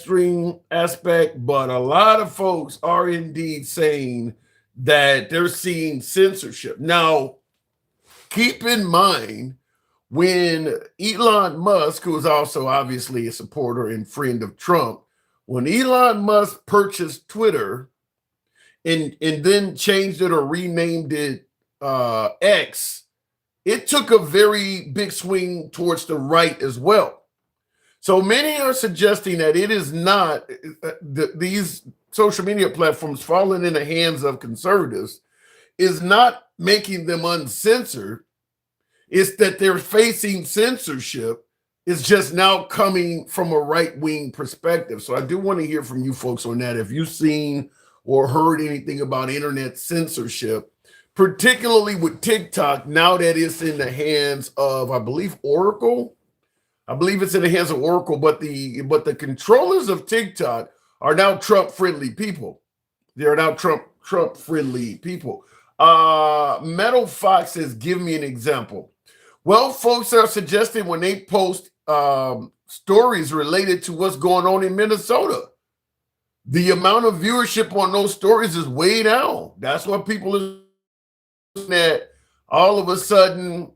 extreme aspect, but a lot of folks are indeed saying that they're seeing censorship. Now, keep in mind when Elon Musk, who is also obviously a supporter and friend of Trump, when Elon Musk purchased Twitter and then changed it or renamed it X, it took a very big swing towards the right as well. So many are suggesting that it is not these social media platforms falling in the hands of conservatives is not making them uncensored. It's that they're facing censorship. It's just now coming from a right wing perspective. So I do want to hear from you folks on that. If you've seen or heard anything about internet censorship, particularly with TikTok, now that it's in the hands of, I believe, Oracle. I believe it's in the hands of Oracle, but the controllers of TikTok are now Trump friendly people. They are now Trump friendly people. Metal Fox says, give me an example. Well, folks are suggesting when they post stories related to what's going on in Minnesota, the amount of viewership on those stories is way down. That's what people are looking at. All of a sudden,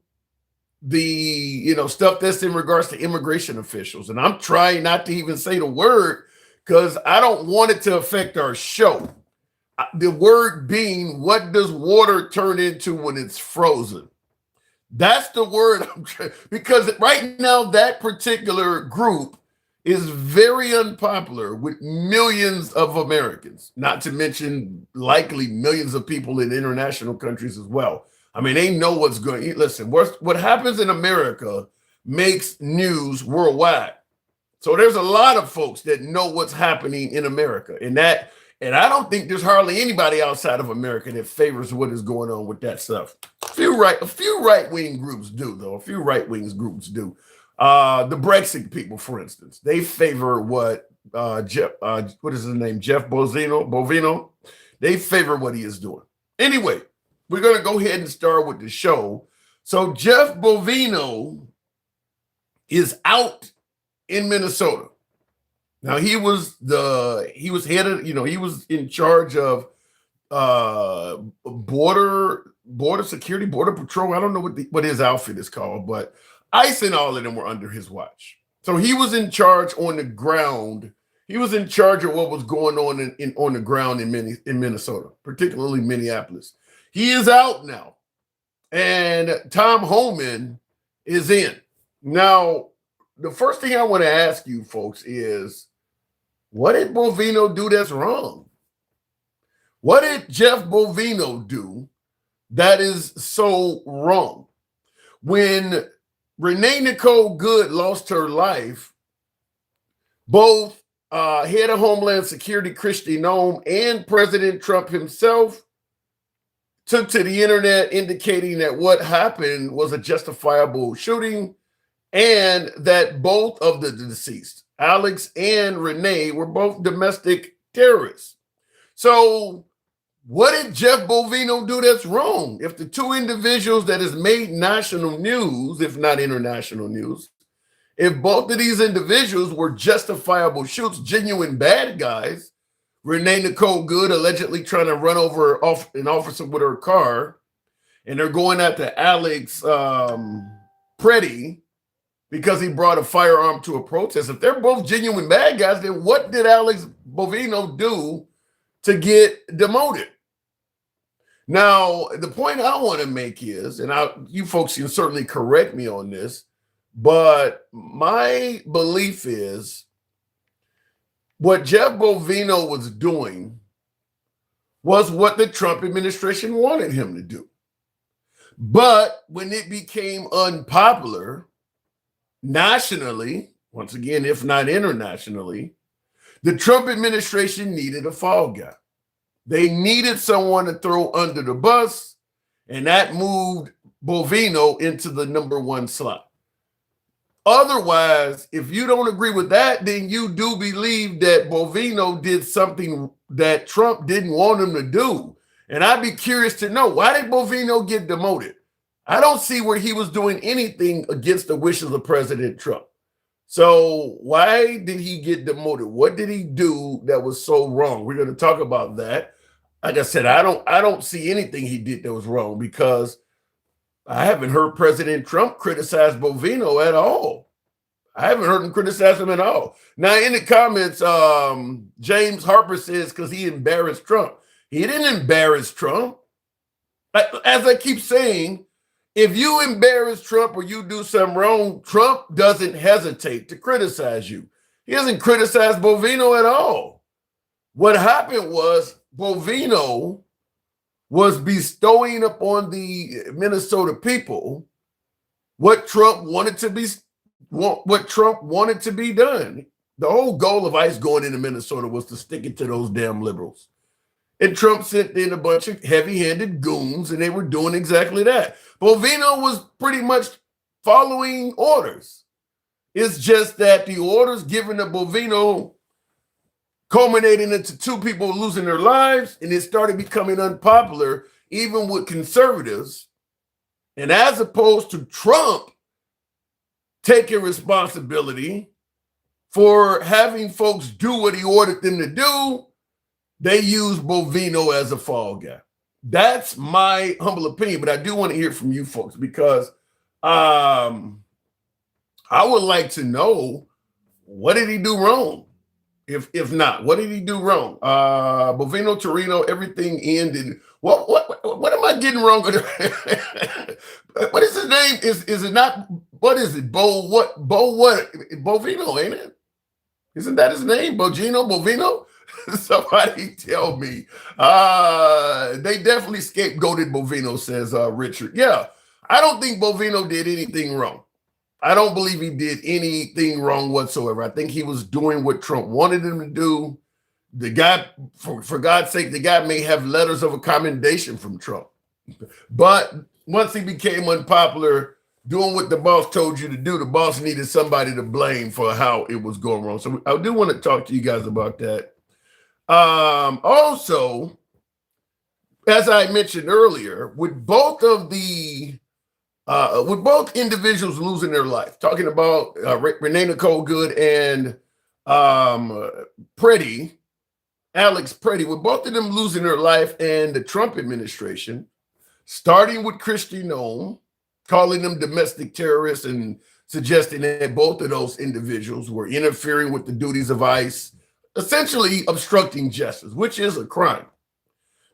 the stuff that's in regards to immigration officials, and I'm trying not to even say the word because I don't want it to affect our show. The word being, what does water turn into when it's frozen? That's the word I'm trying, because right now that particular group is very unpopular with millions of Americans, not to mention likely millions of people in international countries as well. I mean, they know what's going. Listen, what happens in America makes news worldwide. So there's a lot of folks that know what's happening in America, and I don't think there's hardly anybody outside of America that favors what is going on with that stuff. A few right-wing groups do, though. A few right-wing groups do. The Brexit people, for instance, they favor what Jeff, what is his name? Jeff Bovino. They favor what he is doing. Anyway, we're going to go ahead and start with the show. So Jeff Bovino is out in Minnesota. Now he was in charge of border security, border patrol. I don't know what his outfit is called, but ICE and all of them were under his watch. So he was in charge on the ground. He was in charge of what was going on on the ground in Minnesota, particularly Minneapolis. He is out now, and Tom Homan is in. Now, the first thing I want to ask you folks is, what did Bovino do that's wrong? What did Jeff Bovino do that is so wrong? When Renee Nicole Good lost her life, both head of Homeland Security Kristi Noem and President Trump himself took to the internet indicating that what happened was a justifiable shooting and that both of the deceased, Alex and Renee, were both domestic terrorists. So what did Jeff Bovino do that's wrong? If the two individuals that has made national news, if not international news, if both of these individuals were justifiable shoots, genuine bad guys, Renee Nicole Good allegedly trying to run over an officer with her car, and they're going after Alex Preddy because he brought a firearm to a protest. If they're both genuine bad guys, then what did Alex Bovino do to get demoted? Now, the point I want to make is, and you folks can certainly correct me on this, but my belief is what Jeff Bovino was doing was what the Trump administration wanted him to do. But when it became unpopular nationally, once again, if not internationally, the Trump administration needed a fall guy. They needed someone to throw under the bus, and that moved Bovino into the number one slot. Otherwise, if you don't agree with that, then you do believe that Bovino did something that Trump didn't want him to do. And I'd be curious to know, why did Bovino get demoted? I don't see where he was doing anything against the wishes of President Trump. So why did he get demoted? What did he do that was so wrong? We're going to talk about that. Like I said, I don't see anything he did that was wrong because I haven't heard President Trump criticize Bovino at all. I haven't heard him criticize him at all. Now, in the comments, James Harper says because he embarrassed Trump. He didn't embarrass Trump. As I keep saying, if you embarrass Trump or you do something wrong, Trump doesn't hesitate to criticize you. He doesn't criticize Bovino at all. What happened was Bovino was bestowing upon the Minnesota people what Trump wanted to be done. The whole goal of ICE going into Minnesota was to stick it to those damn liberals. And Trump sent in a bunch of heavy-handed goons, and they were doing exactly that. Bovino was pretty much following orders. It's just that the orders given to Bovino culminating into two people losing their lives, and it started becoming unpopular, even with conservatives. And as opposed to Trump taking responsibility for having folks do what he ordered them to do, they use Bovino as a fall guy. That's my humble opinion, but I do want to hear from you folks because I would like to know, what did he do wrong? If not, what did he do wrong? Bovino, Torino, everything ended. What am I getting wrong? What is his name? Is it not? What is it? Bovino, ain't it? Isn't that his name? Bovino? Somebody tell me. They definitely scapegoated Bovino, says Richard. Yeah, I don't think Bovino did anything wrong. I don't believe he did anything wrong whatsoever. I think he was doing what Trump wanted him to do. The guy, for God's sake, the guy may have letters of commendation from Trump. But once he became unpopular, doing what the boss told you to do, the boss needed somebody to blame for how it was going wrong. So I do want to talk to you guys about that. Also, as I mentioned earlier, with both individuals losing their life, talking about Renee Nicole Good and Alex Preddy, with both of them losing their life, and the Trump administration, starting with Kristi Noem, calling them domestic terrorists and suggesting that both of those individuals were interfering with the duties of ICE, essentially obstructing justice, which is a crime.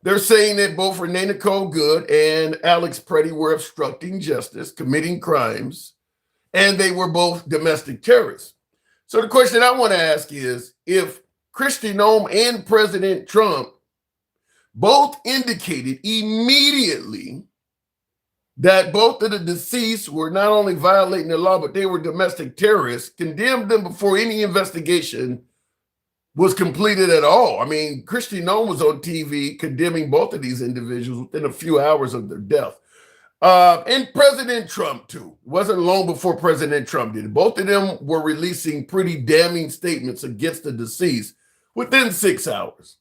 They're saying that both Renee Nicole Good and Alex Preddy were obstructing justice, committing crimes, and they were both domestic terrorists. So the question I want to ask is, if Kristi Noem and President Trump both indicated immediately that both of the deceased were not only violating the law, but they were domestic terrorists, condemned them before any investigation was completed at all. I mean, Kristi Noem was on TV condemning both of these individuals within a few hours of their death. And President Trump, too. It wasn't long before President Trump did it. Both of them were releasing pretty damning statements against the deceased within 6 hours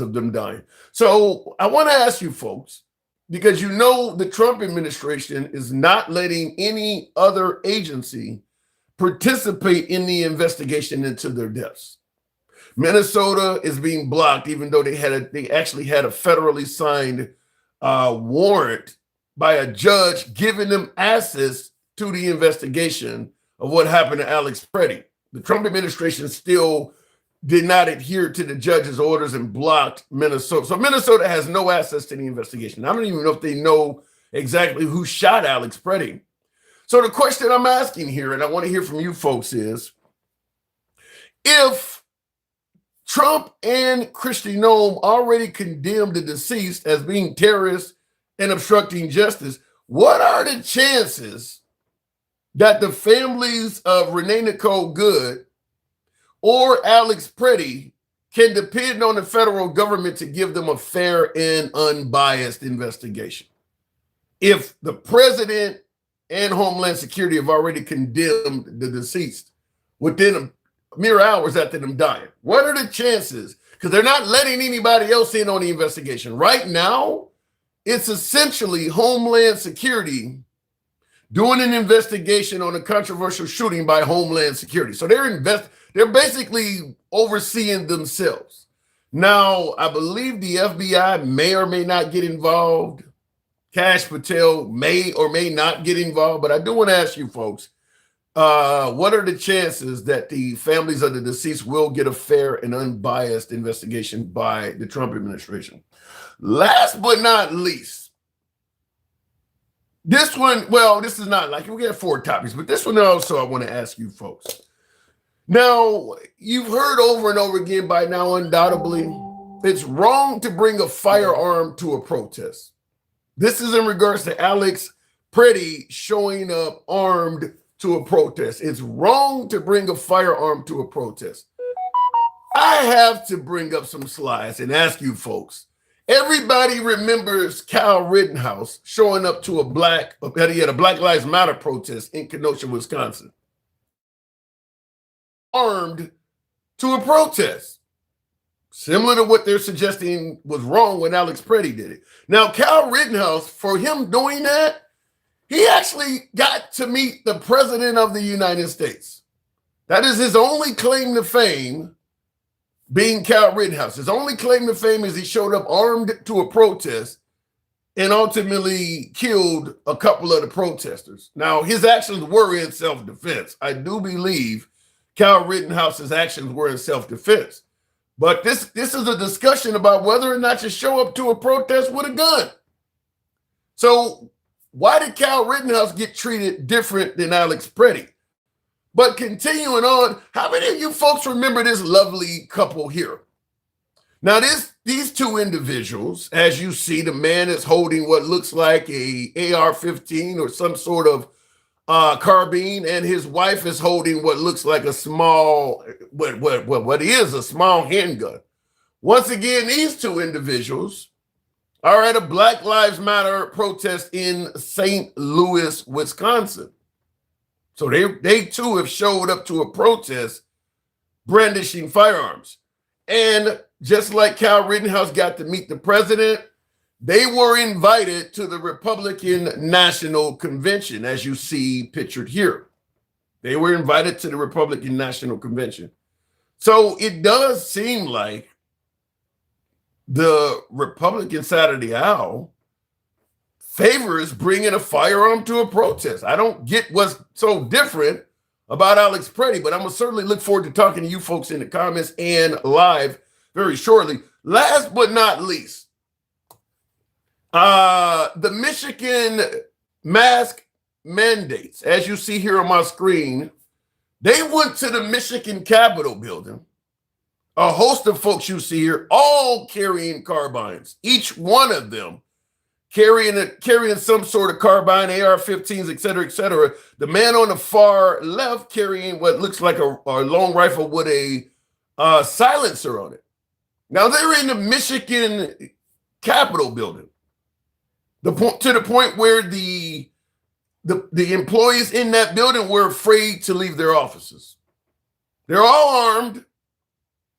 of them dying. So I want to ask you folks, because you know the Trump administration is not letting any other agency participate in the investigation into their deaths. Minnesota is being blocked, even though they actually had a federally signed warrant by a judge giving them access to the investigation of what happened to Alex Preddy. The Trump administration still did not adhere to the judge's orders and blocked Minnesota. So Minnesota has no access to the investigation. I don't even know if they know exactly who shot Alex Preddy. So the question I'm asking here, and I want to hear from you folks, is if Trump and Kristi Noem already condemned the deceased as being terrorists and obstructing justice, what are the chances that the families of Renee Nicole Good or Alex Preddy can depend on the federal government to give them a fair and unbiased investigation? If the president and Homeland Security have already condemned the deceased within mere hours after them dying, what are the chances? Because they're not letting anybody else in on the investigation. Right now, it's essentially Homeland Security doing an investigation on a controversial shooting by Homeland Security. So they're basically overseeing themselves. Now, I believe the FBI may or may not get involved. Kash Patel may or may not get involved, but I do want to ask you folks, what are the chances that the families of the deceased will get a fair and unbiased investigation by the Trump administration? Last but not least, this one, well, this is not like we have 4 topics, but this one also I want to ask you folks. Now, you've heard over and over again by now, undoubtedly, it's wrong to bring a firearm to a protest. This is in regards to Alex Pretty showing up armed to a protest. It's wrong to bring a firearm to a protest. I have to bring up some slides and ask you folks. Everybody remembers Kyle Rittenhouse showing up to he had a Black Lives Matter protest in Kenosha, Wisconsin. Armed to a protest, similar to what they're suggesting was wrong when Alex Pretty did it. Now, Kyle Rittenhouse, for him doing that, he actually got to meet the President of the United States. That is his only claim to fame, being Kyle Rittenhouse. His only claim to fame is he showed up armed to a protest and ultimately killed a couple of the protesters. Now, his actions were in self-defense. I do believe Kyle Rittenhouse's actions were in self-defense. But this is a discussion about whether or not you show up to a protest with a gun. So why did Kyle Rittenhouse get treated different than Alex Pretty? But continuing on, how many of you folks remember this lovely couple here? Now, these 2 individuals, as you see, the man is holding what looks like a AR-15 or some sort of carbine, and his wife is holding what looks like a small, what is a small handgun. Once again, these 2 individuals are at a Black Lives Matter protest in St. Louis, Wisconsin. So they too have showed up to a protest brandishing firearms. And just like Kyle Rittenhouse got to meet the president, they were invited to the Republican National Convention, as you see pictured here. They were invited to the Republican National Convention. So it does seem like the Republican side of the aisle favors bringing a firearm to a protest. I don't get what's so different about Alex Pretty, but I'm going to certainly look forward to talking to you folks in the comments and live very shortly. Last but not least, the Michigan mask mandates, as you see here on my screen, they went to the Michigan Capitol building. A host of folks you see here, all carrying carbines, each one of them carrying some sort of carbine, AR-15s, et cetera, et cetera. The man on the far left carrying what looks like a long rifle with a silencer on it. Now they're in the Michigan Capitol building. To the point where the employees in that building were afraid to leave their offices. They're all armed.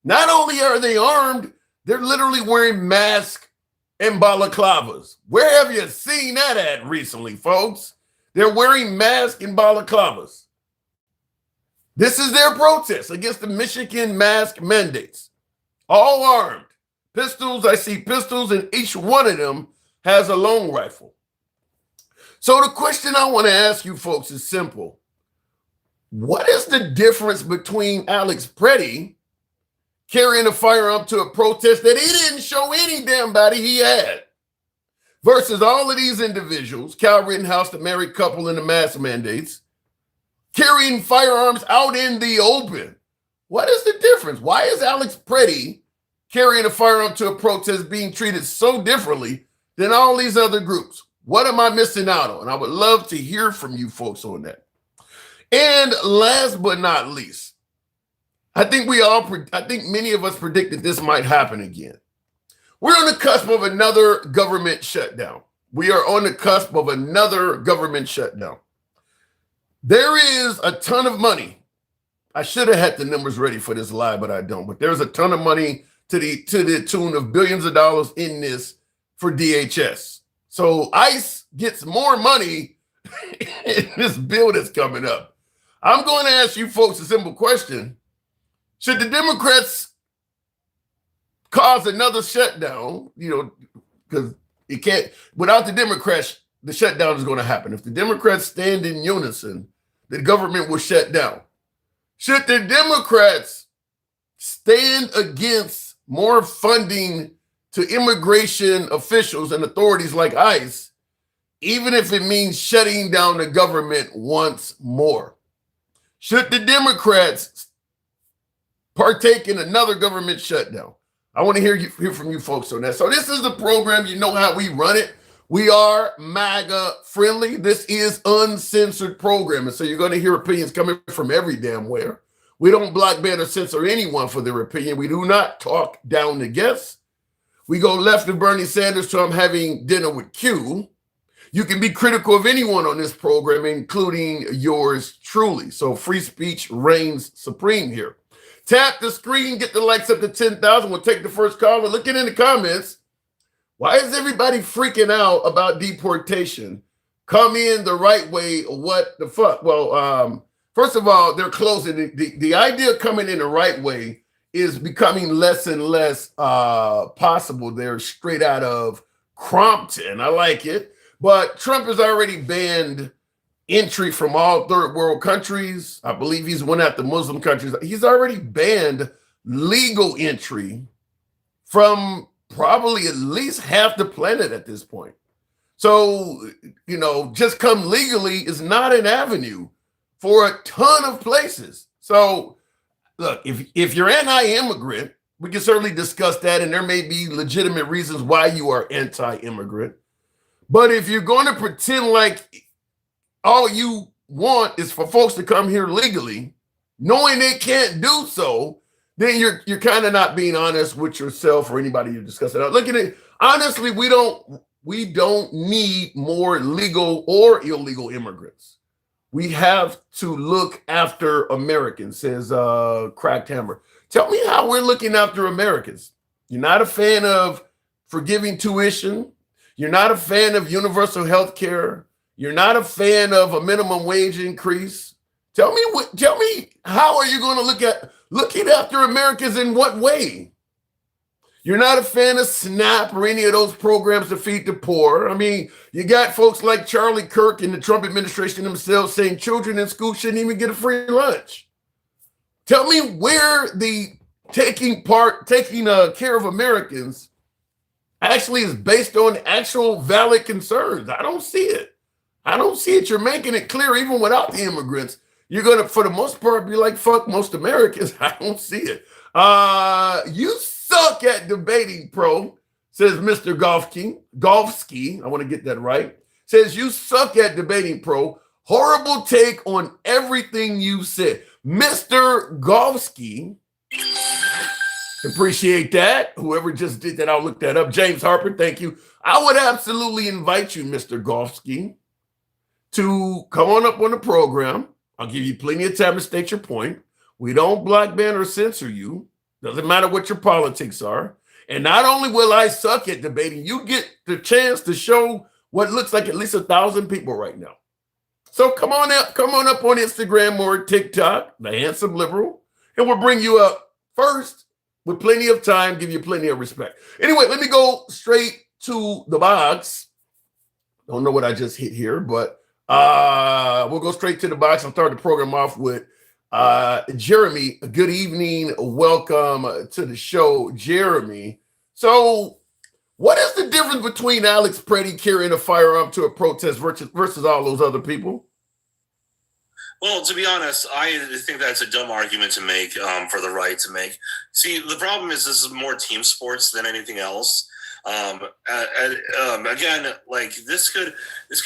Not only are they armed, they're literally wearing masks and balaclavas. Where have you seen that at recently, folks? They're wearing masks and balaclavas. This is their protest against the Michigan mask mandates. All armed. Pistols, I see pistols, and each one of them has a long rifle. So the question I want to ask you folks is simple. What is the difference between Alex Pretty carrying a firearm to a protest that he didn't show any damn body he had, versus all of these individuals, Kyle Rittenhouse, the married couple, and the mask mandates, carrying firearms out in the open? What is the difference? Why is Alex Pretty carrying a firearm to a protest being treated so differently than all these other groups? What am I missing out on? I would love to hear from you folks on that. And last but not least, I think many of us predicted this might happen again. We're on the cusp of another government shutdown. We are on the cusp of another government shutdown. There is a ton of money. I should have had the numbers ready for this live, but I don't. But there's a ton of money to the tune of billions of dollars in this for DHS. So ICE gets more money in this bill that's coming up. I'm going to ask you folks a simple question. Should the Democrats cause another shutdown? Because it can't, without the Democrats, the shutdown is going to happen. If the Democrats stand in unison, the government will shut down. Should the Democrats stand against more funding to immigration officials and authorities like ICE, even if it means shutting down the government once more? Should the Democrats partake in another government shutdown? I want to hear from you folks on that. So this is the program. You know how we run it. We are MAGA friendly. This is uncensored programming. So you're going to hear opinions coming from every damn where. We don't block, ban, or censor anyone for their opinion. We do not talk down the guests. We go left of Bernie Sanders to I'm having dinner with Q. You can be critical of anyone on this program, including yours truly. So free speech reigns supreme here. Tap the screen, get the likes up to 10,000. We'll take the first call. We're looking in the comments. Why is everybody freaking out about deportation? Come in the right way. What the fuck? Well, first of all, they're closing. The idea of coming in the right way is becoming less and less possible. They're straight out of Crompton. I like it. But Trump has already banned entry from all third world countries. I believe he's went after Muslim countries. He's already banned legal entry from probably at least half the planet at this point. So, just come legally is not an avenue for a ton of places. So, look, if you're anti-immigrant, we can certainly discuss that, and there may be legitimate reasons why you are anti-immigrant. But if you're going to pretend like all you want is for folks to come here legally, knowing they can't do so, then you're kind of not being honest with yourself or anybody you're discussing. Look at it. Honestly, we don't need more legal or illegal immigrants. We have to look after Americans, says Cracked Hammer. Tell me how we're looking after Americans. You're not a fan of forgiving tuition. You're not a fan of universal health care. You're not a fan of a minimum wage increase. Tell me how are you going to look at looking after Americans in what way? You're not a fan of SNAP or any of those programs to feed the poor. I mean, you got folks like Charlie Kirk and the Trump administration themselves saying children in school shouldn't even get a free lunch. Tell me where the taking care of Americans actually is based on actual valid concerns. I don't see it. You're making it clear even without the immigrants. You're going to, for the most part, be like, fuck most Americans. I don't see it. You suck at debating, pro, says Mr. Golfsky. I want to get that right. Says you suck at debating, pro. Horrible take on everything you said. Mr. Golfsky. Appreciate that. Whoever just did that, I'll look that up. James Harper, thank you. I would absolutely invite you, Mr. Golfsky, to come on up on the program. I'll give you plenty of time to state your point. We don't block, ban, or censor you. Doesn't matter what your politics are. And not only will I suck at debating, you get the chance to show what looks like at least 1,000 people right now. So come on up on Instagram or TikTok, the Handsome Liberal, and we'll bring you up first with plenty of time, give you plenty of respect. Anyway, let me go straight to the box. Don't know what I just hit here, but we'll go straight to the box. I'll start the program off with Jeremy. Good evening. Welcome to the show, Jeremy. So what is the difference between Alex Preddy carrying a firearm to a protest versus all those other people? Well, to be honest, I think that's a dumb argument to make for the right to make. See, the problem is this is more team sports than anything else. Again, like this could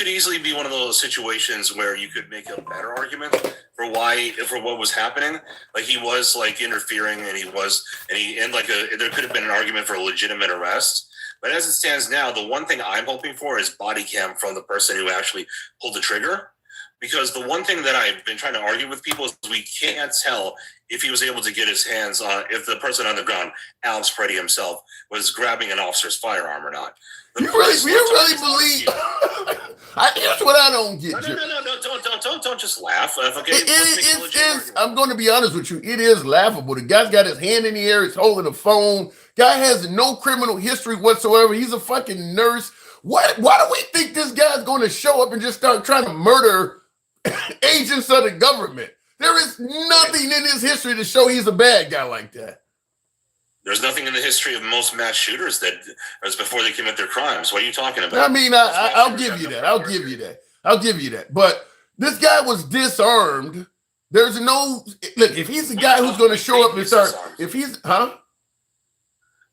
easily be one of those situations where you could make a better argument for what was happening. Like he was like interfering, and there could have been an argument for a legitimate arrest. But as it stands now, the one thing I'm hoping for is body cam from the person who actually pulled the trigger. Because the one thing that I've been trying to argue with people is we can't tell if he was able to get his hands on, if the person on the ground, Alex Preddy himself, was grabbing an officer's firearm or not. You really believe? Here's what I don't get. No, don't just laugh. Okay, I'm going to be honest with you. It is laughable. The guy's got his hand in the air. He's holding a phone. Guy has no criminal history whatsoever. He's a fucking nurse. Why do we think this guy's going to show up and just start trying to murder agents of the government? There is nothing in his history to show he's a bad guy like that. There's nothing in the history of most mass shooters that was before they commit their crimes. What are you talking about? I mean, I'll give you that. I'll give you that. But this guy was disarmed. There's no look. If he's the guy who's going to show up and start, if he's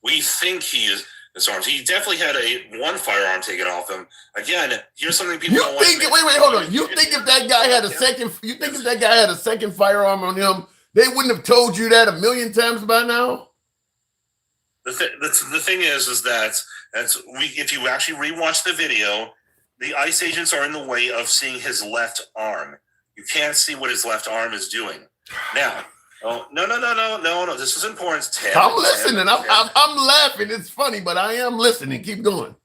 we think he is disarmed. He definitely had one firearm taken off him. Again, here's something people don't want to make. Wait, hold on. You think if that guy had a second? You think if that guy had a second firearm on him, they wouldn't have told you that 1,000,000 times by now? The thing is that if you actually rewatch the video, the ICE agents are in the way of seeing his left arm. You can't see what his left arm is doing. Now, no. This is important. I'm listening. I'm laughing. It's funny, but I am listening. Keep going.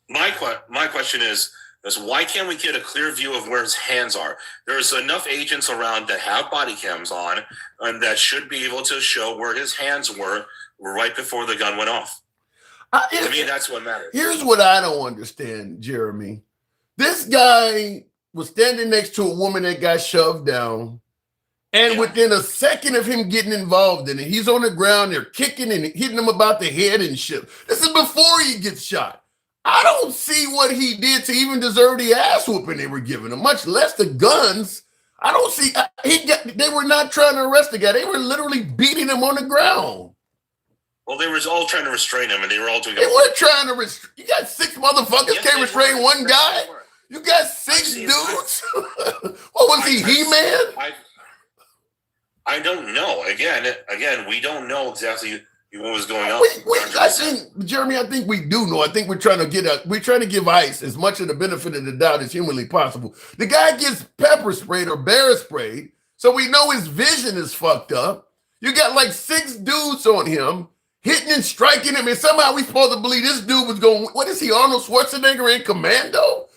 My question is why can't we get a clear view of where his hands are? There's enough agents around that have body cams on and that should be able to show where his hands were right before the gun went off. I mean, that's what matters. Here's what I don't understand, Jeremy. This guy was standing next to a woman that got shoved down, and within a second of him getting involved in it, he's on the ground, they're kicking and hitting him about the head and shit. This is before he gets shot. I don't see what he did to even deserve the ass whooping they were giving him, much less the guns. I don't see, they were not trying to arrest the guy. They were literally beating him on the ground. Well, they were all trying to restrain him, and they were all doing. They weren't trying to restrain. You got 6 motherfuckers can't restrain one guy. You got 6 dudes. What was he, He-Man? I don't know. Again, we don't know exactly what was going on. I think, Jeremy, I think we do know. I think we're trying to give ICE as much of the benefit of the doubt as humanly possible. The guy gets pepper sprayed or bear sprayed, so we know his vision is fucked up. You got like 6 dudes on him, hitting and striking him, and somehow we supposed to believe this dude was going, what is he, Arnold Schwarzenegger in Commando?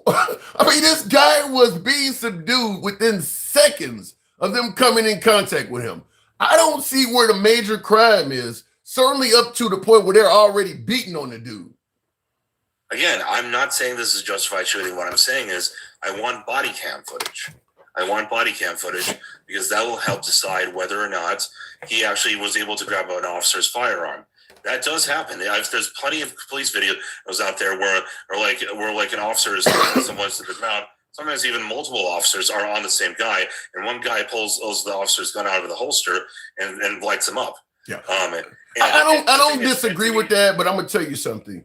I mean, this guy was being subdued within seconds of them coming in contact with him. I don't see where the major crime is, certainly up to the point where they're already beating on the dude. Again, I'm not saying this is justified shooting. What I'm saying is I want body cam footage. Because that will help decide whether or not he actually was able to grab an officer's firearm. That does happen. There's plenty of police videos out there where an officer is someone to the ground. Sometimes even multiple officers are on the same guy, and one guy pulls the officer's gun out of the holster and lights him up. Yeah. I don't disagree with that, but I'm gonna tell you something.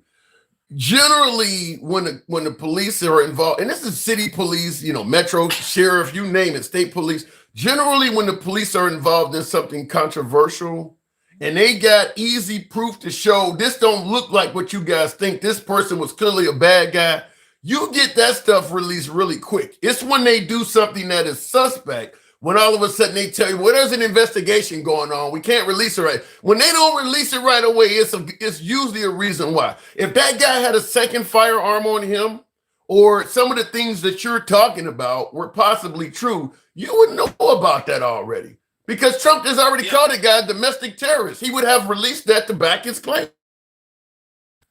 Generally, when the police are involved, and this is city police, metro sheriff, you name it, state police. Generally, when the police are involved in something controversial, and they got easy proof to show this don't look like what you guys think, this person was clearly a bad guy, you get that stuff released really quick. It's when they do something that is suspect, when all of a sudden they tell you, well, there's an investigation going on, we can't release it right. When they don't release it right away, it's usually a reason why. If that guy had a second firearm on him, or some of the things that you're talking about were possibly true, you would know about that already. Because Trump has already called the guy a domestic terrorist. He would have released that to back his claim.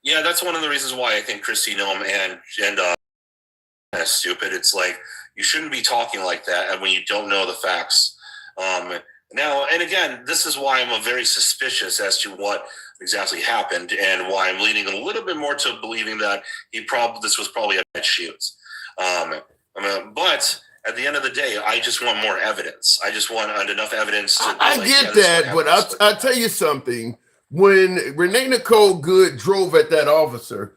Yeah, that's one of the reasons why I think Kristi Noem and stupid. It's like, you shouldn't be talking like that and when you don't know the facts. Now, and again, this is why I'm very suspicious as to what exactly happened and why I'm leaning a little bit more to believing that this was probably a shoot. But at the end of the day, I just want more evidence. I just want enough evidence to. I get that, but I'll tell you something. When Renee Nicole Good drove at that officer,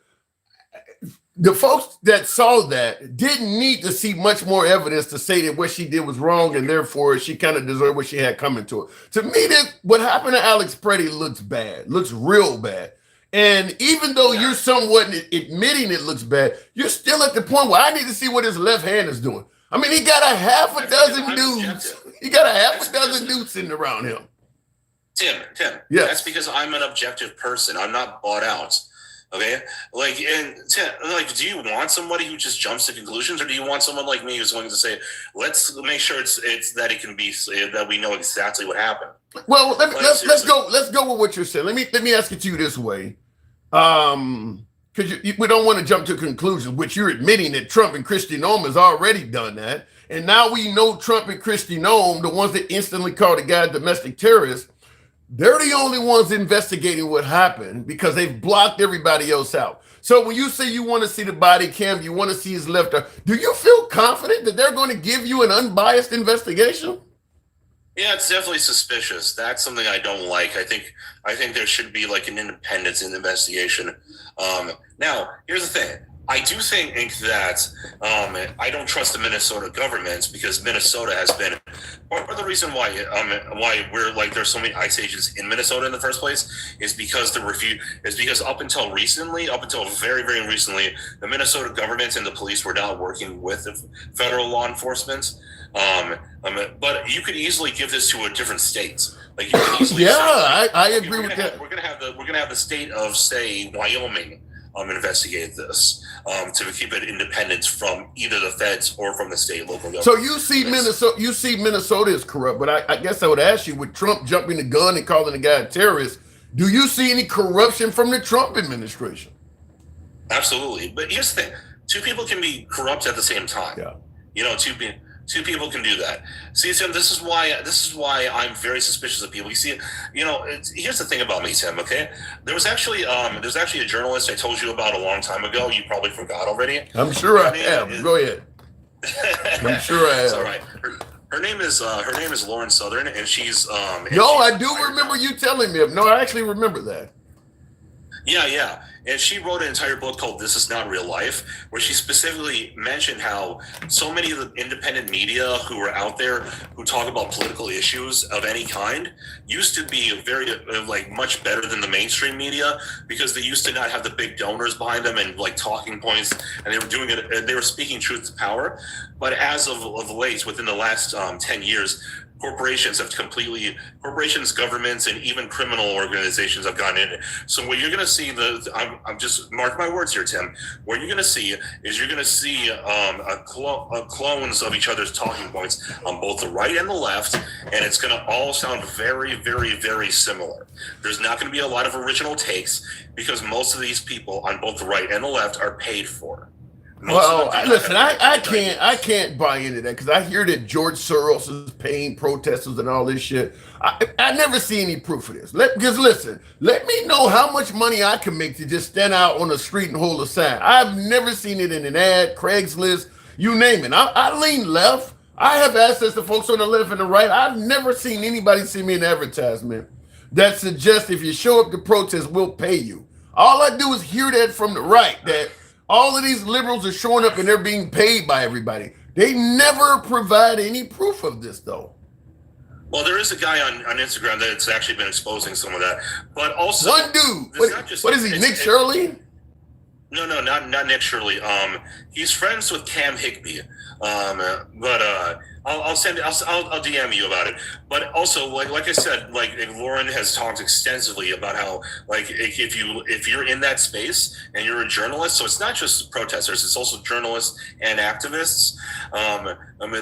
the folks that saw that didn't need to see much more evidence to say that what she did was wrong and therefore she kind of deserved what she had coming to her. To me, what happened to Alex Preddy looks bad, looks real bad. And even though you're somewhat admitting it looks bad, you're still at the point where I need to see what his left hand is doing. I mean, he got a half a dozen dudes. He got a half a dozen dudes sitting around him. Tim, yes. That's because I'm an objective person. I'm not bought out. Okay, do you want somebody who just jumps to conclusions, or do you want someone like me who's going to say, let's make sure it's that it can be that we know exactly what happened? Well, let's go with what you're saying. Let me ask it to you this way, because we don't want to jump to conclusions, which you're admitting that Trump and Kristi Noem has already done that, and now we know Trump and Kristi Noem, the ones that instantly called the guy a domestic terrorist. They're the only ones investigating what happened because they've blocked everybody else out. So when you say you want to see the body cam, you want to see his left arm, do you feel confident that they're going to give you an unbiased investigation? Yeah, it's definitely suspicious. That's something I don't like. I think there should be like an independence in the investigation. Now, here's the thing. I do think that I don't trust the Minnesota government because Minnesota has been part of the reason why we're like there's so many ICE agents in Minnesota in the first place is because up until very very recently the Minnesota government and the police were not working with the federal law enforcement. But you could easily give this to a different state. Like you could easily I agree with that. We're gonna have the state of say Wyoming investigate this to keep it independent from either the feds or from the state local government. So you see Minnesota is corrupt, but I guess I would ask you, with Trump jumping the gun and calling the guy a terrorist, do you see any corruption from the Trump administration? Absolutely. But here's the thing. Two people can be corrupt at the same time. Yeah. You know, two people can do that. See, Tim, this is why I'm very suspicious of people. You see, here's the thing about me, Tim. Okay, there's actually a journalist I told you about a long time ago. You probably forgot already. I'm sure I have. Go ahead. I'm sure I have. It's all right. Her name is Lauren Southern, and she's I do remember you telling me. No, I actually remember that. Yeah. And she wrote an entire book called This Is Not Real Life, where she specifically mentioned how so many of the independent media who are out there who talk about political issues of any kind used to be very much better than the mainstream media because they used to not have the big donors behind them and like talking points, and they were doing it. They were speaking truth to power. But as of late, within the last 10 years, corporations, governments, and even criminal organizations have gone in it. So what you're going to see, I'm just mark my words here, Tim. What you're going to see is clones of each other's talking points on both the right and the left, and it's going to all sound very, very, very similar. There's not going to be a lot of original takes because most of these people on both the right and the left are paid for. Well, listen, I can't buy into that because I hear that George Soros is paying protesters and all this shit. I never see any proof of this. Because listen, let me know how much money I can make to just stand out on the street and hold a sign. I've never seen it in an ad, Craigslist, you name it. I lean left. I have access to folks on the left and the right. I've never seen anybody send me an advertisement that suggests if you show up to protest, we'll pay you. All I do is hear that from the right, that all of these liberals are showing up and they're being paid by everybody. They never provide any proof of this, though. Well, there is a guy on Instagram that's actually been exposing some of that. But also, one dude. What is he, Nick Shirley? No, not Nick Shirley. He's friends with Cam Higby. I'll DM you about it. But also, like I said, Lauren has talked extensively about how if you're in that space and you're a journalist, so it's not just protesters, it's also journalists and activists.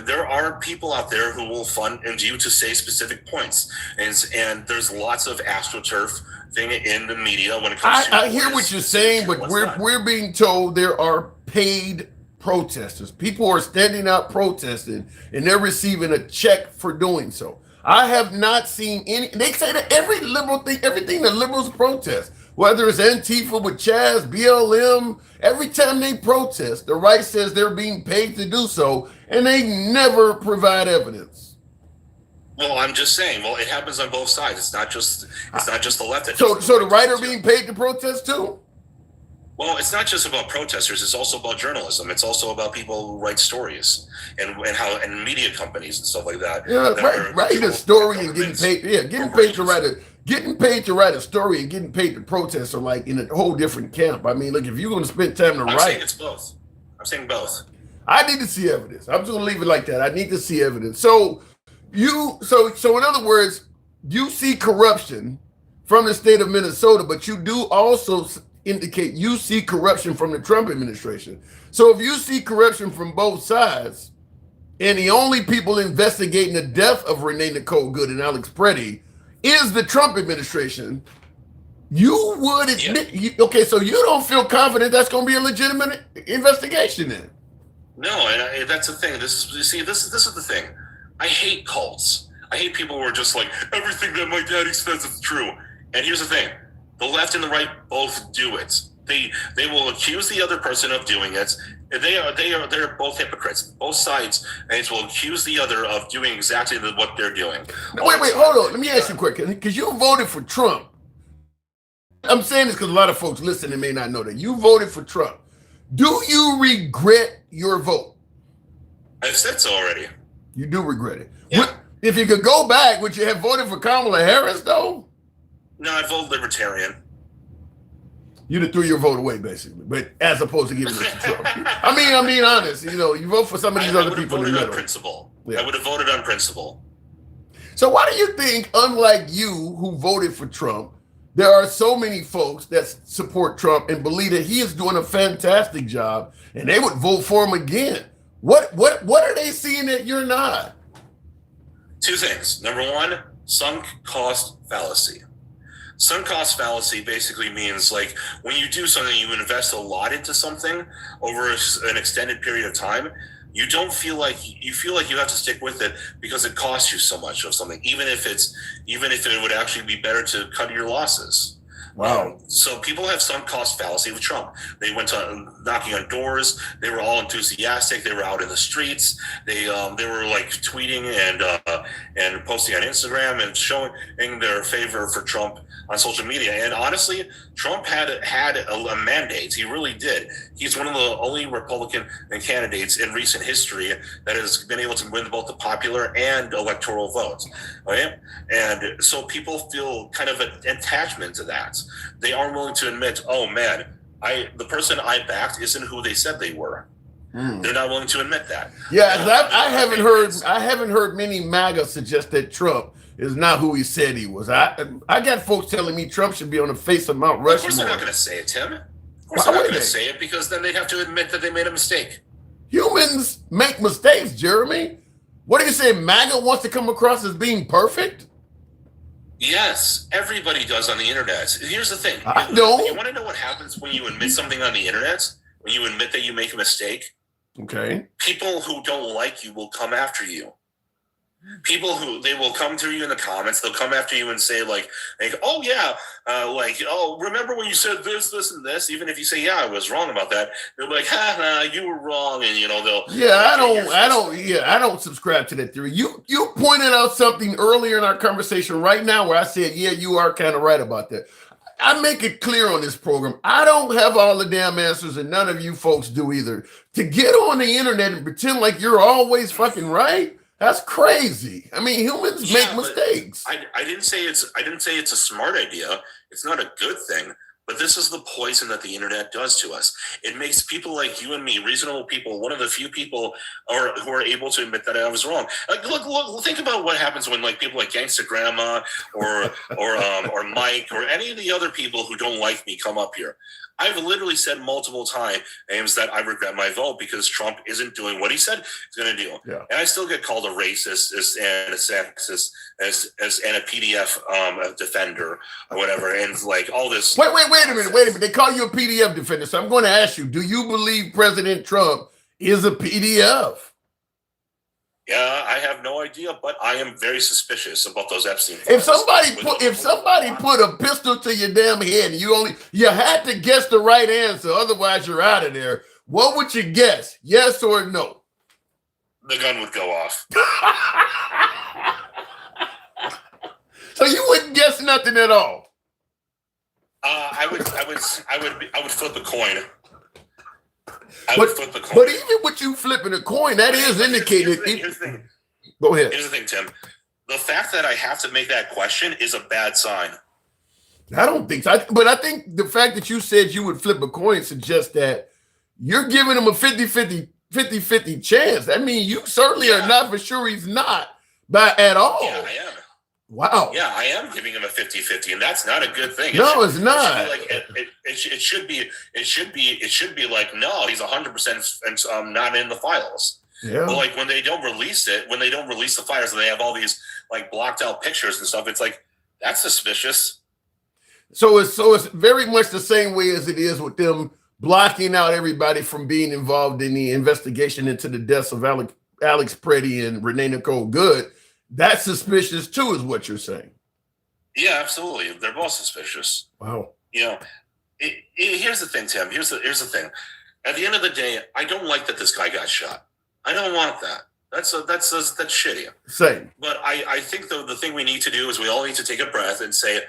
There are people out there who will fund you to say specific points, and there's lots of astroturf thing in the media when it comes to. I hear what you're saying, but we're being told there are paid protesters. People are standing out protesting and they're receiving a check for doing so. I have not seen any. They say that every liberal thing, everything that liberals protest, whether it's Antifa with Chaz, BLM, every time they protest, the right says they're being paid to do so, and they never provide evidence. Well, I'm just saying. Well, it happens on both sides. It's not just the left. So the right are being paid to protest too? Well, it's not just about protesters. It's also about journalism. It's also about people who write stories and media companies and stuff like that. Yeah, write a story and getting paid. Yeah, getting paid to write a story and getting paid to protest are like in a whole different camp. I mean, look, if you're going to spend time to write, I'm saying it's both. I'm saying both. I need to see evidence. I'm just going to leave it like that. I need to see evidence. So in other words, you see corruption from the state of Minnesota, but you do also indicate you see corruption from the Trump administration. So if you see corruption from both sides, and the only people investigating the death of Renee Nicole Good and Alex Preddy is the Trump administration, you would admit, okay, so you don't feel confident that's going to be a legitimate investigation then? No, and that's the thing. This is the thing. I hate cults. I hate people who are just like, everything that my daddy says is true. And here's the thing: the left and the right both do it. They will accuse the other person of doing it. They're both hypocrites. Both sides will accuse the other of doing exactly what they're doing. Wait, hold on. Let me ask you quick, because you voted for Trump. I'm saying this because a lot of folks listening may not know that you voted for Trump. Do you regret your vote? I've said so already. You do regret it. Yeah. If you could go back, would you have voted for Kamala Harris though? No, I'd vote Libertarian. You'd have threw your vote away, basically, but as opposed to giving it to Trump. I mean, I'm being honest. You know, you vote for some of these other people in the middle. On principle. Yeah. I would have voted on principle. So why do you think, unlike you who voted for Trump, there are so many folks that support Trump and believe that he is doing a fantastic job, and they would vote for him again? What are they seeing that you're not? Two things. Number one, sunk cost fallacy. Sunk cost fallacy basically means like when you do something, you invest a lot into something over an extended period of time. You don't feel like you have to stick with it because it costs you so much of something, even if it would actually be better to cut your losses. Wow. So people have sunk cost fallacy with Trump. They went to knocking on doors. They were all enthusiastic. They were out in the streets. They were like tweeting and posting on Instagram and showing their favor for Trump on social media. And honestly, Trump had a mandate. He really did. He's one of the only Republican candidates in recent history that has been able to win both the popular and electoral votes. Okay? And so people feel kind of an attachment to that. They aren't willing to admit, oh man, the person I backed isn't who they said they were. They're not willing to admit that. Yeah, I haven't heard many MAGA suggest that Trump is not who he said he was. I got folks telling me Trump should be on the face of Mount Rushmore. Of course they're not going to say it, Tim. Of course they're not going to say it, because then they'd have to admit that they made a mistake. Humans make mistakes, Jeremy. What do you say? MAGA wants to come across as being perfect? Yes, everybody does on the internet. Here's the thing. I don't. You want to know what happens when you admit something on the internet? When you admit that you make a mistake? Okay. People who don't like you will come after you. People who they will come to you in the comments. They'll come after you and say like, oh yeah, remember when you said this, and this? Even if you say, yeah, I was wrong about that, they're like, you were wrong, and they'll. Yeah, I don't subscribe to that theory. You pointed out something earlier in our conversation right now where I said, yeah, you are kind of right about that. I make it clear on this program, I don't have all the damn answers, and none of you folks do either. To get on the internet and pretend like you're always fucking right, that's crazy. I mean, humans make mistakes. I didn't say it's a smart idea. It's not a good thing. But this is the poison that the internet does to us. It makes people like you and me, reasonable people, one of the few people who are able to admit that I was wrong. Like, look, think about what happens when like people like Gangsta Grandma or Mike or any of the other people who don't like me come up here. I've literally said multiple times that I regret my vote because Trump isn't doing what he said he's going to do. Yeah. And I still get called a racist and a sexist and a PDF defender or whatever. And like all this. Wait a minute. They call you a PDF defender. So I'm going to ask you, do you believe President Trump is a PDF? Yeah, I have no idea, but I am very suspicious about those Epstein files. If somebody put a pistol to your damn head and you had to guess the right answer, otherwise you're out of there, what would you guess? Yes or no? The gun would go off. So you wouldn't guess nothing at all? I would flip a coin. But even with you flipping a coin, that is indicating. Here's the thing. Go ahead. Here's the thing, Tim. The fact that I have to make that question is a bad sign. I don't think so. But I think the fact that you said you would flip a coin suggests that you're giving him a 50-50 chance. That means you certainly are not for sure he's not at all. Yeah, I am. Wow. Yeah, I am giving him a 50-50, and that's not a good thing. No, it's not. It it should be like, no, he's 100% not in the files. Yeah. But like when they don't release the files and they have all these like blocked out pictures and stuff, it's like, that's suspicious. So it's very much the same way as it is with them blocking out everybody from being involved in the investigation into the deaths of Alex Preddy and Renee Nicole Good. That's suspicious too, is what you're saying. Yeah, absolutely. They're both suspicious. Wow. You know, here's the thing, Tim. Here's the thing. At the end of the day, I don't like that this guy got shot. I don't want that. That's shitty. Same. But I think the thing we need to do is we all need to take a breath and say,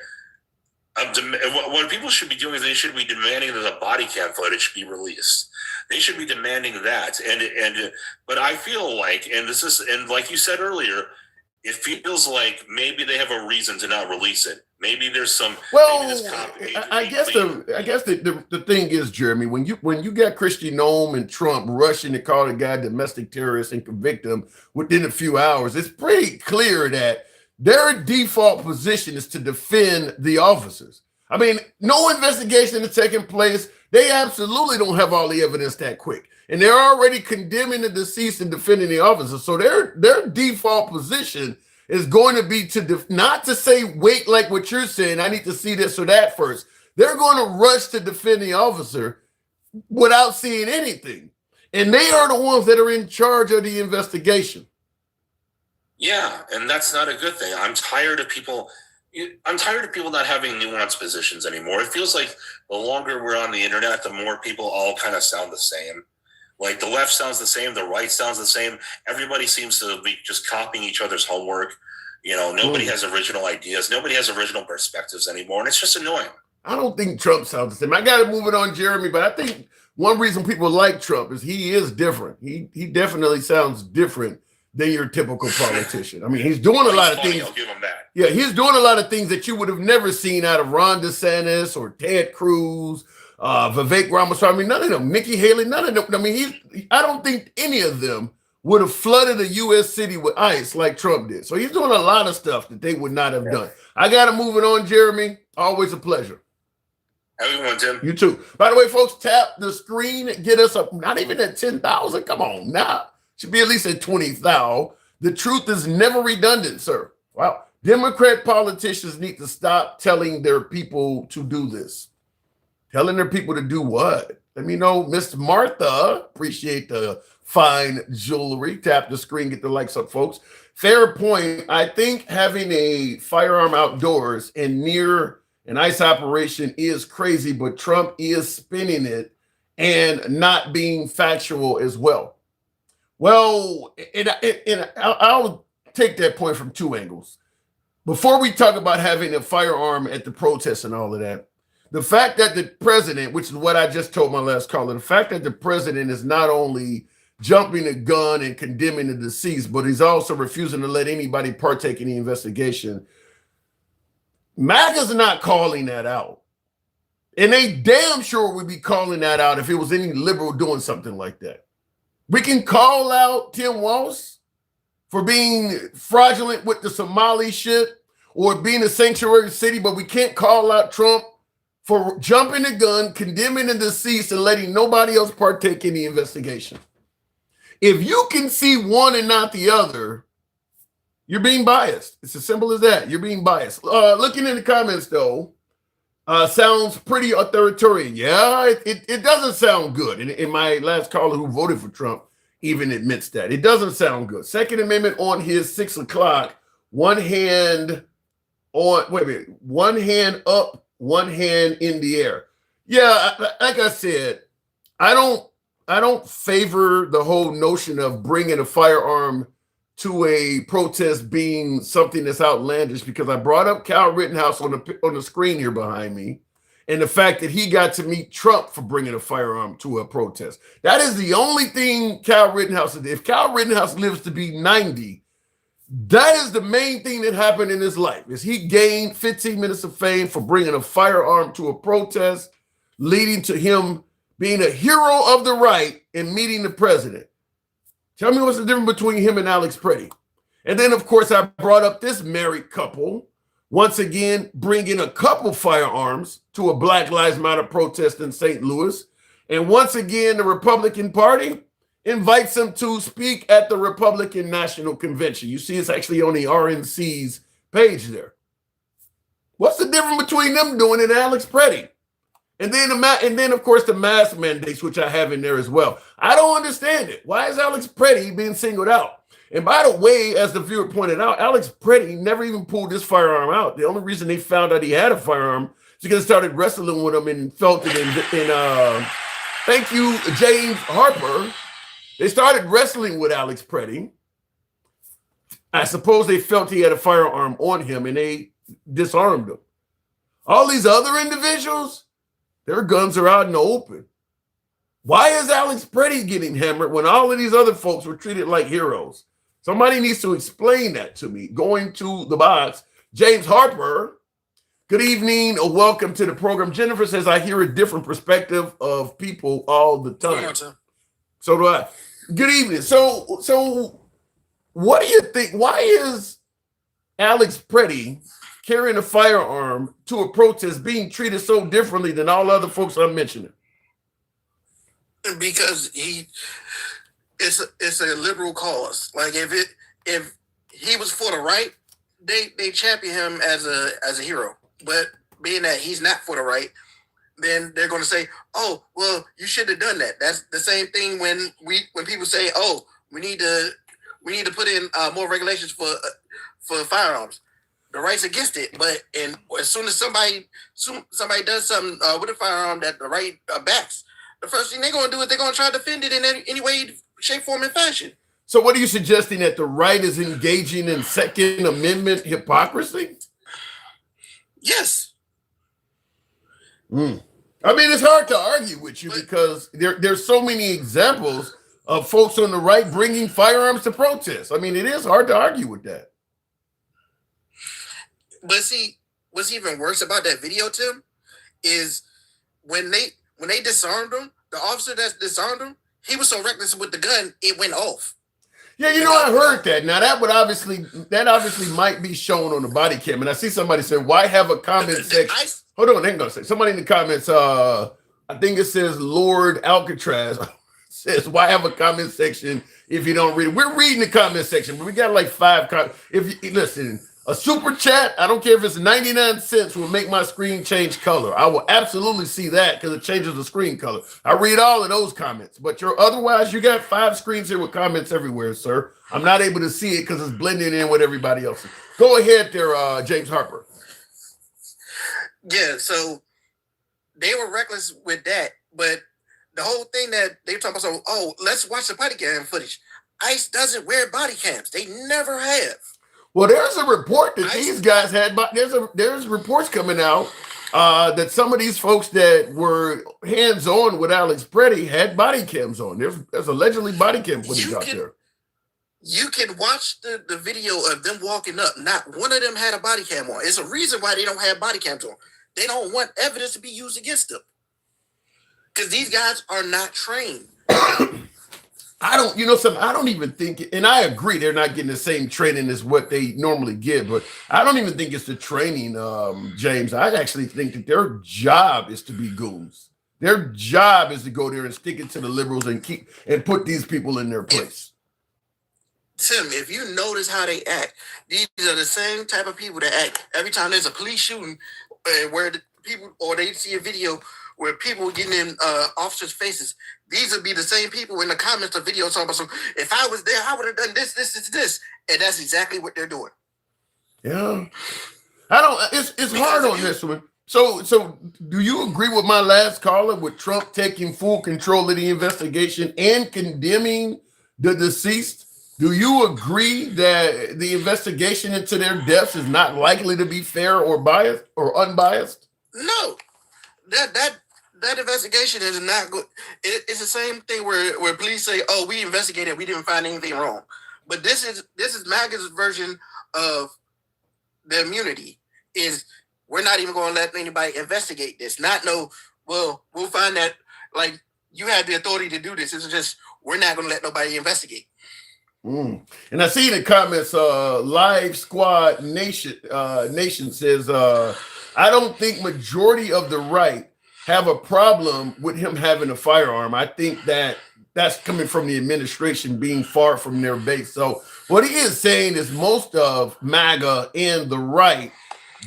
what people should be doing is they should be demanding that the body cam footage be released. They should be demanding that. But I feel like, and like you said earlier, it feels like maybe they have a reason to not release it. Maybe there's some. Well, I guess the thing is, Jeremy, when you got Kristi Noem and Trump rushing to call the guy domestic terrorist and convict him within a few hours, it's pretty clear that their default position is to defend the officers. I mean, no investigation is taking place. They absolutely don't have all the evidence that quick. And they're already condemning the deceased and defending the officers. So their default position is going to be not to say, wait, like what you're saying, I need to see this or that first. They're going to rush to defend the officer without seeing anything. And they are the ones that are in charge of the investigation. Yeah, and that's not a good thing. I'm tired of people not having nuanced positions anymore. It feels like the longer we're on the internet, the more people all kind of sound the same. Like the left sounds the same, the right sounds the same. Everybody seems to be just copying each other's homework. You know, nobody has original ideas. Nobody has original perspectives anymore. And it's just annoying. I don't think Trump sounds the same. I got to move it on, Jeremy, but I think one reason people like Trump is he is different. He definitely sounds different than your typical politician. I mean, he's doing a lot of things. I'll give him that. Yeah, he's doing a lot of things that you would have never seen out of Ron DeSantis or Ted Cruz, Vivek Ramaswamy. I mean, none of them. Nikki Haley, none of them. I mean, I don't think any of them would have flooded a U.S. city with ICE like Trump did. So he's doing a lot of stuff that they would not have done. I got to move it on, Jeremy. Always a pleasure. Have a good one, Tim. You too. By the way, folks, tap the screen. Get us up. Not even at 10,000. Come on now. Should be at least at 20,000. The truth is never redundant, sir. Wow. Democrat politicians need to stop telling their people to do this. Telling their people to do what? Let me know, Miss Martha. Appreciate the fine jewelry. Tap the screen, get the likes up, folks. Fair point. I think having a firearm outdoors and near an ICE operation is crazy, but Trump is spinning it and not being factual as well. Well, I'll take that point from two angles. Before we talk about having a firearm at the protest and all of that, the fact that the president, which is what I just told my last caller, the fact that the president is not only jumping the gun and condemning the deceased, but he's also refusing to let anybody partake in the investigation. MAGA's not calling that out. And they damn sure would be calling that out if it was any liberal doing something like that. We can call out Tim Walz for being fraudulent with the Somali shit or being a sanctuary city, but we can't call out Trump for jumping the gun, condemning the deceased, and letting nobody else partake in the investigation. If you can see one and not the other, you're being biased. It's as simple as that. You're being biased. Looking in the comments, though, sounds pretty authoritarian. Yeah, it doesn't sound good. And my last caller who voted for Trump even admits that. It doesn't sound good. Second Amendment on his 6 o'clock, one hand on, wait a minute, one hand up, one hand in the air. Yeah, like I said, I don't favor the whole notion of bringing a firearm to a protest being something that's outlandish, because I brought up Kyle Rittenhouse on the screen here behind me, and the fact that he got to meet Trump for bringing a firearm to a protest. That is the only thing Kyle Rittenhouse did. If Kyle Rittenhouse lives to be 90, that is the main thing that happened in his life, is he gained 15 minutes of fame for bringing a firearm to a protest, leading to him being a hero of the right and meeting the president. Tell me what's the difference between him and Alex Preddy. And then, of course, I brought up this married couple once again bringing a couple firearms to a Black Lives Matter protest in St. Louis. And once again, the Republican Party invites him to speak at the Republican National Convention. You see, it's actually on the RNC's page there. What's the difference between them doing it and Alex Preddy? And then, of course, the mask mandates, which I have in there as well. I don't understand it. Why is Alex Preddy being singled out? And by the way, as the viewer pointed out, Alex Preddy never even pulled his firearm out. The only reason they found out he had a firearm is because they started wrestling with him and felt it in thank you, James Harper. They started wrestling with Alex Preddy. I suppose they felt he had a firearm on him and they disarmed him. All these other individuals, their guns are out in the open. Why is Alex Preddy getting hammered when all of these other folks were treated like heroes? Somebody needs to explain that to me. Going to the box, James Harper, good evening or welcome to the program. Jennifer says, I hear a different perspective of people all the time. So do I. Good evening. So what do you think? Why is Alex Preddy carrying a firearm to a protest being treated so differently than all other folks I'm mentioning? Because it's a liberal cause. Like if he was for the right, they champion him as a hero. But being that he's not for the right, then they're going to say, "Oh, well, you should have done that." That's the same thing when people say, "Oh, we need to put in more regulations for firearms." The right's against it, but as soon as somebody does something with a firearm that the right backs, the first thing they're going to do is they're going to try to defend it in any way, shape, form, and fashion. So what are you suggesting, that the right is engaging in Second Amendment hypocrisy? Yes. I mean, it's hard to argue with you because there's so many examples of folks on the right bringing firearms to protests. I mean, it is hard to argue with that. But see, what's even worse about that video, Tim, is when they disarmed him, the officer that disarmed him, he was so reckless with the gun, it went off. Yeah, I heard that. Now that obviously might be shown on the body cam. And I see somebody say, "Why have a comment section?" Hold on, hang on a second. Somebody in the comments, I think it says Lord Alcatraz says, "Why have a comment section if you don't read it?" We're reading the comment section, but we got like 5 comments. If you listen. A super chat, I don't care if it's 99 cents, will make my screen change color. I will absolutely see that because it changes the screen color. I read all of those comments, but otherwise you got 5 screens here with comments everywhere, sir. I'm not able to see it because it's blending in with everybody else. Go ahead there, James Harper. Yeah, so they were reckless with that, but the whole thing that they were talking about, let's watch the body cam footage. ICE doesn't wear body cams. They never have. Well, there's a report that these guys had, but there's reports coming out that some of these folks that were hands-on with Alex Preddy had body cams on. There's allegedly body cam footage out there. You can watch the video of them walking up. Not one of them had a body cam on. It's a reason why they don't have body cams on. They don't want evidence to be used against them. Because these guys are not trained. I don't even think, and I agree they're not getting the same training as what they normally get, but I don't even think it's the training, James. I actually think that their job is to be goons. Their job is to go there and stick it to the liberals and put these people in their place. Tim, if you notice how they act, these are the same type of people that act every time there's a police shooting where the people, or they see a video where people are getting in officers' faces. These would be the same people in the comments of videos talking about, so if I was there, I would have done this. And that's exactly what they're doing. Yeah. It's hard on this one. So do you agree with my last caller with Trump taking full control of the investigation and condemning the deceased? Do you agree that the investigation into their deaths is not likely to be fair or biased or unbiased? No. That investigation is not good. It's the same thing where police say, "Oh, we investigated, we didn't find anything wrong." But this is MAGA's version of the immunity. Is we're not even going to let anybody investigate this. We'll find that, like, you have the authority to do this. It's just we're not going to let nobody investigate. And I see in the comments, Live Squad Nation says, I don't think majority of the right have a problem with him having a firearm. I think that's coming from the administration being far from their base. So what he is saying is most of MAGA and the right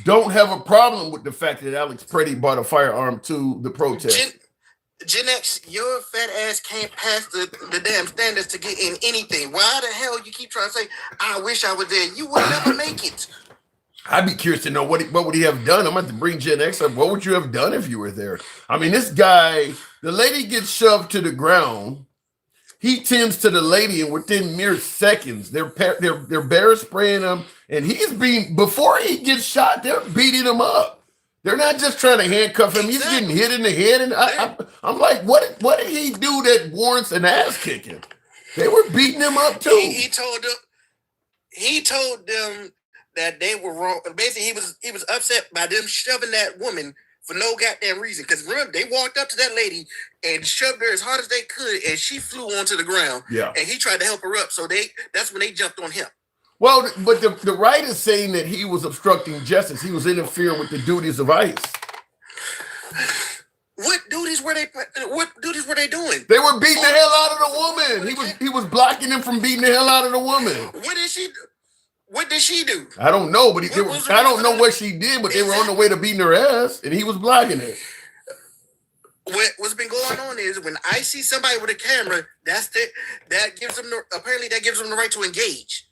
don't have a problem with the fact that Alex Preddy bought a firearm to the protest. Gen X, your fat ass can't pass the damn standards to get in anything. Why the hell you keep trying to say, I wish I was there? You would never make it. I'd be curious to know what would he have done. I'm going to bring Gen X up. What would you have done if you were there? I mean, this guy, the lady gets shoved to the ground. He tends to the lady, and within mere seconds, they're bear spraying him, and before he gets shot, they're beating him up. They're not just trying to handcuff him. He's getting hit in the head, and I'm like, what did he do that warrants an ass kicking? They were beating him up too. He told them that they were wrong. Basically, he was upset by them shoving that woman for no goddamn reason. Because remember, they walked up to that lady and shoved her as hard as they could, and she flew onto the ground. Yeah. And he tried to help her up. So that's when they jumped on him. Well, but the right is saying that he was obstructing justice. He was interfering with the duties of ICE. What duties were they doing? They were beating the hell out of the woman. He was blocking them from beating the hell out of the woman. What did she do? I don't know, but I don't know what she did, but they were on the way to beating her ass, and he was blocking it. What's been going on is when I see somebody with a camera, that gives them the right to engage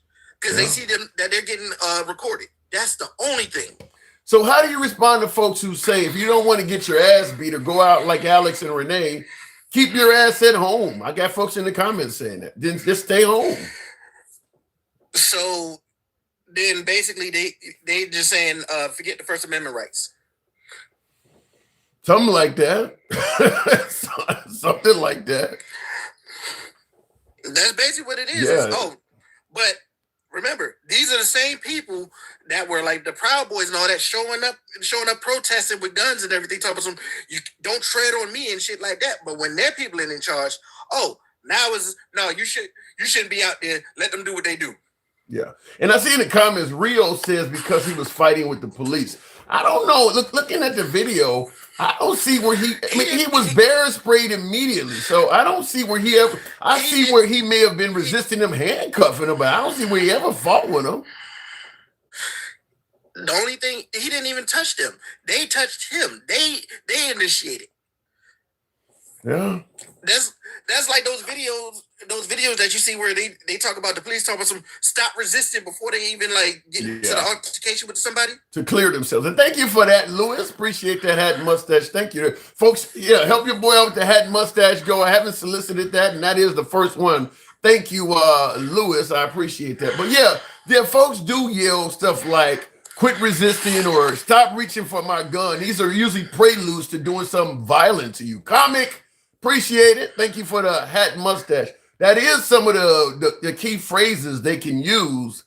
because they see them that they're getting recorded. That's the only thing. So how do you respond to folks who say if you don't want to get your ass beat or go out like Alex and Renee, keep your ass at home? I got folks in the comments saying that. Then just stay home. So then basically they just saying forget the First Amendment rights. Something like that. Something like that. That's basically what it is. Yeah. But remember, these are the same people that were like the Proud Boys and all that showing up protesting with guns and everything, talking about some you don't tread on me and shit like that. But when their people are in charge, you shouldn't be out there. Let them do what they do. Yeah. And I see in the comments, Rio says because he was fighting with the police. I don't know. Looking at the video, I don't see where he was bear sprayed immediately. So I don't see where where he may have been resisting them handcuffing him, but I don't see where he ever fought with him. The only thing, he didn't even touch them. They touched him. They initiated. Yeah. That's like those videos that you see where they talk about the police talk about some stop resisting before they even get to the altercation with somebody to clear themselves. And thank you for that, Lewis. Appreciate that hat and mustache. Thank you, folks. Yeah, help your boy out with the hat and mustache. Go. I haven't solicited that, and that is the first one. Thank you, Lewis. I appreciate that. But yeah, folks do yell stuff like "quit resisting" or "stop reaching for my gun." These are usually preludes to doing something violent to you. Comic. Appreciate it. Thank you for the hat and mustache. That is some of the key phrases they can use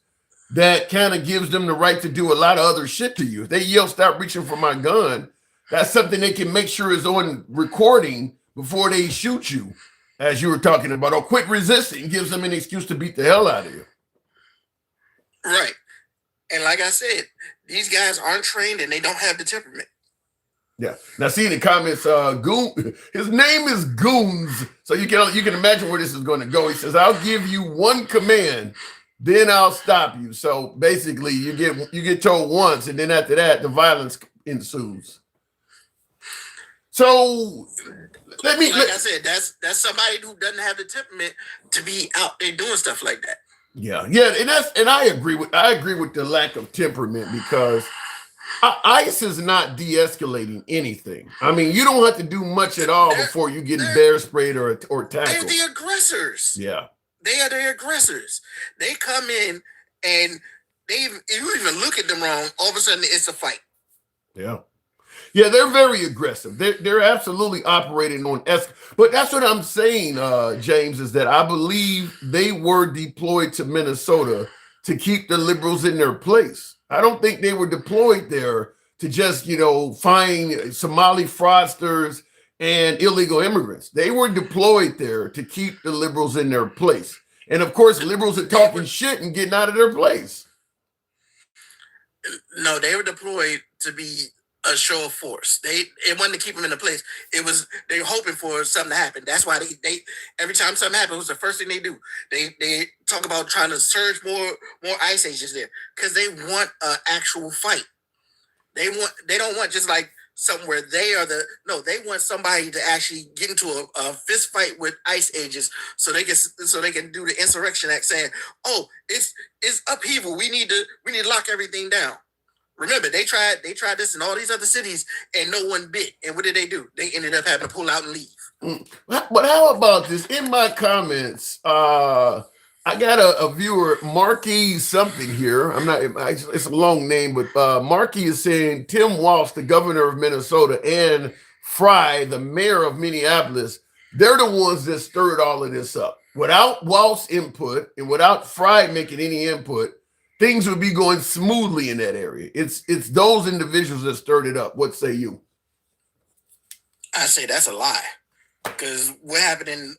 that kind of gives them the right to do a lot of other shit to you. If they yell, "stop reaching for my gun," that's something they can make sure is on recording before they shoot you, as you were talking about. Or "quit resisting" gives them an excuse to beat the hell out of you. Right. And like I said, these guys aren't trained and they don't have the temperament. Yeah. Now, see in the comments, his name is Goons, so you can imagine where this is going to go. He says, "I'll give you one command, then I'll stop you." So basically, you get told once, and then after that, the violence ensues. So I said, that's somebody who doesn't have the temperament to be out there doing stuff like that. Yeah, and I agree with the lack of temperament because ICE is not de-escalating anything. I mean, you don't have to do much at all before you get bear sprayed or tackled. They're the aggressors. Yeah. They are the aggressors. They come in and you even look at them wrong, all of a sudden it's a fight. Yeah. Yeah, they're very aggressive. They're absolutely operating on but that's what I'm saying, James, is that I believe they were deployed to Minnesota to keep the liberals in their place. I don't think they were deployed there to just, find Somali fraudsters and illegal immigrants. They were deployed there to keep the liberals in their place. And of course, liberals are talking shit and getting out of their place. No, they were deployed to be a show of force. It wasn't to keep them in the place. It was they were hoping for something to happen. That's why they every time something happened, it was the first thing they do. They talk about trying to surge more ICE agents there because they want an actual fight. They don't want just like somewhere they are they want somebody to actually get into a fist fight with ICE agents so they can do the insurrection act saying, oh, it's upheaval. We need to lock everything down. Remember, they tried this in all these other cities and no one bit. And what did they do? They ended up having to pull out and leave. But how about this? In my comments, I got a viewer, Marquis something here. It's a long name, but Marquis is saying Tim Walz, the governor of Minnesota, and Fry, the mayor of Minneapolis, they're the ones that stirred all of this up. Without Walz input and without Fry making any input, things would be going smoothly in that area. It's those individuals that stirred it up. What say you? I say that's a lie. Because what happened in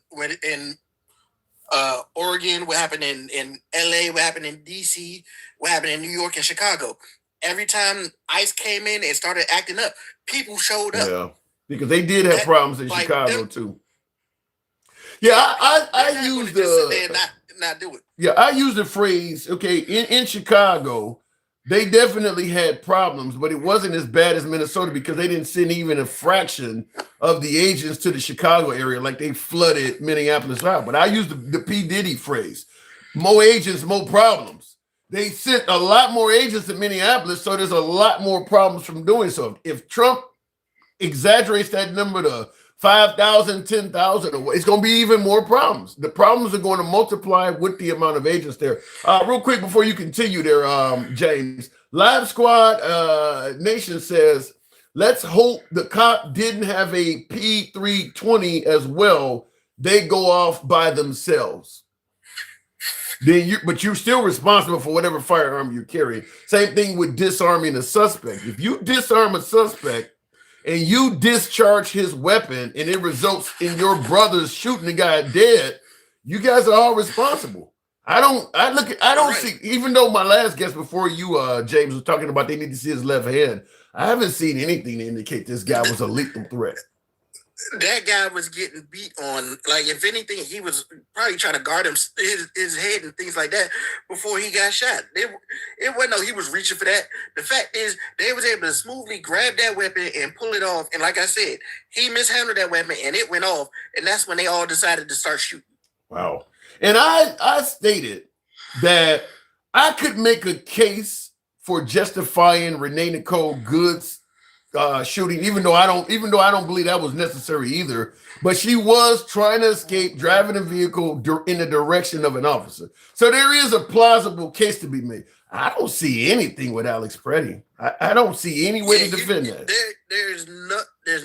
Oregon, what happened in LA, what happened in DC, what happened in New York and Chicago. Every time ICE came in and started acting up, people showed up. Yeah, because they did have problems in Chicago too. Yeah, I used not do it. Yeah, I use the phrase, okay, in Chicago, they definitely had problems, but it wasn't as bad as Minnesota because they didn't send even a fraction of the agents to the Chicago area like they flooded Minneapolis out. But I use the P. Diddy phrase, more agents, more problems. They sent a lot more agents to Minneapolis, so there's a lot more problems from doing so. If Trump exaggerates that number to 5,000, 10,000, it's going to be even more problems. The problems are going to multiply with the amount of agents there. Real quick before you continue there, James, Live Squad Nation says, let's hope the cop didn't have a P320 as well. They go off by themselves. But you're still responsible for whatever firearm you carry. Same thing with disarming a suspect. If you disarm a suspect, and you discharge his weapon and it results in your brothers shooting the guy dead, you guys are all responsible. I don't see, even though my last guest before you, James, was talking about they need to see his left hand, I haven't seen anything to indicate this guy was a lethal threat. That guy was getting beat on. Like, if anything, he was probably trying to guard his head and things like that before he got shot. It wasn't no he was reaching for that. The fact is, they was able to smoothly grab that weapon and pull it off. And like I said, he mishandled that weapon and it went off. And that's when they all decided to start shooting. Wow. And I stated that I could make a case for justifying Renee Nicole Good's shooting, even though I don't believe that was necessary either. But she was trying to escape, driving a vehicle in the direction of an officer. So there is a plausible case to be made. I don't see anything with Alex Preddy. I don't see any way to defend that. There's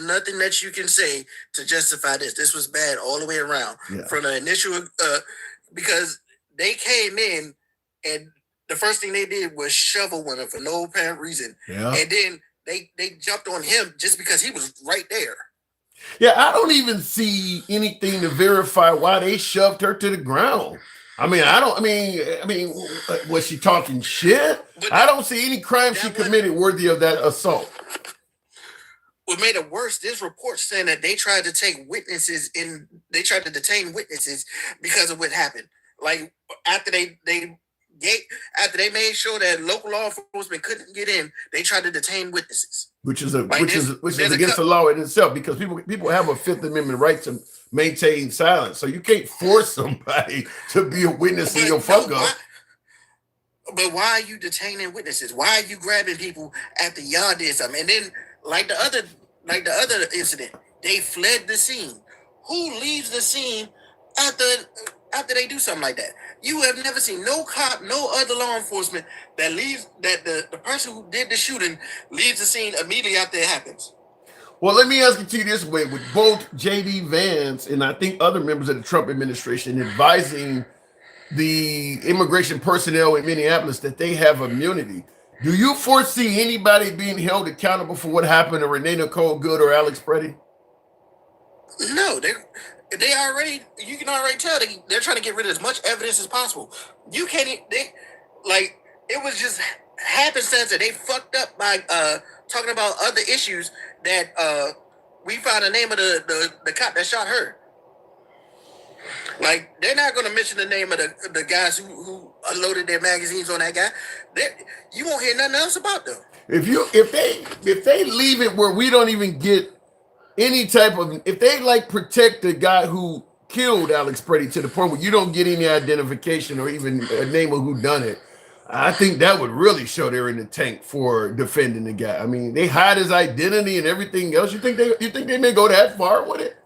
nothing that you can say to justify this. This was bad all the way around from the initial because they came in and the first thing they did was shovel women for no apparent reason, and then they jumped on him just because he was right there. Yeah, I don't even see anything to verify why they shoved her to the ground. I mean, was she talking shit? I don't see any crime she committed worthy of that assault. What made it worse, there's reports saying that they tried to detain witnesses because of what happened. Like after they made sure that local law enforcement couldn't get in, they tried to detain witnesses. Which is against the law in itself, because people have a Fifth Amendment right to maintain silence. So you can't force somebody to be a witness in your fuck up. But why are you detaining witnesses? Why are you grabbing people after y'all did something? And then like the other incident, they fled the scene. Who leaves the scene after they do something like that? You have never seen no cop, no other law enforcement that the person who did the shooting leaves the scene immediately after it happens. Well, let me ask it to you this way: with both J.D. Vance and I think other members of the Trump administration advising the immigration personnel in Minneapolis that they have immunity, do you foresee anybody being held accountable for what happened to Renee Nicole Good or Alex Preddy? No, You can already tell they're trying to get rid of as much evidence as possible. You can't, like, it was just happenstance that they fucked up by talking about other issues that we found the name of the cop that shot her. Like, they're not going to mention the name of the guys who unloaded their magazines on that guy. You won't hear nothing else about them. If they leave it where we don't even get any type of, if they like protect the guy who killed Alex Preddy to the point where you don't get any identification or even a name of who done it, I think that would really show they're in the tank for defending the guy. I mean, they hide his identity and everything else. You think they may go that far with it?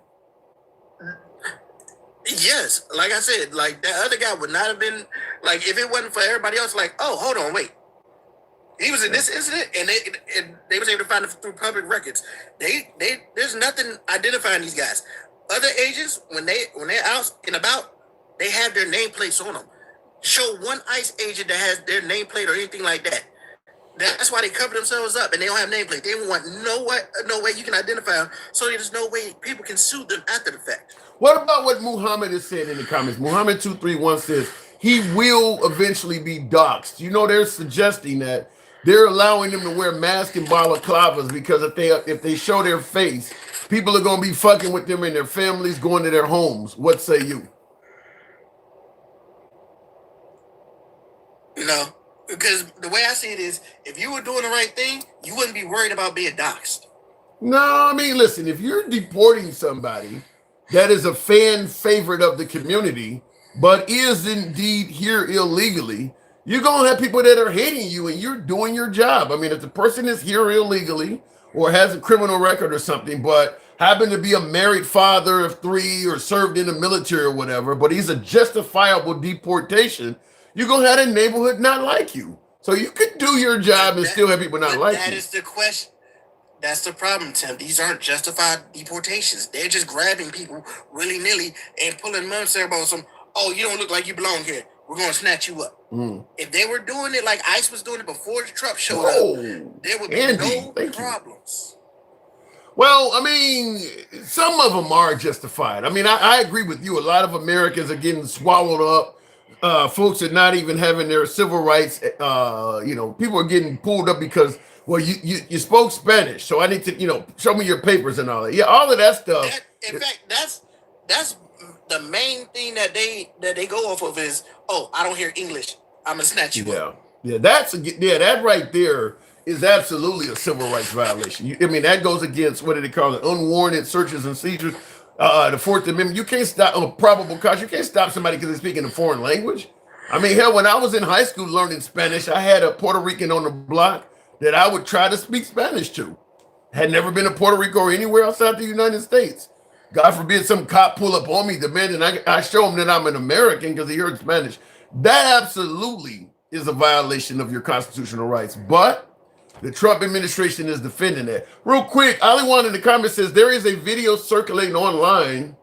Yes, like I said, like that other guy would not have been, like, if it wasn't for everybody else. Like, oh, hold on, wait, he was in this incident, and they was able to find it through public records. There's nothing identifying these guys. Other agents, when they're out and about, they have their nameplates on them. Show one ICE agent that has their nameplate or anything like that. That's why they cover themselves up and they don't have nameplate. They want no way you can identify them, so there's no way people can sue them after the fact. What about what Muhammad has said in the comments? Muhammad 231 says he will eventually be doxxed. You know, they're suggesting that they're allowing them to wear masks and balaclavas because if they show their face, people are going to be fucking with them and their families, going to their homes. What say you? No, because the way I see it is, if you were doing the right thing, you wouldn't be worried about being doxxed. No, I mean, listen, if you're deporting somebody that is a fan favorite of the community, but is indeed here illegally, you're going to have people that are hating you and you're doing your job. I mean, if the person is here illegally or has a criminal record or something, but happened to be a married father of 3 or served in the military or whatever, but he's a justifiable deportation, you're going to have a neighborhood not like you. So you could do your job and still have people not like you. That is the question. That's the problem, Tim. These aren't justified deportations. They're just grabbing people willy-nilly and pulling them up about some, oh, you don't look like you belong here. We're going to snatch you up. If they were doing it like ICE was doing it before Trump showed up, there would be no problems. Well, I mean, some of them are justified. I mean, I agree with you. A lot of Americans are getting swallowed up. Folks are not even having their civil rights. People are getting pulled up because, well, you spoke Spanish, so I need to, show me your papers and all that. Yeah, all of that stuff. In fact, that's the main thing that they go off of is, oh, I don't hear English, I'm gonna snatch you up. Yeah, that right there is absolutely a civil rights violation. That goes against, what do they call it, unwarranted searches and seizures. The Fourth Amendment. You can't stop on probable cause. You can't stop somebody because they're speaking a foreign language. I mean, hell, when I was in high school learning Spanish, I had a Puerto Rican on the block that I would try to speak Spanish to. Had never been to Puerto Rico or anywhere outside the United States. God forbid some cop pull up on me demanding I show him that I'm an American because he heard Spanish. That absolutely is a violation of your constitutional rights. But the Trump administration is defending that. Real quick, Aliwan in the comments says there is a video circulating online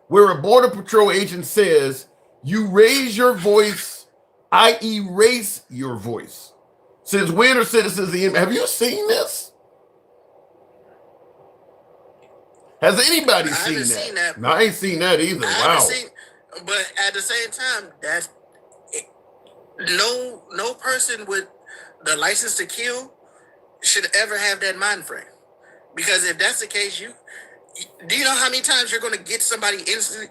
where a Border Patrol agent says, "You raise your voice, I erase your voice." Since when are citizens the enemy? Have you seen this? Has anybody seen that? No, I ain't seen that either. Wow. But at the same time, that's no person with the license to kill should ever have that mind frame. Because if that's the case, do you know how many times you're going to get somebody innocent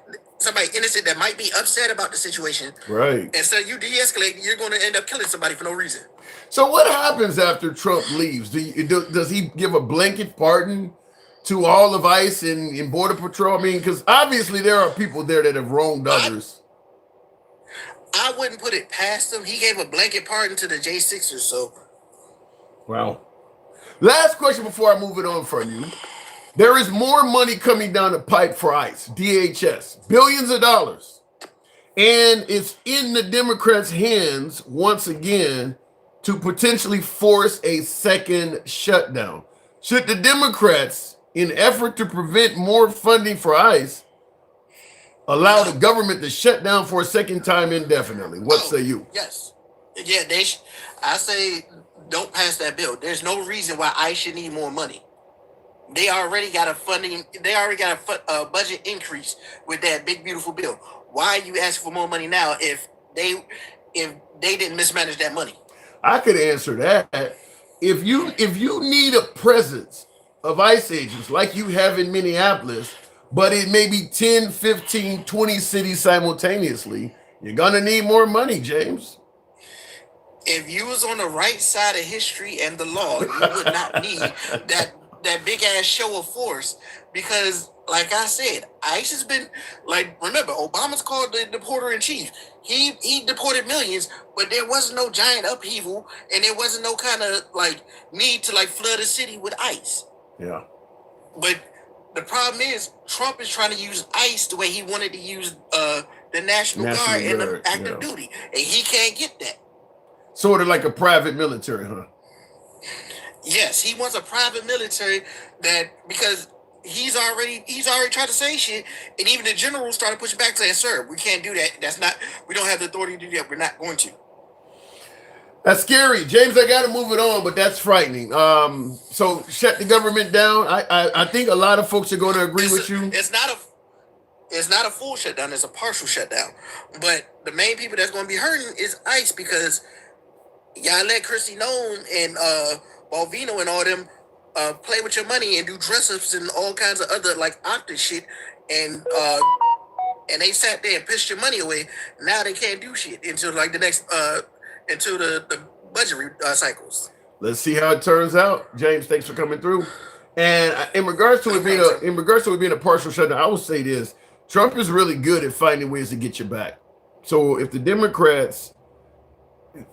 that might be upset about the situation? Right. And so you de-escalate, you're going to end up killing somebody for no reason. So what happens after Trump leaves? Does he give a blanket pardon to all of ICE and Border Patrol? I mean, because obviously there are people there that have wronged others. I wouldn't put it past him. He gave a blanket pardon to the J6ers, so. Wow. Last question before I move it on from you. There is more money coming down the pipe for ICE, DHS, billions of dollars. And it's in the Democrats' hands once again to potentially force a second shutdown. Should the Democrats, in effort to prevent more funding for ICE, allow the government to shut down for a second time indefinitely? What say you? Yes. Yeah, I say don't pass that bill. There's no reason why ICE should need more money. They already got a funding. They already got a budget increase with that big beautiful bill. Why are you asking for more money now if they didn't mismanage that money? I could answer that. If you need a presence of ICE agents like you have in Minneapolis, but it may be 10, 15, 20 cities simultaneously, you're gonna need more money, James. If you was on the right side of history and the law, you would not need that big ass show of force because, like I said, ICE has been like. Remember, Obama's called the deporter in chief. He deported millions, but there wasn't no giant upheaval, and there wasn't no kind of like need to like flood a city with ICE. Yeah. But the problem is, Trump is trying to use ICE the way he wanted to use the National Guard and the active duty, and he can't get that. Sort of like a private military, huh? Yes, he wants a private military that because he's already tried to say shit, and even the generals started pushing back, saying, "Sir, we can't do that. That's not. We don't have the authority to do that. We're not going to." That's scary, James. I got to move it on, but that's frightening. So shut the government down. I think a lot of folks are going to agree with you. It's not a full shutdown. It's a partial shutdown. But the main people that's going to be hurting is ICE because y'all let Chrissy Nome and Balvino and all them play with your money and do dress ups and all kinds of other like octa shit, and they sat there and pissed your money away. Now they can't do shit until like the next until the budget cycles. Let's see how it turns out. James, thanks for coming through. And in regards to it being a partial shutdown, I will say this: Trump is really good at finding ways to get you back. So if the Democrats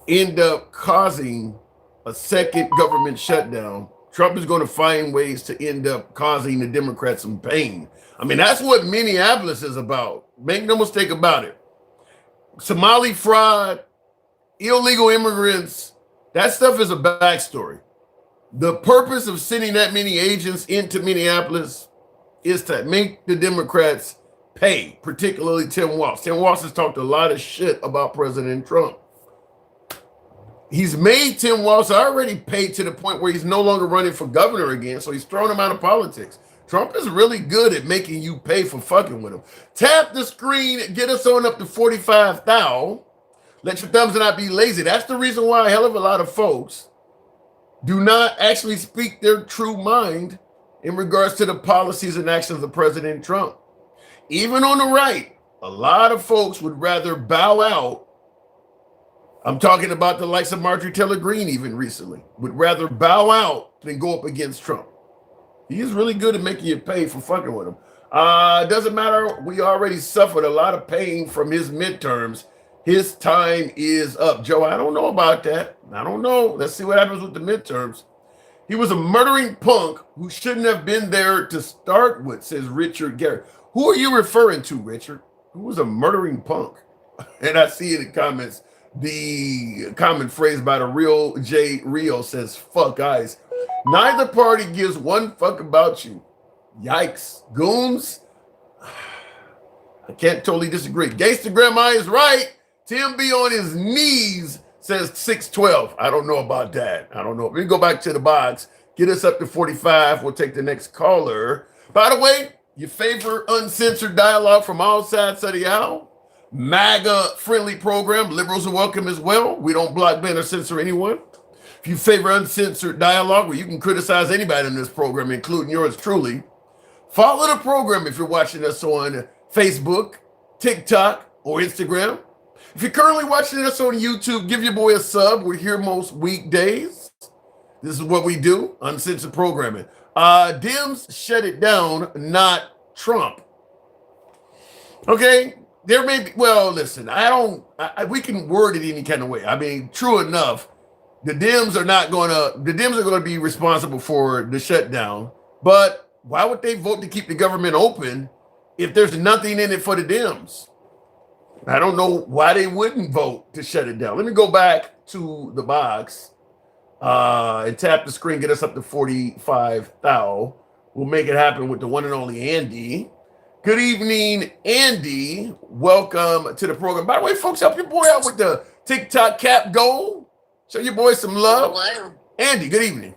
end up causing a second government shutdown, Trump is going to find ways to end up causing the Democrats some pain. I mean, that's what Minneapolis is about. Make no mistake about it. Somali fraud, illegal immigrants, that stuff is a backstory. The purpose of sending that many agents into Minneapolis is to make the Democrats pay, particularly Tim Walz. Tim Walz has talked a lot of shit about President Trump. He's made Tim Walz already paid to the point where he's no longer running for governor again, so he's thrown him out of politics. Trump is really good at making you pay for fucking with him. Tap the screen, get us on up to 45,000. Let your thumbs not be lazy. That's the reason why a hell of a lot of folks do not actually speak their true mind in regards to the policies and actions of President Trump. Even on the right, a lot of folks would rather bow out. I'm talking about the likes of Marjorie Taylor Greene even recently, would rather bow out than go up against Trump. He is really good at making you pay for fucking with him. Doesn't matter. We already suffered a lot of pain from his midterms. His time is up. Joe, I don't know about that. I don't know. Let's see what happens with the midterms. He was a murdering punk who shouldn't have been there to start with, says Richard Garrett. Who are you referring to, Richard? Who was a murdering punk? And I see in the comments, the common phrase by the real J Rio says, fuck ICE. Neither party gives one fuck about you. Yikes. Goons? I can't totally disagree. Gangsta Grandma is right. Tim B on his knees says 612. I don't know about that. I don't know. We go back to the box. Get us up to 45. We'll take the next caller. By the way, you favor uncensored dialogue from all sides of the aisle? MAGA friendly program. Liberals are welcome as well. We don't block, ban, or censor anyone. If you favor uncensored dialogue where you can criticize anybody in this program, including yours truly, follow the program if you're watching us on Facebook, TikTok, or Instagram. If you're currently watching us on YouTube, give your boy a sub. We're here most weekdays. This is what we do, uncensored programming. Dems shut it down, not Trump. Okay? There may be, well, listen, we can word it any kind of way. I mean, true enough, the Dems are going to be responsible for the shutdown. But why would they vote to keep the government open if there's nothing in it for the Dems? I don't know why they wouldn't vote to shut it down. Let me go back to the box and tap the screen, get us up to 45,000. We'll make it happen with the one and only Andy. Good evening, Andy. Welcome to the program. By the way, folks, help your boy out with the TikTok cap goal. Show your boy some love. Hello. Andy, good evening.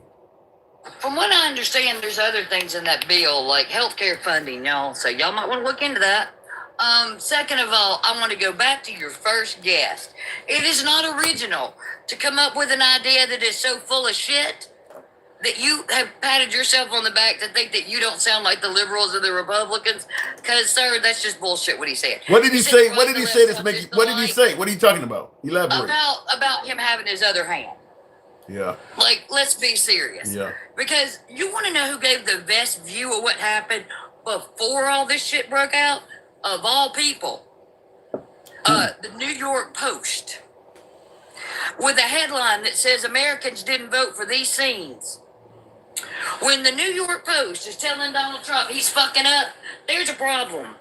From what I understand, there's other things in that bill, like healthcare funding, y'all. So y'all might want to look into that. Second of all, I want to go back to your first guest. It is not original to come up with an idea that is so full of shit that you have patted yourself on the back to think that you don't sound like the liberals or the Republicans. Because, sir, that's just bullshit what he said. What did he say? the What right did he and say? left This are just what did he alike. say? What are you talking about? Elaborate. About him having his other hand. Yeah. Like, let's be serious. Yeah. Because you want to know who gave the best view of what happened before all this shit broke out? Of all people, the New York Post, with a headline that says Americans didn't vote for these scenes. When the New York Post is telling Donald Trump he's fucking up, there's a problem.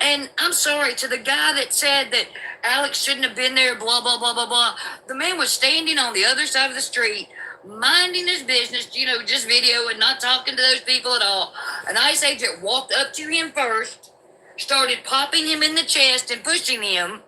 And I'm sorry to the guy that said that Alex shouldn't have been there, blah, blah, blah, blah, blah. The man was standing on the other side of the street, minding his business, just videoing, not talking to those people at all. An ICE agent walked up to him first, started popping him in the chest and pushing him,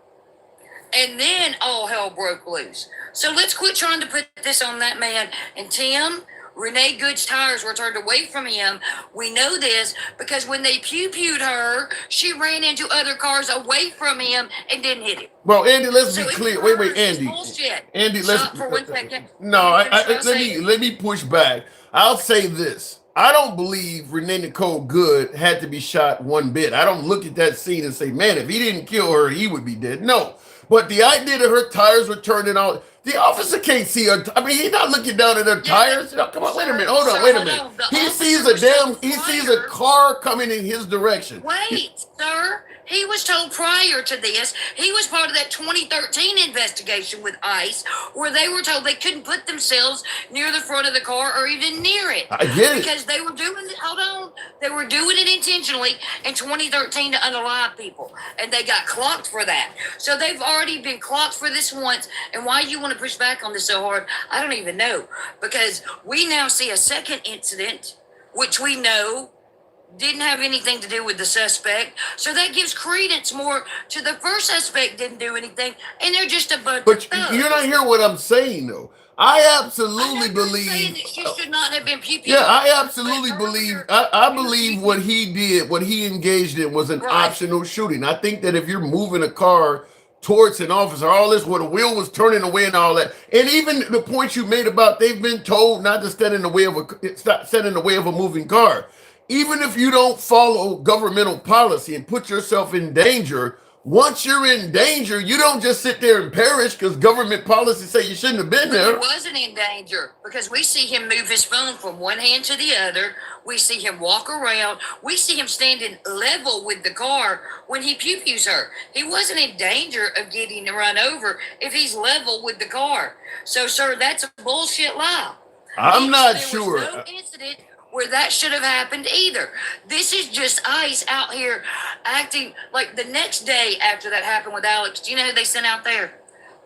and then all hell broke loose. So let's quit trying to put this on that man. And Tim, Renee Good's tires were turned away from him. We know this because when they pew-pewed her, she ran into other cars away from him and didn't hit him. Well, Andy, let's So be it's clear. worse. Wait, It's Andy. bullshit. Andy, Stop for 1 second. No, Let me let me push back. I'll say this. I don't believe Renee Nicole Good had to be shot one bit. I don't look at that scene and say, man, if he didn't kill her, he would be dead. No. But the idea that her tires were turning out, the officer can't see her. I mean, he's not looking down at her tires. Come on, wait a minute. Hold on, wait a minute. He sees a car coming in his direction. Wait, sir. He was told prior to this, he was part of that 2013 investigation with ICE where they were told they couldn't put themselves near the front of the car or even near it. I get it. Because they were doing it, they were doing it intentionally in 2013 to unalive people. And they got clocked for that. So they've already been clocked for this once. And why you want to push back on this so hard, I don't even know. Because we now see a second incident, which we know didn't have anything to do with the suspect. So that gives credence more to the first suspect didn't do anything, and they're just a bunch But of thugs. you're not hearing what I'm saying, though. I absolutely believe. Saying that she should not have been pew-pewed. Yeah, I absolutely believe. I believe what he did, what he engaged in, was an optional shooting. I think that if you're moving a car towards an officer, all this, where the wheel was turning away and all that, and even the point you made about they've been told not to stand in the way of a moving car. Even if you don't follow governmental policy and put yourself in danger, once you're in danger, you don't just sit there and perish because government policy say you shouldn't have been there. He wasn't in danger because we see him move his phone from one hand to the other. We see him walk around. We see him standing level with the car when he pew-pews her. He wasn't in danger of getting run over if he's level with the car. So, sir, that's a bullshit lie. I'm not There sure. was no incident where that should have happened either. This is just ICE out here acting like the next day after that happened with Alex. Do you know who they sent out there?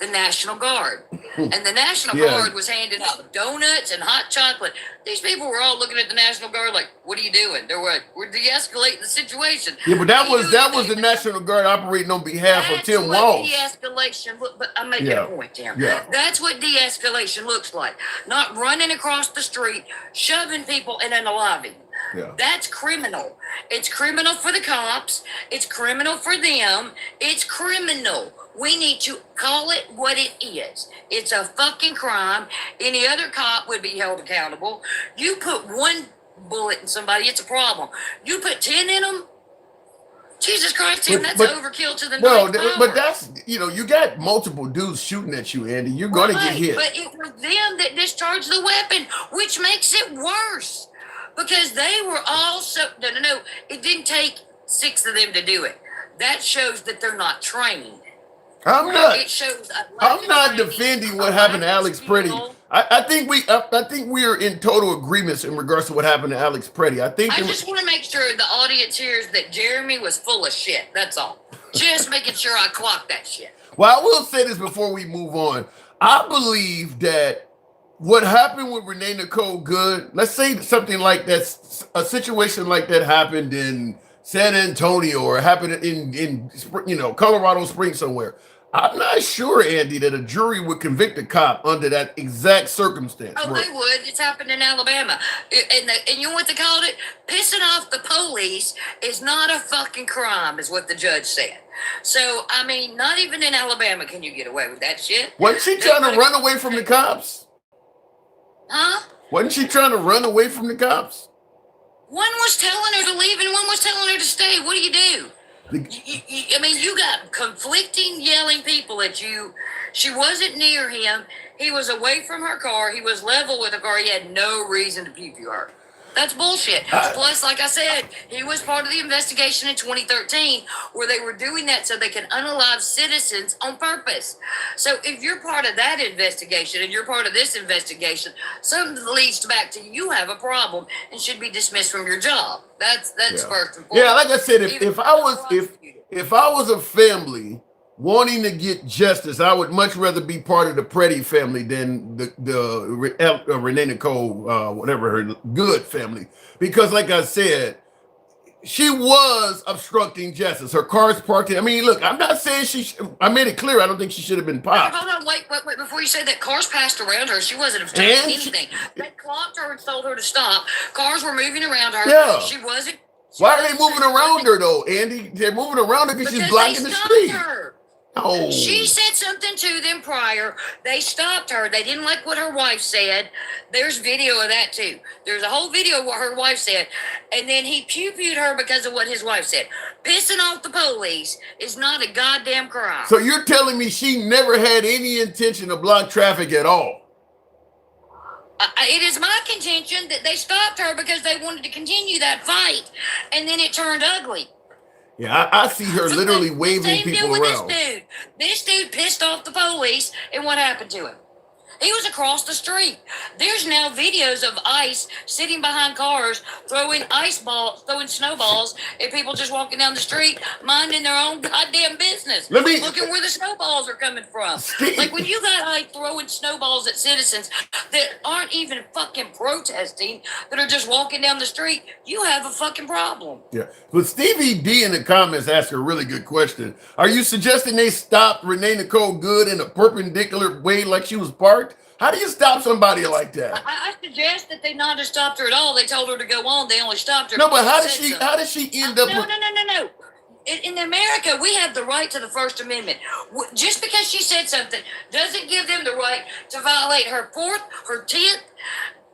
The National Guard. And the National Guard was handing out donuts and hot chocolate. These people were all looking at the National Guard like, what are you doing? We're de-escalating the situation. Yeah, but that was the National Guard operating on behalf of Tim Walz. De-escalation but I'm making a point, Tim. Yeah. That's what de-escalation looks like. Not running across the street, shoving people in an lobby. Yeah. That's criminal. It's criminal for the cops. It's criminal for them. It's criminal. We need to call it what it is. It's a fucking crime. Any other cop would be held accountable. You put one bullet in somebody, it's a problem. You put 10 in them, Jesus Christ, Tim, that's overkill to the ninth power. But that's, you got multiple dudes shooting at you, Andy. You're going to get hit. But it was them that discharged the weapon, which makes it worse. Because they were all no, it didn't take 6 of them to do it. That shows that they're not trained. I'm not defending defending what happened to Alex Pretty. I think we are in total agreement in regards to what happened to Alex Pretty. I just want to make sure the audience hears that Jeremy was full of shit. That's all. Just making sure I clock that shit. Well, I will say this before we move on. I believe that what happened with Renee Nicole Good, let's say something like that, a situation like that happened in San Antonio or happened in Colorado Springs somewhere. I'm not sure, Andy, that a jury would convict a cop under that exact circumstance. Oh, Where- they would. It's happened in Alabama. And you know what they called it? Pissing off the police is not a fucking crime, is what the judge said. So, I mean, not even in Alabama can you get away with that shit. Wasn't she trying to run away from the cops? Huh? Wasn't she trying to run away from the cops? One was telling her to leave and one was telling her to stay. What do you do? I mean, you got conflicting, yelling people at you. She wasn't near him. He was away from her car. He was level with her car. He had no reason to pew her. That's bullshit. Plus, like I said, he was part of the investigation in 2013 where they were doing that so they can unalive citizens on purpose. So if you're part of that investigation and you're part of this investigation, something leads back to you have a problem and should be dismissed from your job. That's first and foremost. Yeah, like I said, if I was a family wanting to get justice, I would much rather be part of the Preddy family than the Renee Nicole, whatever her good family. Because, like I said, she was obstructing justice. Her car's parked. I mean, look, I'm not saying I made it clear. I don't think she should have been popped. Hold on, wait. Before you say that, cars passed around her. She wasn't obstructing anything. They clocked her and told her to stop. Cars were moving around her. Yeah. She wasn't. Why are they moving around her, though, Andy? They're moving around her because she's blocking the street. Her. Oh. She said something to them prior. They stopped her. They didn't like what her wife said. There's video of that too. There's a whole video of what her wife said. And then he pew-pewed her because of what his wife said. Pissing off the police is not a goddamn crime. So you're telling me she never had any intention to block traffic at all? It is my contention that they stopped her because they wanted to continue that fight. And then it turned ugly. Yeah, I see her literally waving people around. This dude pissed off the police, and what happened to him? He was across the street. There's now videos of ICE sitting behind cars, throwing snowballs at people just walking down the street, minding their own goddamn business. Looking where the snowballs are coming from. Like when you got ICE throwing snowballs at citizens that aren't even fucking protesting, that are just walking down the street, you have a fucking problem. Yeah, but Stevie D in the comments asked a really good question. Are you suggesting they stopped Renee Nicole Good in a perpendicular way like she was parked? How do you stop somebody like that? I suggest that they not have stopped her at all. They told her to go on. They only stopped her. No, but how did she end up? No. In America, we have the right to the First Amendment. Just because she said something doesn't give them the right to violate her 4th, her 10th.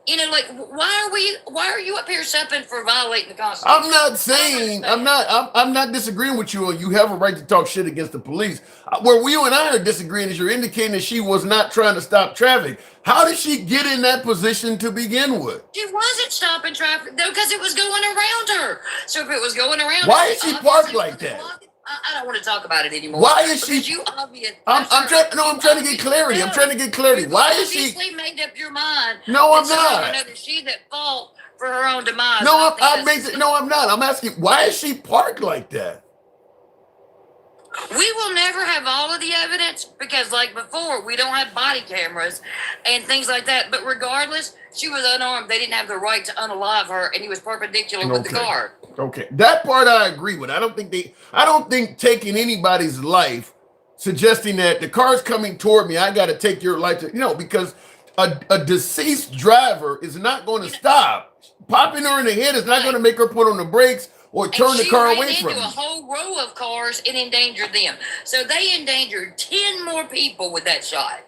You know, like, why are you up here supping for violating the Constitution? I'm not saying, I'm not disagreeing with you. You have a right to talk shit against the police. Where you and I are disagreeing is you're indicating that she was not trying to stop traffic. How did she get in that position to begin with? She wasn't stopping traffic, though, because it was going around her. So if it was going around why is she parked like that? I don't want to talk about it anymore. Why is she? I'm trying to get clarity. I'm trying to get clarity. Why is she? You made up your mind. No, I'm not. That she that fault for her own demise. No, I'm not. I'm asking, why is she parked like that? We will never have all of the evidence because, like before, we don't have body cameras and things like that. But regardless, she was unarmed. They didn't have the right to unalive her, and he was perpendicular with the car. Okay, that part I agree with. I don't think taking anybody's life, suggesting that the car's coming toward me, I got to take your life. Because a deceased driver is not going to stop. Popping her in the head is not going to make her put on the brakes or turn the car away from you. She ran into a whole row of cars and endangered them. So they endangered 10 more people with that shot.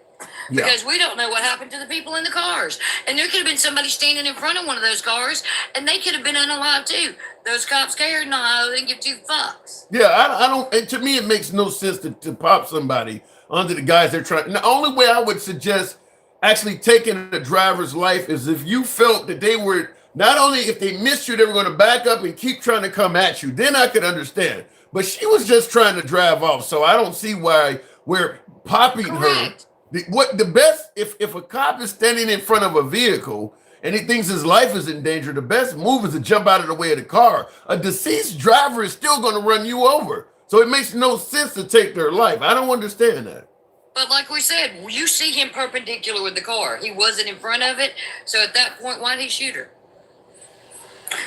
Because we don't know what happened to the people in the cars. And there could have been somebody standing in front of one of those cars, and they could have been unalive too. Those cops cared in Ohio, they didn't give 2 fucks. Yeah, I don't, and to me it makes no sense to pop somebody under the guys they're trying. The only way I would suggest actually taking a driver's life is if you felt that they were, not only if they missed you, they were going to back up and keep trying to come at you. Then I could understand. But she was just trying to drive off, so I don't see why we're popping her. The best, if a cop is standing in front of a vehicle and he thinks his life is in danger, the best move is to jump out of the way of the car. A deceased driver is still going to run you over. So it makes no sense to take their life. I don't understand that. But like we said, you see him perpendicular with the car. He wasn't in front of it. So at that point, why did he shoot her?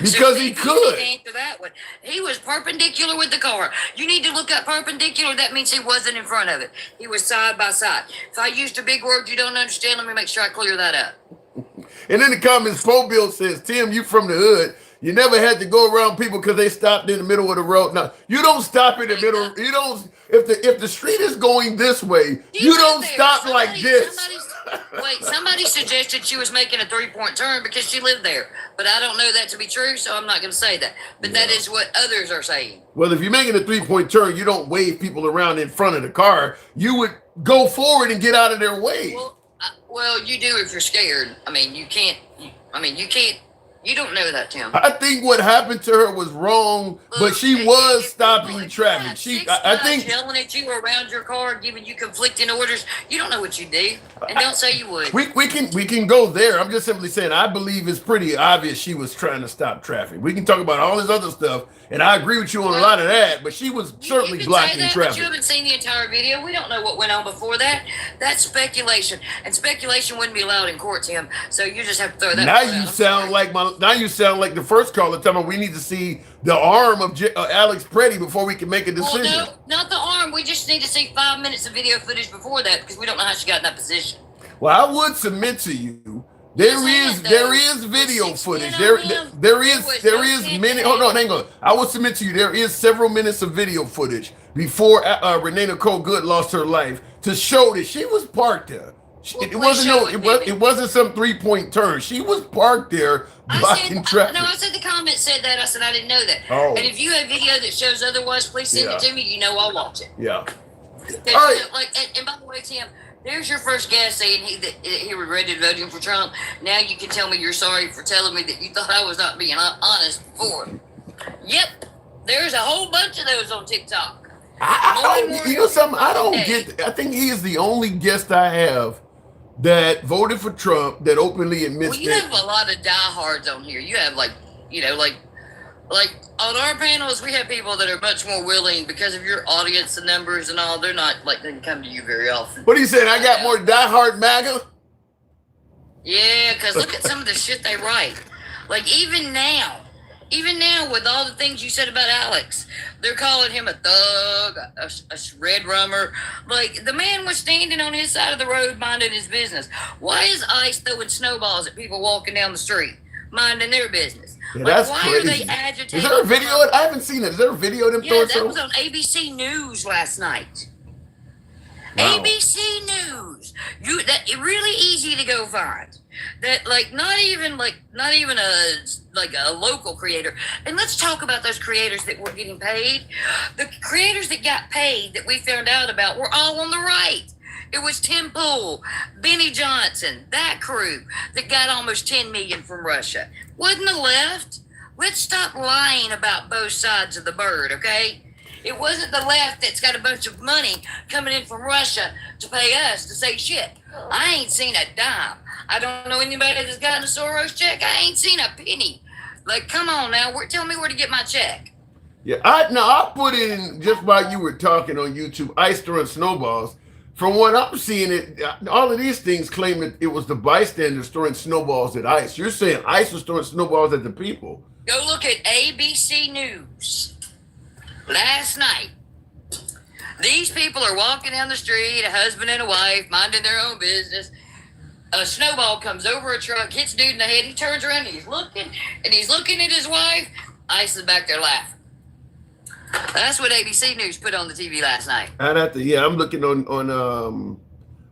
Because he You need could. to answer that one. He was perpendicular with the car. You need to look up perpendicular. That means he wasn't in front of it. He was side by side. If I used a big word you don't understand, let me make sure I clear that up. And in the comments, Pro Bill says, Tim, you from the hood. You never had to go around people because they stopped in the middle of the road. Now, you don't stop in the middle. You don't. If the street is going this way, you don't stop like this. Somebody suggested she was making a 3-point turn because she lived there. But I don't know that to be true, so I'm not going to say that. But that is what others are saying. Well, if you're making a 3-point turn, you don't wave people around in front of the car. You would go forward and get out of their way. Well, you do if you're scared. I mean, you can't. You don't know that, Tim. I think what happened to her was wrong, but she was stopping traffic. I think yelling at you around your car, giving you conflicting orders. You don't know what you do, and don't say you would. We can go there. I'm just simply saying I believe it's pretty obvious she was trying to stop traffic. We can talk about all this other stuff, and I agree with you on a lot of that. But she was certainly blocking traffic. But you haven't seen the entire video. We don't know what went on before that. That's speculation, and speculation wouldn't be allowed in court, Tim. So you just have to throw that. Now you sound like the first caller telling me we need to see the arm of Alex Preddy before we can make a decision. Well, no, not the arm. We just need to see 5 minutes of video footage before that because we don't know how she got in that position. Well, I would submit to you there is video footage. There is minute. Hold on, hang on. I will submit to you there is several minutes of video footage before Renee Nicole Good lost her life to show that she was parked there. It wasn't some 3-point turn. She was parked there blocking traffic. I said the comment said that. I said I didn't know that. Oh. And if you have video that shows otherwise, please send it to me. You know I'll watch it. Yeah. All right. And by the way, Tim, there's your first guest saying he regretted voting for Trump. Now you can tell me you're sorry for telling me that you thought I was not being honest before. Yep. There's a whole bunch of those on TikTok. You know something? I don't get. I think he is the only guest I have that voted for Trump that openly admits Well, you have a lot of diehards on here. You have like on our panels, we have people that are much more willing because of your audience and numbers and all. They're not they can come to you very often. What are you saying? I got more diehard MAGA? Yeah, because look at some of the shit they write. Like even now with all the things you said about Alex, they're calling him a thug, a red rummer. Like the man was standing on his side of the road minding his business. Why is ICE throwing snowballs at people walking down the street minding their business? Yeah, that's why crazy. Are they agitating? Is there a video? I haven't seen it. Is there a video of them throwing that was on ABC News last night. Wow. ABC News. It's really easy to go find. That not even a local creator. And let's talk about those creators that were getting paid. The creators that got paid that we found out about were all on the right. It was Tim Pool, Benny Johnson, that crew that got almost $10 million from Russia. Wasn't the left? Let's stop lying about both sides of the bird, okay? It wasn't the left that's got a bunch of money coming in from Russia to pay us to say shit. I ain't seen a dime. I don't know anybody that's gotten a Soros check. I ain't seen a penny. Come on now. Tell me where to get my check. Yeah, I put in, just while you were talking on YouTube, ICE throwing snowballs. From what I'm seeing, all of these things claim that it was the bystanders throwing snowballs at ICE. You're saying ICE was throwing snowballs at the people. Go look at ABC News. Last night, these people are walking down the street, a husband and a wife, minding their own business. A snowball comes over a truck, hits dude in the head. He turns around and he's looking at his wife. ICE is back there laughing. That's what ABC News put on the TV last night. I'm looking on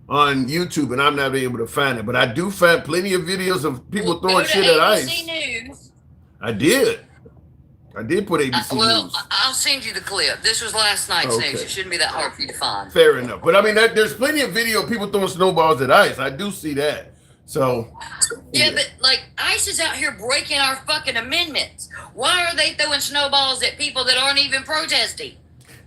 YouTube and I'm not able to find it, but I do find plenty of videos of people throwing shit at ICE. ABC News. I did put ABC News. I'll send you the clip. This was last night's news. It shouldn't be that hard for you to find. Fair enough. But I mean, there's plenty of video of people throwing snowballs at ICE. I do see that. So. Yeah, but ICE is out here breaking our fucking amendments. Why are they throwing snowballs at people that aren't even protesting?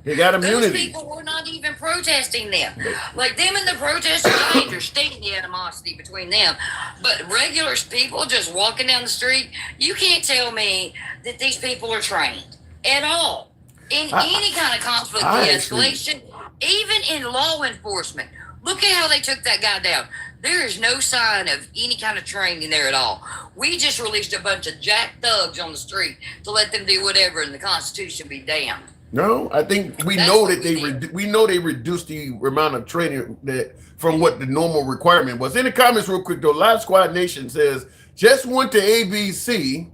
They got immunity. Those people were not even protesting them. Them and the protesters, I understand the animosity between them. But regular people just walking down the street, you can't tell me that these people are trained at all. In any kind of conflict de-escalation, even in law enforcement. Look at how they took that guy down. There is no sign of any kind of training there at all. We just released a bunch of jack thugs on the street to let them do whatever, and the Constitution be damned. No, I think we know that we know they reduced the amount of training that from what the normal requirement was. In the comments, real quick though, Live Squad Nation says just went to ABC.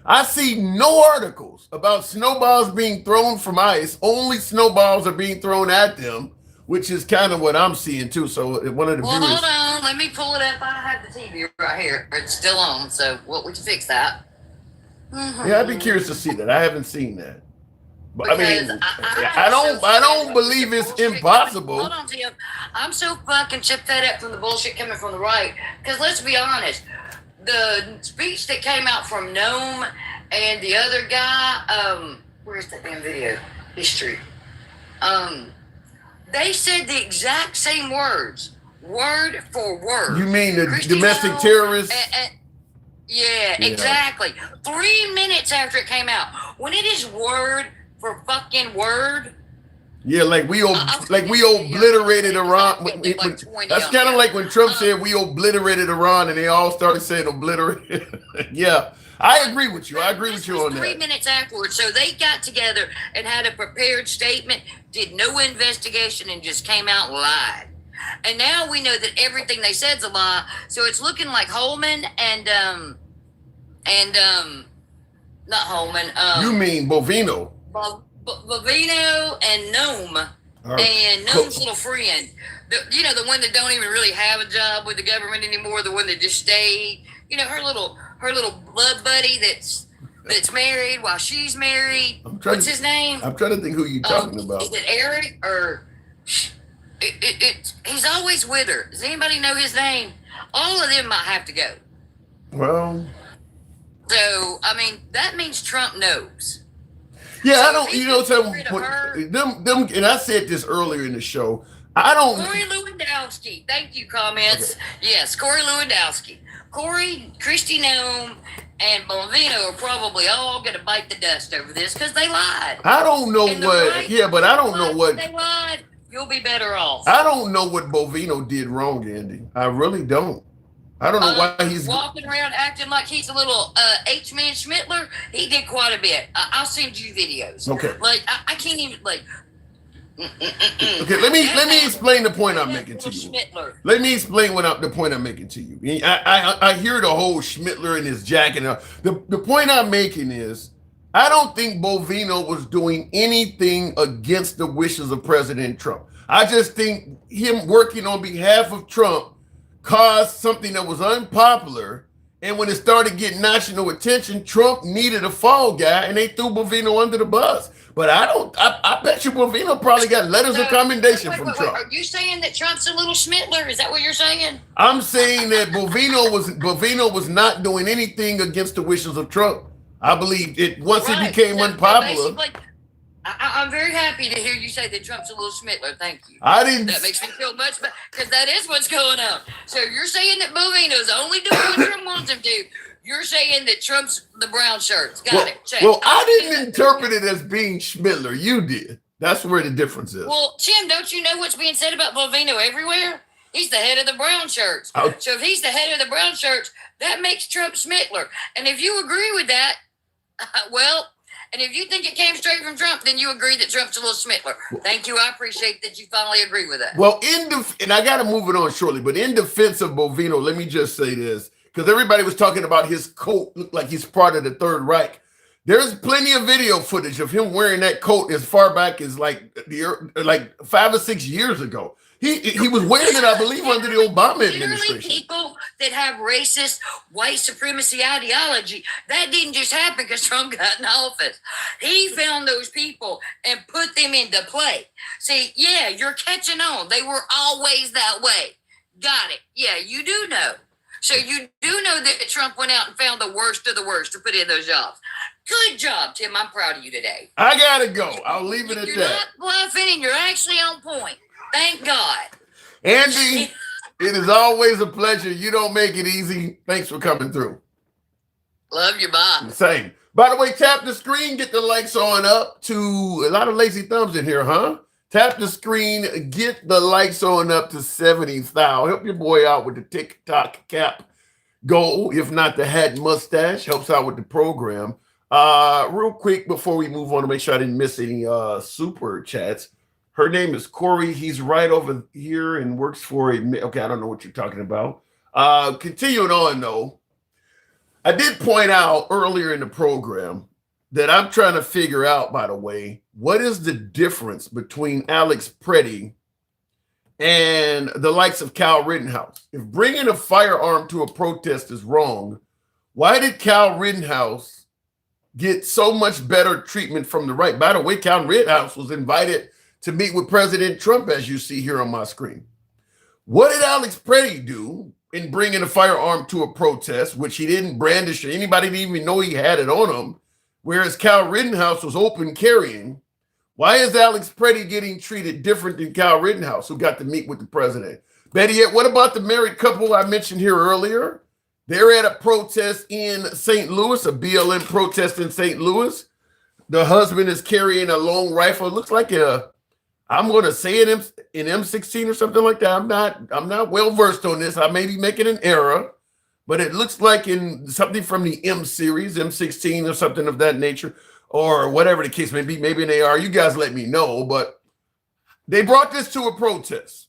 I see no articles about snowballs being thrown from ice. Only snowballs are being thrown at them, which is kind of what I'm seeing too. So one of the viewers. Hold on, let me pull it up. I have the TV right here. It's still on, so we can fix that. Yeah, I'd be curious to see that. I haven't seen that. But Because I mean, I don't believe it's impossible. Hold on, Tim. I'm so fucking chipped up from the bullshit coming from the right. Because let's be honest, the speech that came out from Nome and the other guy, where's that damn video? History. They said the exact same words, word for word. You mean the Christy domestic Nome terrorists? Yeah, exactly. 3 minutes after it came out, when it is word for fucking word. Yeah, like we obliterated Iran. That's kind of like when Trump said we obliterated Iran, and they all started saying obliterated. Yeah, I agree with you. I agree with you on that. 3 minutes afterwards, so they got together and had a prepared statement, did no investigation, and just came out and lied. And now we know that everything they said's a lie. So it's looking like Holman and not Holman. You mean Bovino? Bovino and Nome, and Nome's little friend. The one that don't even really have a job with the government anymore. The one that just stayed. Her little blood buddy that's married while she's married. What's his name? I'm trying to think who you're talking about. Is it Eric or? He's always with her. Does anybody know his name? All of them might have to go. Well. So I mean that means Trump knows. Yeah, so I don't. Them, and I said this earlier in the show. I don't. Corey Lewandowski. Thank you. Comments. Okay. Yes, Corey Lewandowski. Corey, Christy Nome, and Bovino are probably all going to bite the dust over this because they lied. I don't know what. Right, yeah, but I don't know what they lied. You'll be better off. I don't know what Bovino did wrong, Andy. I really don't. I don't know why he's walking around acting like he's a little H-Man Schmittler. He did quite a bit. I'll send you videos. Okay. Like I can't even like. Okay, let me explain the point I'm making to you. Let me explain the point I'm making to you. I hear the whole Schmittler and his jacket. The point I'm making is I don't think Bovino was doing anything against the wishes of President Trump. I just think him working on behalf of Trump caused something that was unpopular, and when it started getting national attention, Trump needed a fall guy, and they threw Bovino under the bus. But I bet you Bovino probably got letters of commendation from Trump. Are you saying that Trump's a little Schmittler? Is that what you're saying? I'm saying that Bovino was not doing anything against the wishes of Trump. I believe it once it became unpopular. I'm very happy to hear you say that Trump's a little Schmittler. Thank you. That makes me feel much better because that is what's going on. So you're saying that Bovino's only doing what Trump wants him to. You're saying that Trump's the brown shirts. Got it. Check. Well, I didn't interpret it as being Schmittler. You did. That's where the difference is. Well, Tim, don't you know what's being said about Bovino everywhere? He's the head of the brown shirts. So if he's the head of the brown shirts, that makes Trump Schmittler. And if you agree with that, well. And if you think it came straight from Trump, then you agree that Trump's a little Schmittler. Thank you. I appreciate that you finally agree with that. Well, and I got to move it on shortly, but in defense of Bovino, let me just say this, because everybody was talking about his coat looked like he's part of the Third Reich. There's plenty of video footage of him wearing that coat as far back as like 5 or 6 years ago. He was wearing it, I believe, under the Obama administration. Literally, people that have racist white supremacy ideology, that didn't just happen because Trump got in office. He found those people and put them into play. See, yeah, you're catching on. They were always that way. Got it. Yeah, you do know. So you do know that Trump went out and found the worst of the worst to put in those jobs. Good job, Tim. I'm proud of you today. I got to go. I'll leave it at that. You're not bluffing and you're actually on point. Thank God. Andy, it is always a pleasure. You don't make it easy. Thanks for coming through. Love you, bye. Same. By the way, tap the screen, get the likes on up to a lot of lazy thumbs in here, huh? Tap the screen, get the likes on up to 70,000. Help your boy out with the TikTok cap goal. If not, the hat and mustache helps out with the program. Real quick before we move on to make sure I didn't miss any super chats. Her name is Corey. He's right over here and works for a. Okay, I don't know what you're talking about. Continuing on though, I did point out earlier in the program that I'm trying to figure out, by the way, what is the difference between Alex Preddy and the likes of Kyle Rittenhouse? If bringing a firearm to a protest is wrong, why did Kyle Rittenhouse get so much better treatment from the right? By the way, Kyle Rittenhouse was invited to meet with President Trump, as you see here on my screen. What did Alex Preddy do in bringing a firearm to a protest, which he didn't brandish or anybody didn't even know he had it on him? Whereas Kyle Rittenhouse was open carrying. Why is Alex Preddy getting treated different than Kyle Rittenhouse, who got to meet with the president? Better yet, what about the married couple I mentioned here earlier? They're at a protest in St. Louis, a BLM protest in St. Louis. The husband is carrying a long rifle. It looks like I'm going to say an M16 or something like that. I'm not well versed on this. I may be making an error. But it looks like in something from the M series, M16 or something of that nature, or whatever the case may be, maybe an AR. You guys let me know. But they brought this to a protest.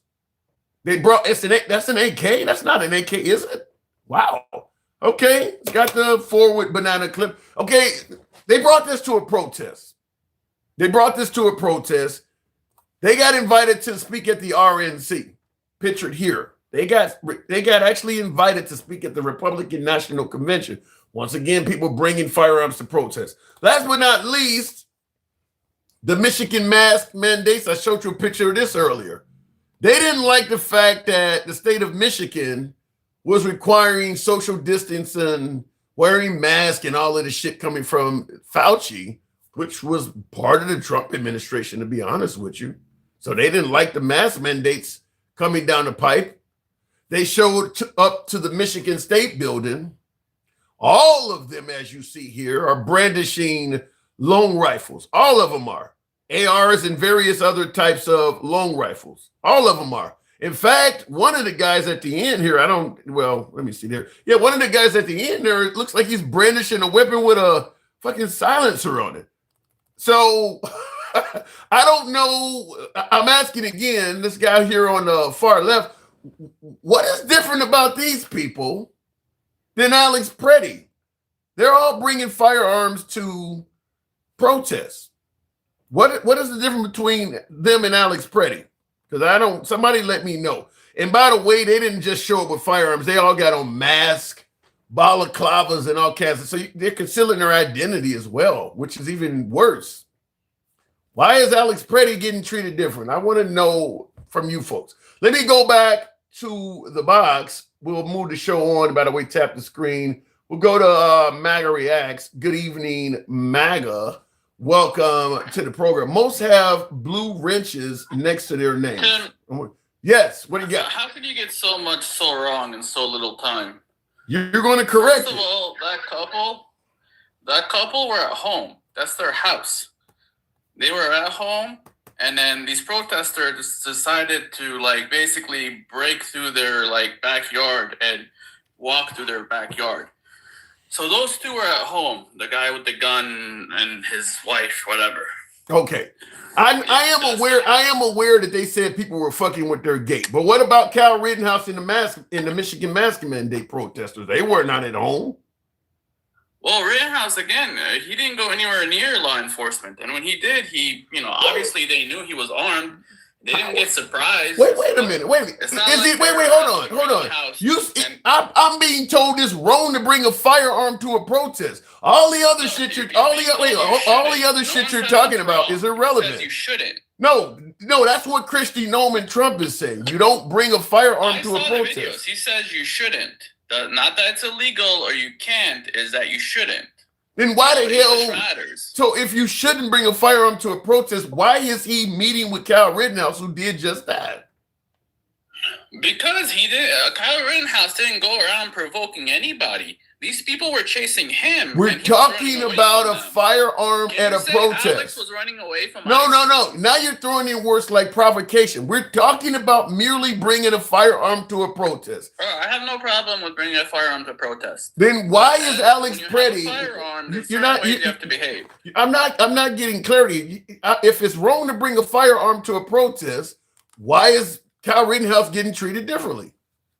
That's an AK. That's not an AK, is it? Wow. Okay, it's got the forward banana clip. Okay, they brought this to a protest. They got invited to speak at the RNC, pictured here. They got actually invited to speak at the Republican National Convention. Once again, people bringing firearms to protest. Last but not least, the Michigan mask mandates. I showed you a picture of this earlier. They didn't like the fact that the state of Michigan was requiring social distance and wearing masks and all of the shit coming from Fauci, which was part of the Trump administration, to be honest with you. So they didn't like the mask mandates coming down the pipe. They showed up to the Michigan State building. All of them, as you see here, are brandishing long rifles. All of them are. ARs and various other types of long rifles. All of them are. In fact, one of the guys at the end here, let me see there. Yeah, one of the guys at the end there, it looks like he's brandishing a weapon with a fucking silencer on it. So I don't know. I'm asking again, this guy here on the far left, what is different about these people than Alex Preddy? They're all bringing firearms to protests. What is the difference between them and Alex Preddy? Because somebody let me know. And by the way, they didn't just show up with firearms. They all got on masks, balaclavas, and all kinds of, so they're concealing their identity as well, which is even worse. Why is Alex Preddy getting treated different? I want to know from you folks. Let me go back to the box. We'll move the show on. By the way, tap the screen. We'll go to MAGA Reacts. Good evening, MAGA. Welcome to the program. Most have blue wrenches next to their names. Yes, what do you got? How can you get so much so wrong in so little time? You're going to correct First of all, that couple were at home. That's their house. They were at home, and then these protesters decided to basically break through their backyard and walk through their backyard. So those two were at home, the guy with the gun and his wife, whatever. Okay. I am aware that they said people were fucking with their gate. But what about Kyle Rittenhouse and the Michigan mask mandate protesters? They were not at home. Well, Rittenhouse, again, he didn't go anywhere near law enforcement. And when he did, obviously they knew he was armed. They didn't get surprised. Wait a minute. Hold on. I'm being told it's wrong to bring a firearm to a protest. All the other shit you're talking about is irrelevant. You shouldn't. No, that's what Christy Nolan Trump is saying. You don't bring a firearm to a protest. He says you shouldn't. Not that it's illegal or you can't, is that you shouldn't. Then why the hell? So if you shouldn't bring a firearm to a protest, why is he meeting with Kyle Rittenhouse, who did just that? Because he did. Kyle Rittenhouse didn't go around provoking anybody. These people were chasing him. We're and he was talking running away about from a them. firearm Can at you a say protest. Alex was running away from No, ICE? no. Now you're throwing in words like provocation. We're talking about merely bringing a firearm to a protest. Bro, I have no problem with bringing a firearm to protest. Then why But is Alex when you Pretty? have a firearm, there's You're certain not. ways you have to behave. I'm not getting clarity. If it's wrong to bring a firearm to a protest, why is Kyle Rittenhouse getting treated differently?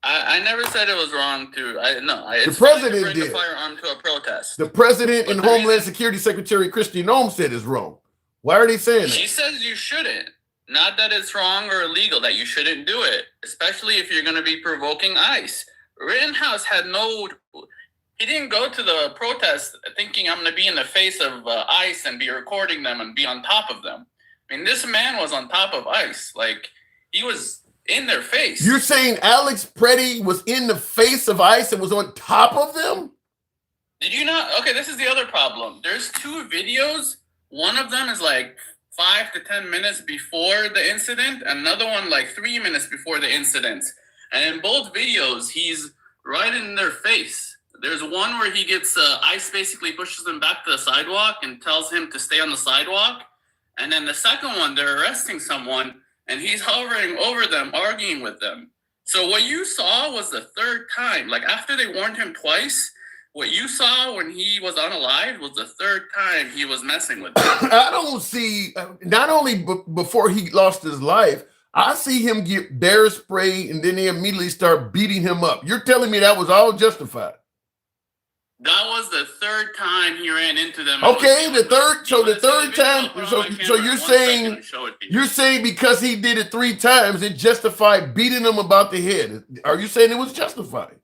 I never said it was wrong to. The president bring did. a firearm to a protest. The president But and the Homeland reason- Security Secretary Christy Nome said it's wrong. Why are they saying She that? says you shouldn't. Not that it's wrong or illegal, that you shouldn't do it, especially if you're going to be provoking ICE. Rittenhouse had no. He didn't go to the protest thinking I'm going to be in the face of ICE and be recording them and be on top of them. I mean, this man was on top of ICE. Like, he was in their face. You're saying Alex Pretty was in the face of ICE and was on top of them? Did you not? Okay, this is the other problem. There's 2 videos. One of them is like 5 to 10 minutes before the incident. Another one like 3 minutes before the incident. And in both videos, he's right in their face. There's one where he gets ICE basically pushes him back to the sidewalk and tells him to stay on the sidewalk. And then the second one, they're arresting someone and he's hovering over them, arguing with them. So what you saw was the third time. Like, after they warned him twice, what you saw when he was unalive was the third time he was messing with them. I don't see, not only before he lost his life, I see him get bear spray and then they immediately start beating him up. You're telling me that was all justified? That was the third time he ran into them. Okay, the third time. So you're saying because he did it 3 times, it justified beating him about the head. Are you saying it was justified?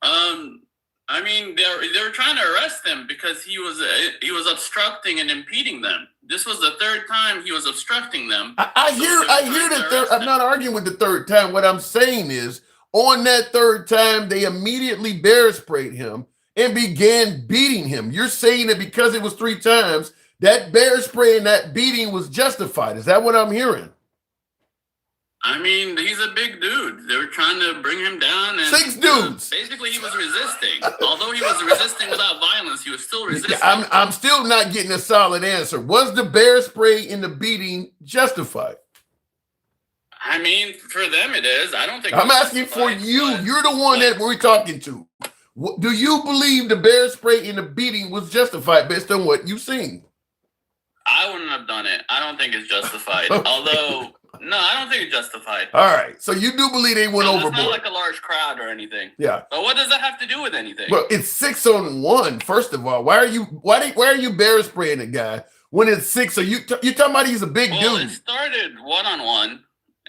I mean, they were trying to arrest him because he was obstructing and impeding them. This was the third time he was obstructing them. I hear the third. I'm not arguing with the third time. What I'm saying is, on that third time, they immediately bear sprayed him and began beating him. You're saying that because it was 3 times, that bear spray and that beating was justified. Is that what I'm hearing? I mean, he's a big dude. They were trying to bring him down. And 6 dudes. Basically, he was resisting. Although he was resisting without violence, he was still resisting. I'm still not getting a solid answer. Was the bear spray in the beating justified? I mean, for them it is. I don't think. I'm asking for you. You're the one that we're talking to. Do you believe the bear spray in the beating was justified based on what you've seen? I wouldn't have done it. I don't think it's justified. Okay. Although, no, I don't think it's justified. All right. So you do believe they went overboard. It's not like a large crowd or anything. Yeah. But what does that have to do with anything? Well, it's 6-on-1. First of all, why are you bear spraying a guy when it's 6? So you talking about he's a big dude? It started 1-on-1.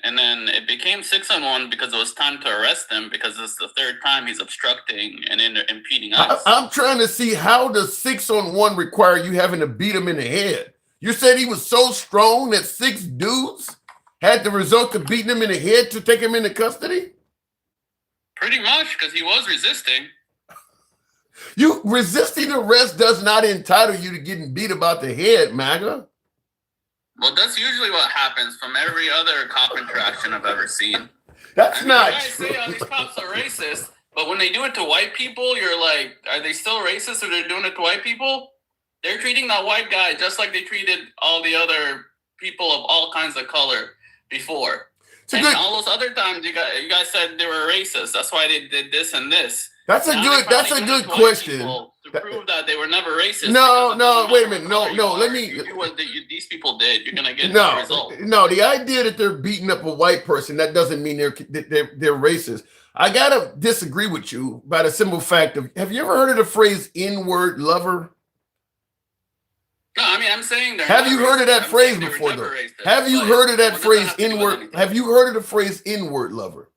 And then it became 6-on-1 because it was time to arrest him because it's the third time he's obstructing and impeding us. I'm trying to see, how does 6-on-1 require you having to beat him in the head? You said he was so strong that 6 dudes had the result of beating him in the head to take him into custody? Pretty much, because he was resisting. You resisting arrest does not entitle you to getting beat about the head, MAGA. Well, that's usually what happens from every other cop interaction I've ever seen. That's not you guys true. say, these cops are racist, but when they do it to white people, you're like, are they still racist if they're doing it to white people? They're treating that white guy just like they treated all the other people of all kinds of color before. And all those other times you guys said they were racist. That's why they did this and this. That's a good question. To prove that they were never racist. No, wait a minute. No, let me. You do what these people did. You're gonna get the result. No, the idea that they're beating up a white person, that doesn't mean they're racist. I gotta disagree with you by the simple fact of, have you ever heard of the phrase "N-word lover"? No, I mean, I'm saying they're. Have you heard of that phrase before, though? Have you heard of that phrase "N-word"? Have you heard of the phrase "N-word lover"?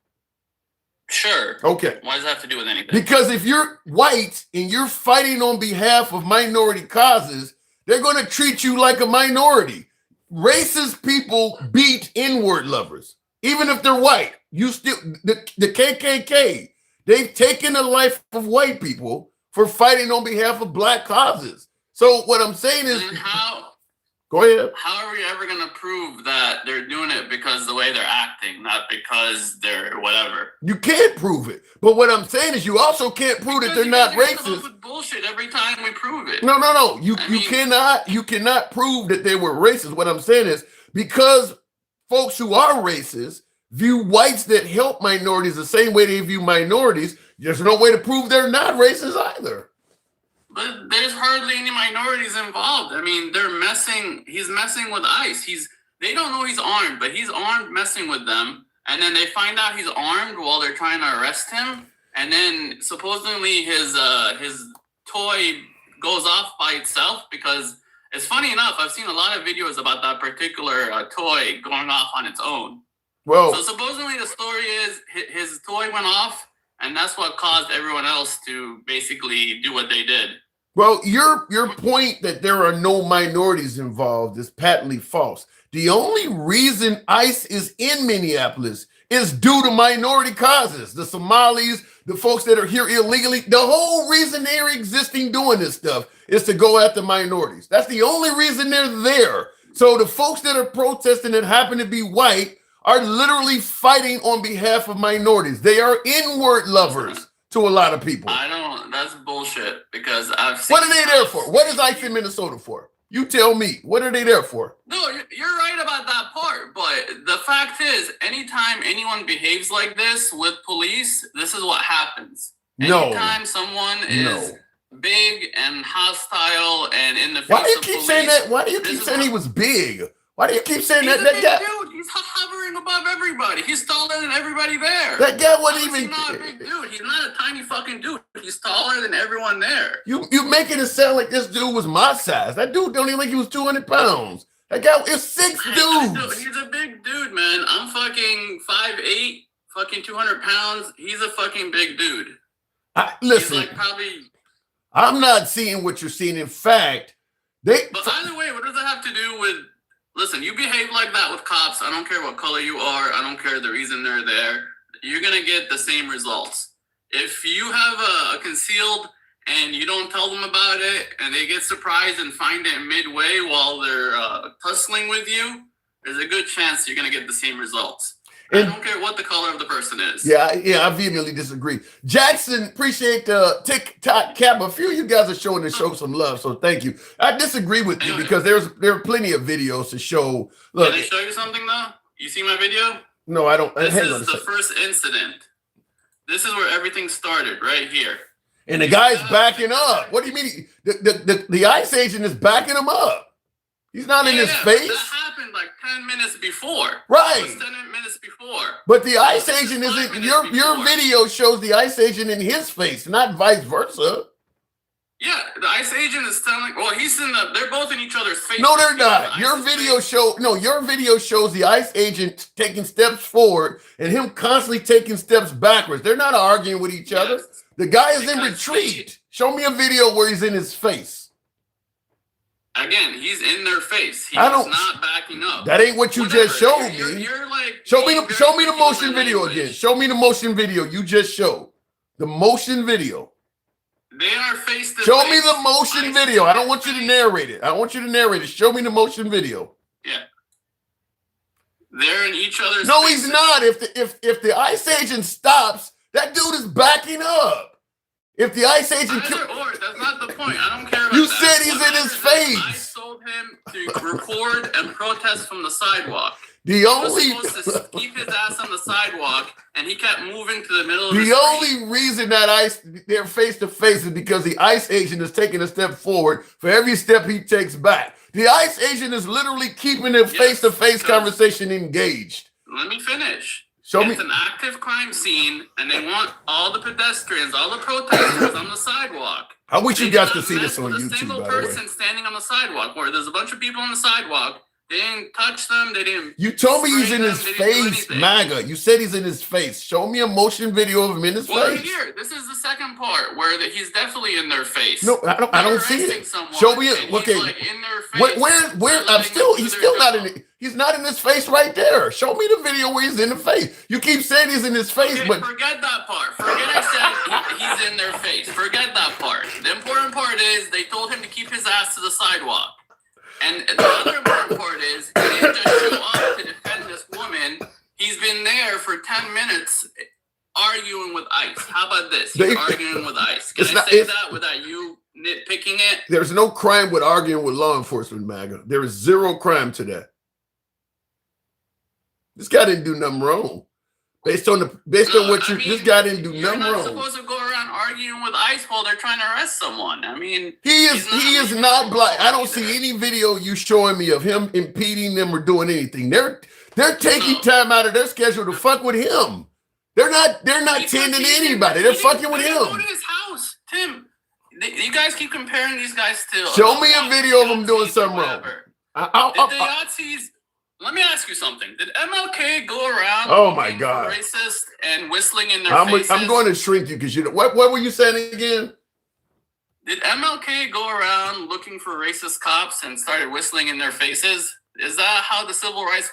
Sure. Okay. Why does that have to do with anything? Because if you're white and you're fighting on behalf of minority causes, they're going to treat you like a minority. Racist people beat N-word lovers, even if they're white. You still, the KKK, they've taken the life of white people for fighting on behalf of black causes. So what I'm saying is, Go ahead. How are we ever going to prove that they're doing it because the way they're acting, not because they're whatever? You can't prove it. But what I'm saying is you also can't prove that they're not racist. With bullshit every time we prove it. No. You cannot prove that they were racist. What I'm saying is because folks who are racist view whites that help minorities the same way they view minorities, there's no way to prove they're not racist either. But there's hardly any minorities involved. I mean, he's messing with ICE. They don't know he's armed, but he's armed messing with them. And then they find out he's armed while they're trying to arrest him. And then supposedly his toy goes off by itself because it's funny enough, I've seen a lot of videos about that particular toy going off on its own. Well, so supposedly the story is his toy went off, and that's what caused everyone else to basically do what they did. Well, your point that there are no minorities involved is patently false. The only reason ICE is in Minneapolis is due to minority causes. The Somalis, the folks that are here illegally, the whole reason they're existing doing this stuff is to go after minorities. That's the only reason they're there. So the folks that are protesting that happen to be white are literally fighting on behalf of minorities. They are inward lovers to a lot of people. That's bullshit because I've seen. What are they there for? What is ICE in Minnesota for? You tell me. What are they there for? No, you're right about that part. But the fact is, anytime anyone behaves like this with police, this is what happens. Anytime someone is big and hostile and in the face Why do you of keep police, saying that? Why do you keep saying he was big? Why do you keep saying he's that? a big That guy, dude. He's hovering above everybody. He's taller than everybody there. that guy wasn't He's even. not a big dude. He's not a tiny fucking dude. He's taller than everyone there. You making it sound like this dude was my size. That dude don't even think he was 200 pounds. That guy is 6 dudes. He's a big dude, man. I'm fucking 5'8", fucking 200 pounds. He's a fucking big dude. Listen, He's like probably. I'm not seeing what you're seeing. In fact, But either way, what does that have to do with? Listen, you behave like that with cops. I don't care what color you are. I don't care the reason they're there. You're gonna get the same results. If you have a concealed and you don't tell them about it, and they get surprised and find it midway while they're tussling with you, there's a good chance you're gonna get the same results. I don't care what the color of the person is. Yeah, I vehemently disagree. Jackson, appreciate the TikTok cap. A few of you guys are showing the show some love, so thank you. I disagree with you because there are plenty of videos to show. Look, can I show you something though? You see my video? No, I don't. This is the first incident. This is where everything started, right here. And the guy's backing up. What do you mean? The ICE agent is backing him up. He's not in his face. That happened like 10 minutes before. Right. It was 10 minutes before. But the ICE agent isn't. Your video shows the ICE agent in his face, not vice versa. Yeah, the ICE agent is telling. Well, they're both in each other's face. No, they're not. Your video shows the ICE agent taking steps forward and him constantly taking steps backwards. They're not arguing with each other. The guy is in retreat. Show me a video where he's in his face. Again, he's in their face. He's not backing up. That ain't what you just showed me. You're like show me the motion video again. Show me the motion video you just showed. The motion video. They are face to face. Show me the motion video. I don't want you to narrate it. I want you to narrate it. Show me the motion video. Yeah. They're in each other's No, faces. he's not. If the ICE agent stops, that dude is backing up. If the ICE agent that's not the point. I don't care about You that. said he's in his face. I told him to record and protest from the sidewalk. The only He was supposed to keep his ass on the sidewalk, and he kept moving to the middle of the the street. only reason that they're face to face is because the ICE agent is taking a step forward for every step he takes back. The ICE agent is literally keeping their face-to-face conversation engaged. Let me finish. Show me. It's an active crime scene, and they want all the pedestrians, all the protesters on the sidewalk. I wish you guys could see mess this on with a YouTube, single by the way. person standing on the sidewalk, where there's a bunch of people on the sidewalk. They didn't touch them. They didn't. You told me he's spray in them, his they didn't do face, anything. MAGA. You said he's in his face. Show me a motion video of him in his Well, face. here, this is the second part where he's definitely in their face. No, I don't see it. Show me it. Okay. He's like in their face. Where he's still not in it. He's not in his face right there. Show me the video where he's in the face. You keep saying he's in his face, Okay, but forget that part. Forget I said he's in their face. Forget that part. The important part is they told him to keep his ass to the sidewalk. And the other important part is he didn't just show up to defend this woman. He's been there for 10 minutes arguing with ICE. How about this? He's arguing with ICE. Can I say that without you nitpicking it? There's no crime with arguing with law enforcement, MAGA. There is zero crime to that. This guy didn't do nothing wrong. This guy didn't do nothing wrong. You're not supposed to go around arguing with ICE while they're trying to arrest someone. I mean, he is not black. I don't see any video you showing me of him impeding them or doing anything. They're taking time out of their schedule to fuck with him. They're not tending to anybody. They're fucking with him. Go to his house, Tim. You guys keep comparing these guys to. Show me a video of them doing something wrong. The Yazidis. Let me ask you something. Did MLK go around? Oh my God! Racist and whistling in their faces. I'm going to shrink you because you know what were you saying again? Did MLK go around looking for racist cops and started whistling in their faces? Is that how the civil rights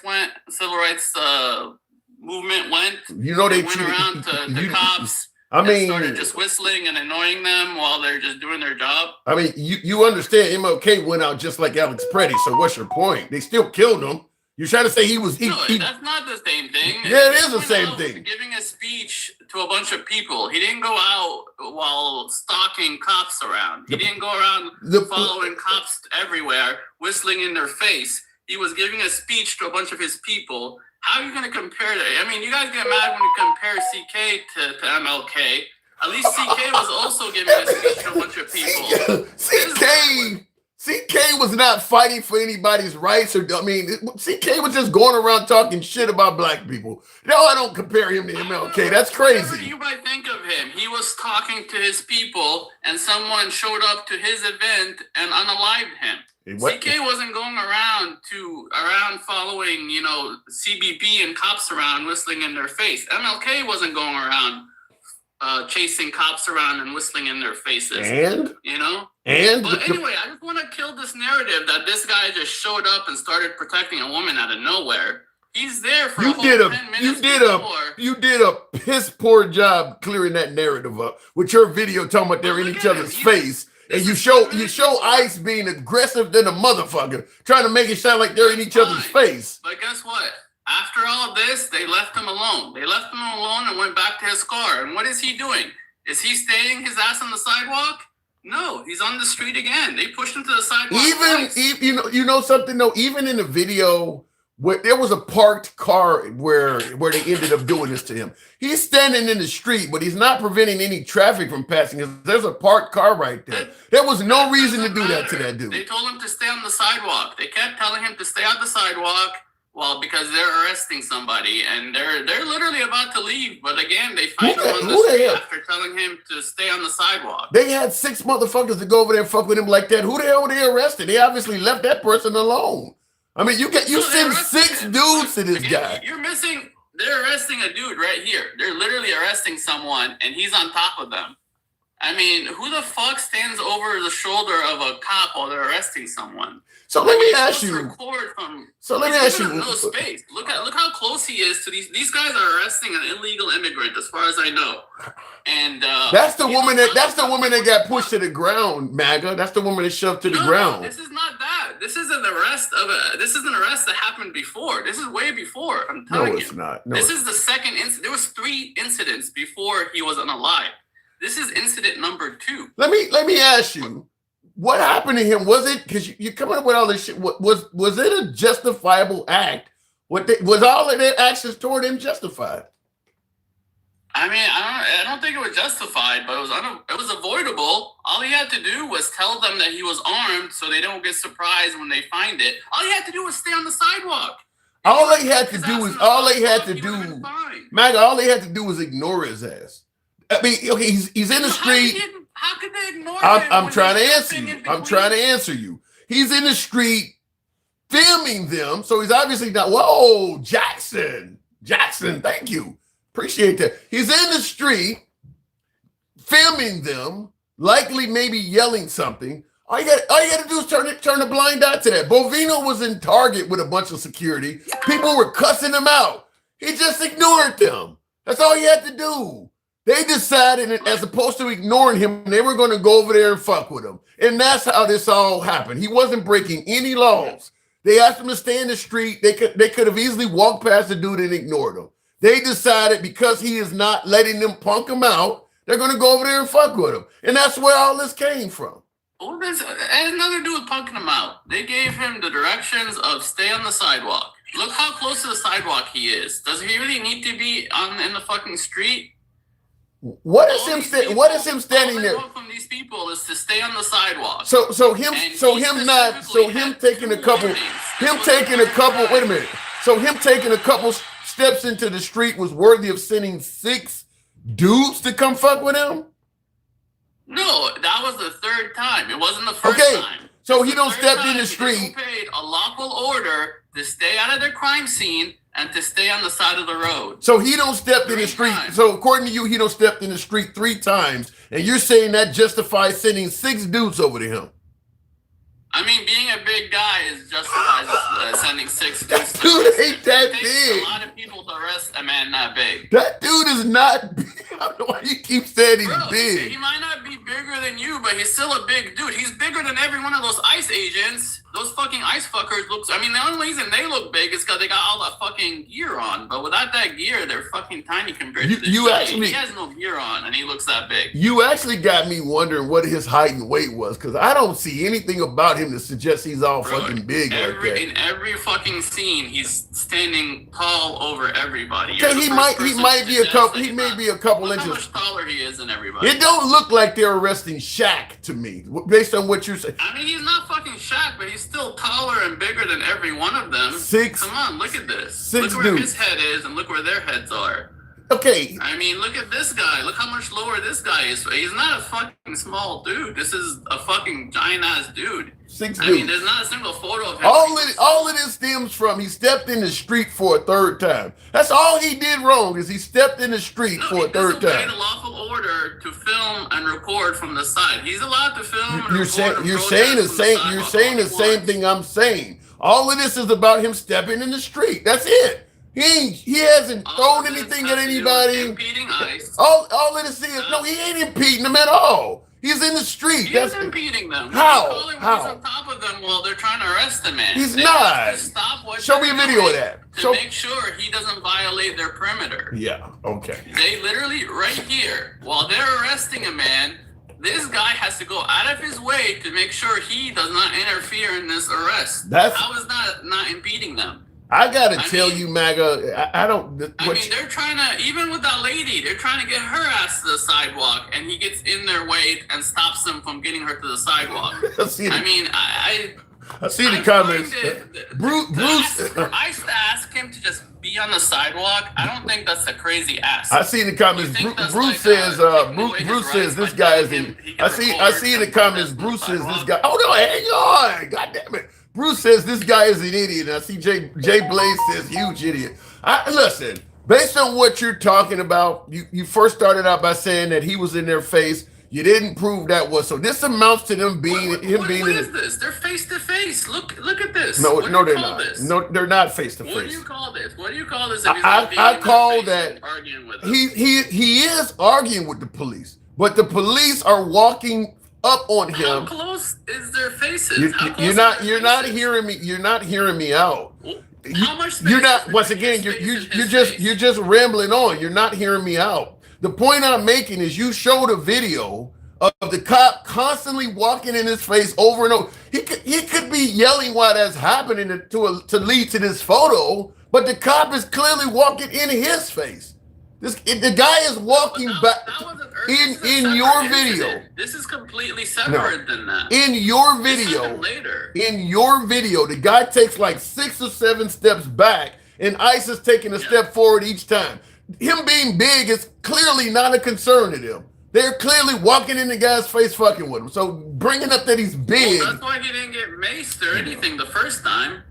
movement went? You know they went around to cops. Started just whistling and annoying them while they're just doing their job. I mean, you understand MLK went out just like Alex Preddy. So what's your point? They still killed him. You're trying to say he was... that's not the same thing. Yeah, it is the same thing. Giving a speech to a bunch of people. He didn't go out while stalking cops around. He didn't go around following cops everywhere, whistling in their face. He was giving a speech to a bunch of his people. How are you going to compare that? I mean, you guys get mad when you compare CK to MLK. At least CK was also giving a speech to a bunch of people. CK was not fighting for anybody's rights. CK was just going around talking shit about black people. No, I don't compare him to MLK. That's crazy. Whatever you might think of him, he was talking to his people, and someone showed up to his event and unalived him. CK wasn't going around following, CBP and cops around whistling in their face. MLK wasn't going around chasing cops around and whistling in their faces. But anyway, I just want to kill this narrative that this guy just showed up and started protecting a woman out of nowhere. He's there for 10 minutes. You did a piss poor job clearing that narrative up with your video talking about they're in each other's face. And you show ICE being aggressive than a motherfucker, trying to make it sound like they're in each other's face. But guess what? After all this, they left him alone. They left him alone and went back to his car. And what is he doing? Is he staying his ass on the sidewalk? No, he's on the street again. They pushed him to the sidewalk. You know something though. Even in the video, where there was a parked car where they ended up doing this to him. He's standing in the street, but he's not preventing any traffic from passing. There's a parked car right there. There was no reason to do that to that dude. They told him to stay on the sidewalk. They kept telling him to stay on the sidewalk. Well, because they're arresting somebody, and they're literally about to leave. But again, they find him on the street after telling him to stay on the sidewalk. They had 6 motherfuckers to go over there and fuck with him like that. Who the hell were they arrested? They obviously left that person alone. I mean, you send 6 dudes to this guy. You're missing. They're arresting a dude right here. They're literally arresting someone, and he's on top of them. I mean, who the fuck stands over the shoulder of a cop while they're arresting someone? So let me ask you. No space. Look how close he is to these. These guys are arresting an illegal immigrant, as far as I know. And that's the woman that got pushed to the ground, MAGA. That's the woman that shoved to the ground. This is not that. This is an arrest that happened before. This is way before. I'm telling you. No, it's not. This is the second incident. There was 3 incidents before he was unalive. This is incident number 2. Let me ask you, what happened to him? Was it because you're coming up with all this shit? Was it a justifiable act? Was all of their actions toward him justified? I mean, I don't think it was justified, but it was avoidable. All he had to do was tell them that he was armed, so they don't get surprised when they find it. All he had to do was stay on the sidewalk. All they had to do was ignore his ass. I mean, okay, he's in the street. How could they ignore him? I'm trying to answer you. I'm trying to answer you. He's in the street filming them, so he's obviously not. Whoa, Jackson, thank you. Appreciate that. He's in the street filming them, likely maybe yelling something. All you got to do is turn a blind eye to that. Bovino was in Target with a bunch of security. People were cussing him out. He just ignored them. That's all he had to do. They decided, as opposed to ignoring him, they were going to go over there and fuck with him. And that's how this all happened. He wasn't breaking any laws. They asked him to stay in the street. They could have easily walked past the dude and ignored him. They decided because he is not letting them punk him out, they're going to go over there and fuck with him. And that's where all this came from. Well, it has nothing to do with punking him out. They gave him the directions of stay on the sidewalk. Look how close to the sidewalk he is. Does he really need to be in the fucking street? What is him standing there? All I want from these people is to stay on the sidewalk. So him taking a couple. Wait a minute. So him taking a couple steps into the street was worthy of sending 6 dudes to come fuck with him? No, that was the third time. It wasn't the first time. So he don't step in the street. He paid a lawful order to stay out of their crime scene and to stay on the side of the road. So he don't step in the street. So according to you, he don't step in the street 3 times, and you're saying that justifies sending 6 dudes over to him. I mean, being a big guy is justifies sending 6 dudes. That dude ain't that big. It takes a lot of people to arrest a man that big. That dude is not big. I don't know why you keep saying he's big. He might not be bigger than you, but he's still a big dude. He's bigger than every one of those ICE agents. Those fucking ICE fuckers looks. I mean, the only reason they look big is because they got all that fucking gear on. But without that gear, they're fucking tiny compared to this guy. He has no gear on, and he looks that big. You actually got me wondering what his height and weight was, because I don't see anything about him that suggests he's all fucking big like that. In every fucking scene, he's standing tall over everybody. Okay, he may be a couple inches. How much taller he is than everybody. It don't look like they're arresting Shaq to me, based on what you're saying. I mean, he's not fucking Shaq, but he's still taller and bigger than every one of them. 6. Come on, look at this. 6 look where dudes. his head is and look where their heads are. Okay. I mean, look at this guy. Look how much lower this guy is. He's not a fucking small dude. This is a fucking giant ass dude. 6 dudes. I mean, there's not a single photo of him. All of this stems from he stepped in the street for a 3rd time. That's all he did wrong is he stepped in the street for a 3rd time. He a lawful order to film and record from the side. He's allowed to film and You're record. saying the same thing I'm saying. All of this is about him stepping in the street. That's it. He hasn't thrown anything at anybody. Impeding ICE. All of this is he ain't impeding them at all. He's in the street. He's impeding them. How? He's on top of them while they're trying to arrest the man. He's not. Show me a video of that. To make sure he doesn't violate their perimeter. Yeah, okay. They literally, right here, while they're arresting a man, this guy has to go out of his way to make sure he does not interfere in this arrest. How is that not impeding them? I gotta tell you, MAGA, I don't. They're trying to, even with that lady, they're trying to get her ass to the sidewalk, and he gets in their way and stops them from getting her to the sidewalk. I see the comments. Bruce, I used to ask him to just be on the sidewalk. I don't think that's a crazy ask. I see in the comments. Bruce says this guy is in. I see in the comments. Bruce says this guy. Oh no, hang on! God damn it! Bruce says this guy is an idiot. And I see Jay Blaze says huge idiot. Listen, based on what you're talking about, you first started out by saying that he was in their face. You didn't prove that was so. This amounts to them being What is this? They're face to face. Look at this. No, they're not. No, they're not face to face. What do you call this? What do you call this? I call that arguing with them? he is arguing with the police, but the police are walking up on him. How close is their faces? You're not hearing me. You're not hearing me out. How much space you're not. Once again, you're just rambling on. You're not hearing me out. The point I'm making is you showed a video of the cop constantly walking in his face over and over. He could be yelling while that's happening to lead to this photo, but the cop is clearly walking in his face. The guy is walking back in your video. This is completely separate than that. In your video, the guy takes like 6 or 7 steps back, and ICE is taking a step forward each time. Him being big is clearly not a concern to them. They're clearly walking in the guy's face fucking with him. So bringing up that he's big. Well, that's why he didn't get maced or anything the first time.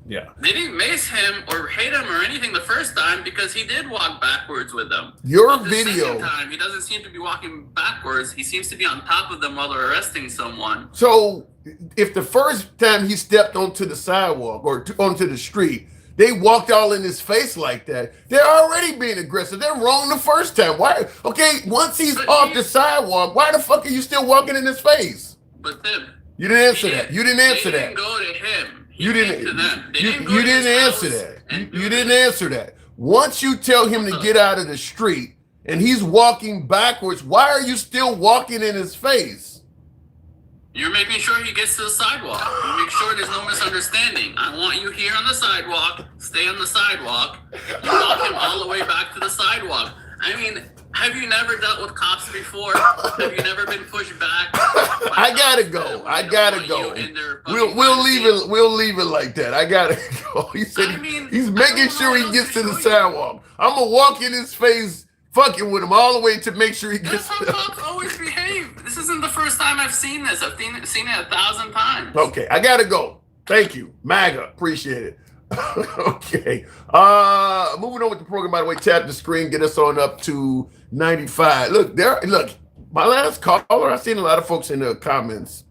Yeah. They didn't mace him or hit him or anything the first time because he did walk backwards with them. Your but video. Second time, he doesn't seem to be walking backwards. He seems to be on top of them while they're arresting someone. So if the first time he stepped onto the sidewalk or onto the street, they walked all in his face like that, they're already being aggressive. They're wrong the first time. Why? Okay, once he's off the sidewalk, why the fuck are you still walking in his face? But Tim, You didn't answer that. You didn't answer they that. didn't go to him. He You came didn't. to them. They You didn't go to didn't his answer house that. and You do didn't this. answer that. Once you tell him to get out of the street and he's walking backwards, why are you still walking in his face? You're making sure he gets to the sidewalk. You make sure there's no misunderstanding. I want you here on the sidewalk. Stay on the sidewalk. You walk him all the way back to the sidewalk. I mean, have you never dealt with cops before? Have you never been pushed back? I gotta go. I gotta go. We'll leave it. We'll leave it like that. I gotta go. He said he's making sure he gets to the sidewalk. I'm gonna walk in his face, fucking with him all the way to make sure he That's gets. how cops always behave. This isn't the first time I've seen this. I've seen it 1,000 times. Okay, I gotta go. Thank you, MAGA. Appreciate it. Okay. Moving on with the program. By the way, tap the screen. Get us on up to 95. Look. My last caller. I've seen a lot of folks in the comments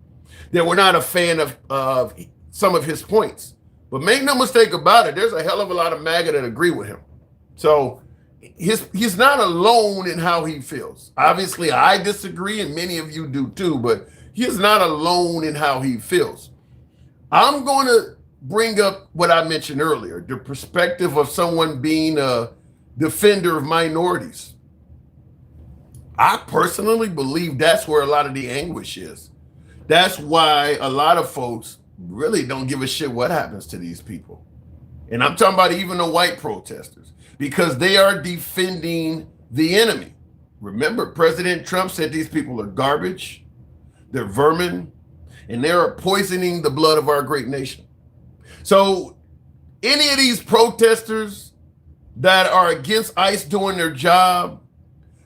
that were not a fan of some of his points. But make no mistake about it. There's a hell of a lot of MAGA that agree with him. So he's not alone in how he feels. Obviously, I disagree, and many of you do too. But he's not alone in how he feels. I'm going to bring up what I mentioned earlier, the perspective of someone being a defender of minorities. I personally believe that's where a lot of the anguish is. That's why a lot of folks really don't give a shit what happens to these people. And I'm talking about even the white protesters, because they are defending the enemy. Remember, President Trump said these people are garbage, they're vermin, and they are poisoning the blood of our great nation. So any of these protesters that are against ICE doing their job,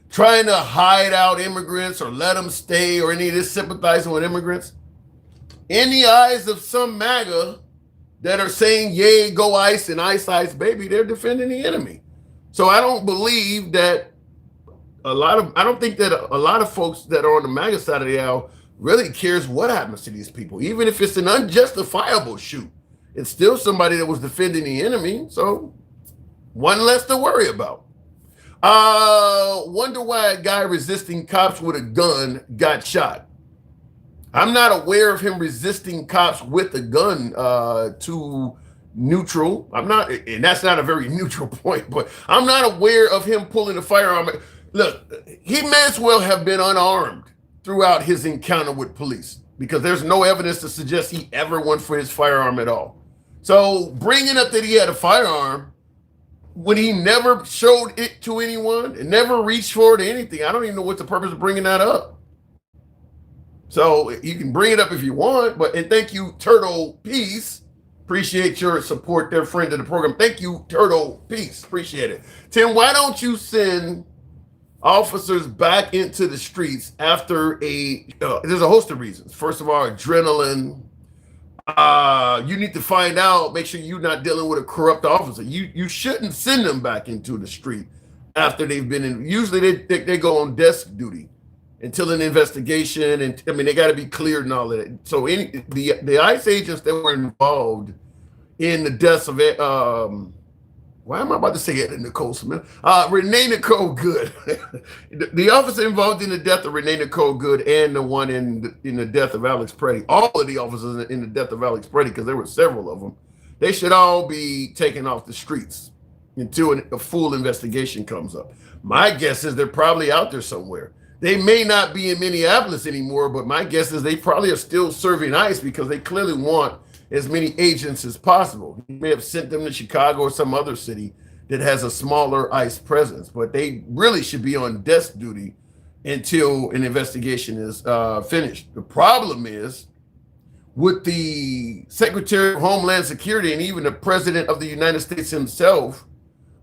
trying to hide out immigrants or let them stay, or any of this sympathizing with immigrants, in the eyes of some MAGA that are saying, yay, go ICE and ICE, baby, they're defending the enemy. So I don't believe that I don't think that a lot of folks that are on the MAGA side of the aisle really cares what happens to these people. Even if it's an unjustifiable shoot, it's still somebody that was defending the enemy. So one less to worry about. Wonder why a guy resisting cops with a gun got shot. I'm not aware of him resisting cops with a gun to neutral. I'm not, and that's not a very neutral point, but I'm not aware of him pulling a firearm. Look, he may as well have been unarmed throughout his encounter with police, because there's no evidence to suggest he ever went for his firearm at all. So bringing up that he had a firearm when he never showed it to anyone and never reached for it or anything, I don't even know what the purpose of bringing that up. So you can bring it up if you want, and thank you, Turtle Peace. Appreciate your support there, friend of the program. Thank you, Turtle Peace. Appreciate it. Tim, why don't you send officers back into the streets after there's a host of reasons. First of all, adrenaline. You need to find out, make sure you're not dealing with a corrupt officer. You shouldn't send them back into the street after they've been in. Usually they go on desk duty until an investigation, and I mean they got to be cleared and all of that. So the ICE agents that were involved in the deaths of why am I about to say it, Nicole Smith? Renee Nicole Good. The officer involved in the death of Renee Nicole Good and the one in the death of Alex Preddy. All of the officers in the death of Alex Preddy, because there were several of them, they should all be taken off the streets until a full investigation comes up. My guess is they're probably out there somewhere. They may not be in Minneapolis anymore, but my guess is they probably are still serving ICE, because they clearly want as many agents as possible. He may have sent them to Chicago or some other city that has a smaller ICE presence, but they really should be on desk duty until an investigation is finished. The problem is with the Secretary of Homeland Security and even the President of the United States himself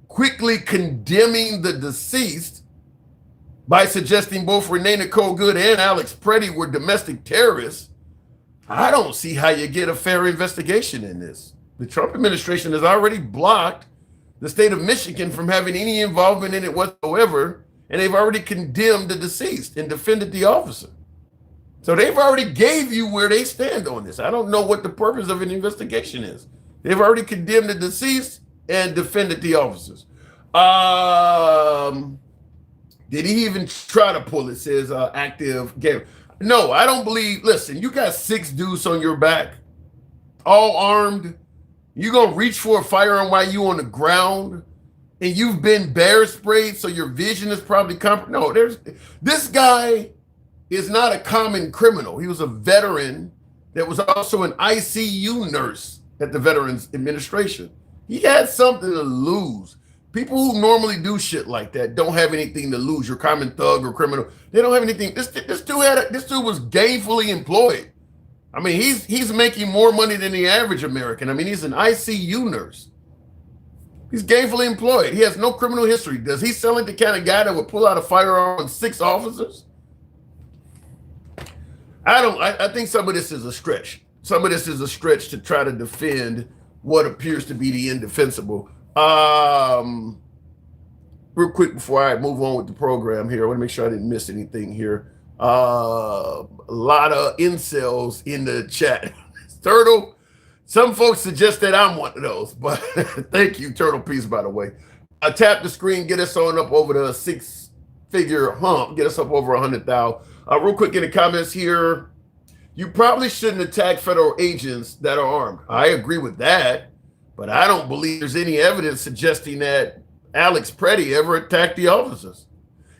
quickly condemning the deceased by suggesting both Renee Nicole Good and Alex Preddy were domestic terrorists. I don't see how you get a fair investigation in this. The Trump administration has already blocked the state of Michigan from having any involvement in it whatsoever, and they've already condemned the deceased and defended the officer. So they've already gave you where they stand on this. I don't know what the purpose of an investigation is. They've already condemned the deceased, and defended the officers. Did he even try to pull it? Says active game. No, I don't believe. Listen, you got 6 dudes on your back, all armed. You gonna reach for a firearm while you on the ground, and you've been bear sprayed, so your vision is probably no. This guy is not a common criminal. He was a veteran that was also an ICU nurse at the Veterans Administration. He had something to lose. People who normally do shit like that don't have anything to lose. Your common thug or criminal, they don't have anything. This dude was gainfully employed. I mean, he's making more money than the average American. I mean, he's an ICU nurse. He's gainfully employed. He has no criminal history. Does he sound like the kind of guy that would pull out a firearm on 6 officers? I think some of this is a stretch. Some of this is a stretch to try to defend what appears to be the indefensible. Real quick before I move on with the program here, I want to make sure I didn't miss anything here. A lot of incels in the chat. Turtle, some folks suggest that I'm one of those, but thank you, Turtle Peace, by the way. Tap the screen, get us on up over the 6-figure hump, get us up over 100,000. Real quick in the comments here, you probably shouldn't attack federal agents that are armed. I agree with that, but I don't believe there's any evidence suggesting that Alex Preddy ever attacked the officers.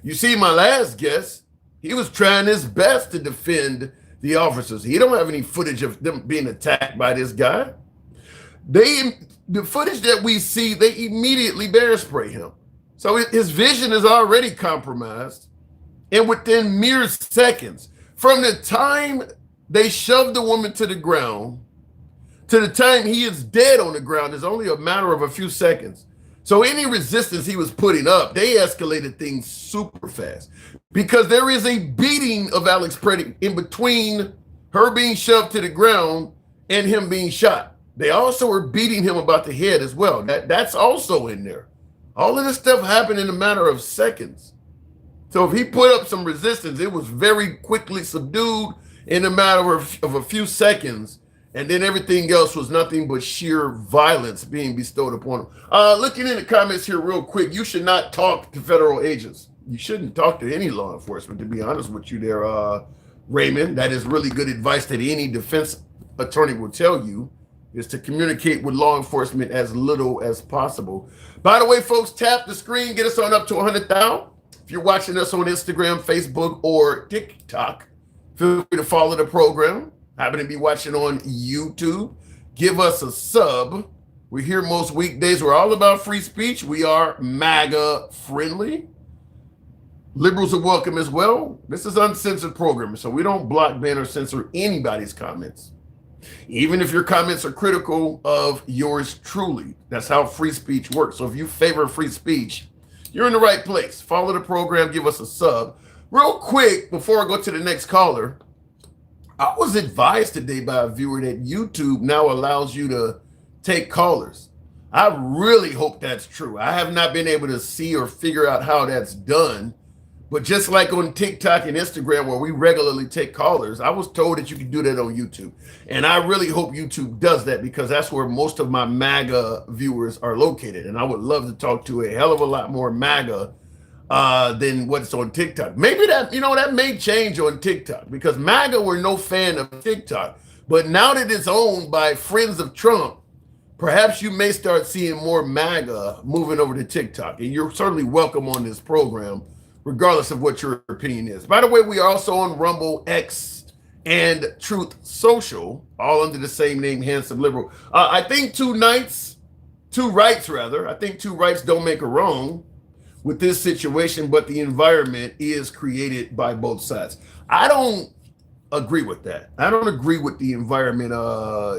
You see, my last guess, he was trying his best to defend the officers. He don't have any footage of them being attacked by this guy. The footage that we see, they immediately bear spray him. So his vision is already compromised. And within mere seconds, from the time they shoved the woman to the ground to the time he is dead on the ground is only a matter of a few seconds. So any resistance he was putting up, they escalated things super fast because there is a beating of Alex Preddy in between her being shoved to the ground and him being shot. They also were beating him about the head as well. That's also in there. All of this stuff happened in a matter of seconds. So if he put up some resistance, it was very quickly subdued in a matter of a few seconds. And then everything else was nothing but sheer violence being bestowed upon him. Looking in the comments here real quick, you should not talk to federal agents. You shouldn't talk to any law enforcement, to be honest with you there, Raymond. That is really good advice that any defense attorney will tell you, is to communicate with law enforcement as little as possible. By the way, folks, tap the screen, get us on up to 100,000. If you're watching us on Instagram, Facebook, or TikTok, feel free to follow the program. Happen to be watching on YouTube, give us a sub. We're here most weekdays. We're all about free speech. We are MAGA friendly. Liberals are welcome as well. This is uncensored programming, so we don't block, ban, or censor anybody's comments. Even if your comments are critical of yours truly. That's how free speech works. So if you favor free speech, you're in the right place. Follow the program, give us a sub. Real quick, before I go to the next caller, I was advised today by a viewer that YouTube now allows you to take callers. I really hope that's true. I have not been able to see or figure out how that's done. But just like on TikTok and Instagram, where we regularly take callers, I was told that you could do that on YouTube. And I really hope YouTube does that because that's where most of my MAGA viewers are located. And I would love to talk to a hell of a lot more MAGA than what's on TikTok. Maybe that may change on TikTok because MAGA were no fan of TikTok. But now that it's owned by friends of Trump, perhaps you may start seeing more MAGA moving over to TikTok. And you're certainly welcome on this program, regardless of what your opinion is. By the way, we are also on Rumble, X, and Truth Social, all under the same name, Handsome Liberal. I think two rights don't make a wrong with this situation, but the environment is created by both sides. I don't agree with that. I don't agree with the environment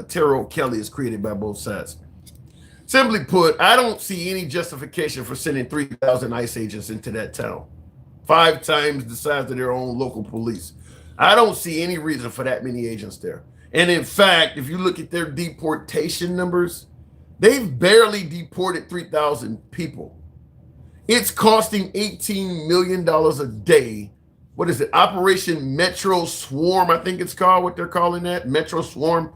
Terrell Kelly is created by both sides. Simply put, I don't see any justification for sending 3,000 ICE agents into that town. 5 times the size of their own local police. I don't see any reason for that many agents there. And in fact, if you look at their deportation numbers, they've barely deported 3,000 people. It's costing $18 million a day. What is it? Operation Metro Swarm, I think it's called, what they're calling that, Metro Swarm.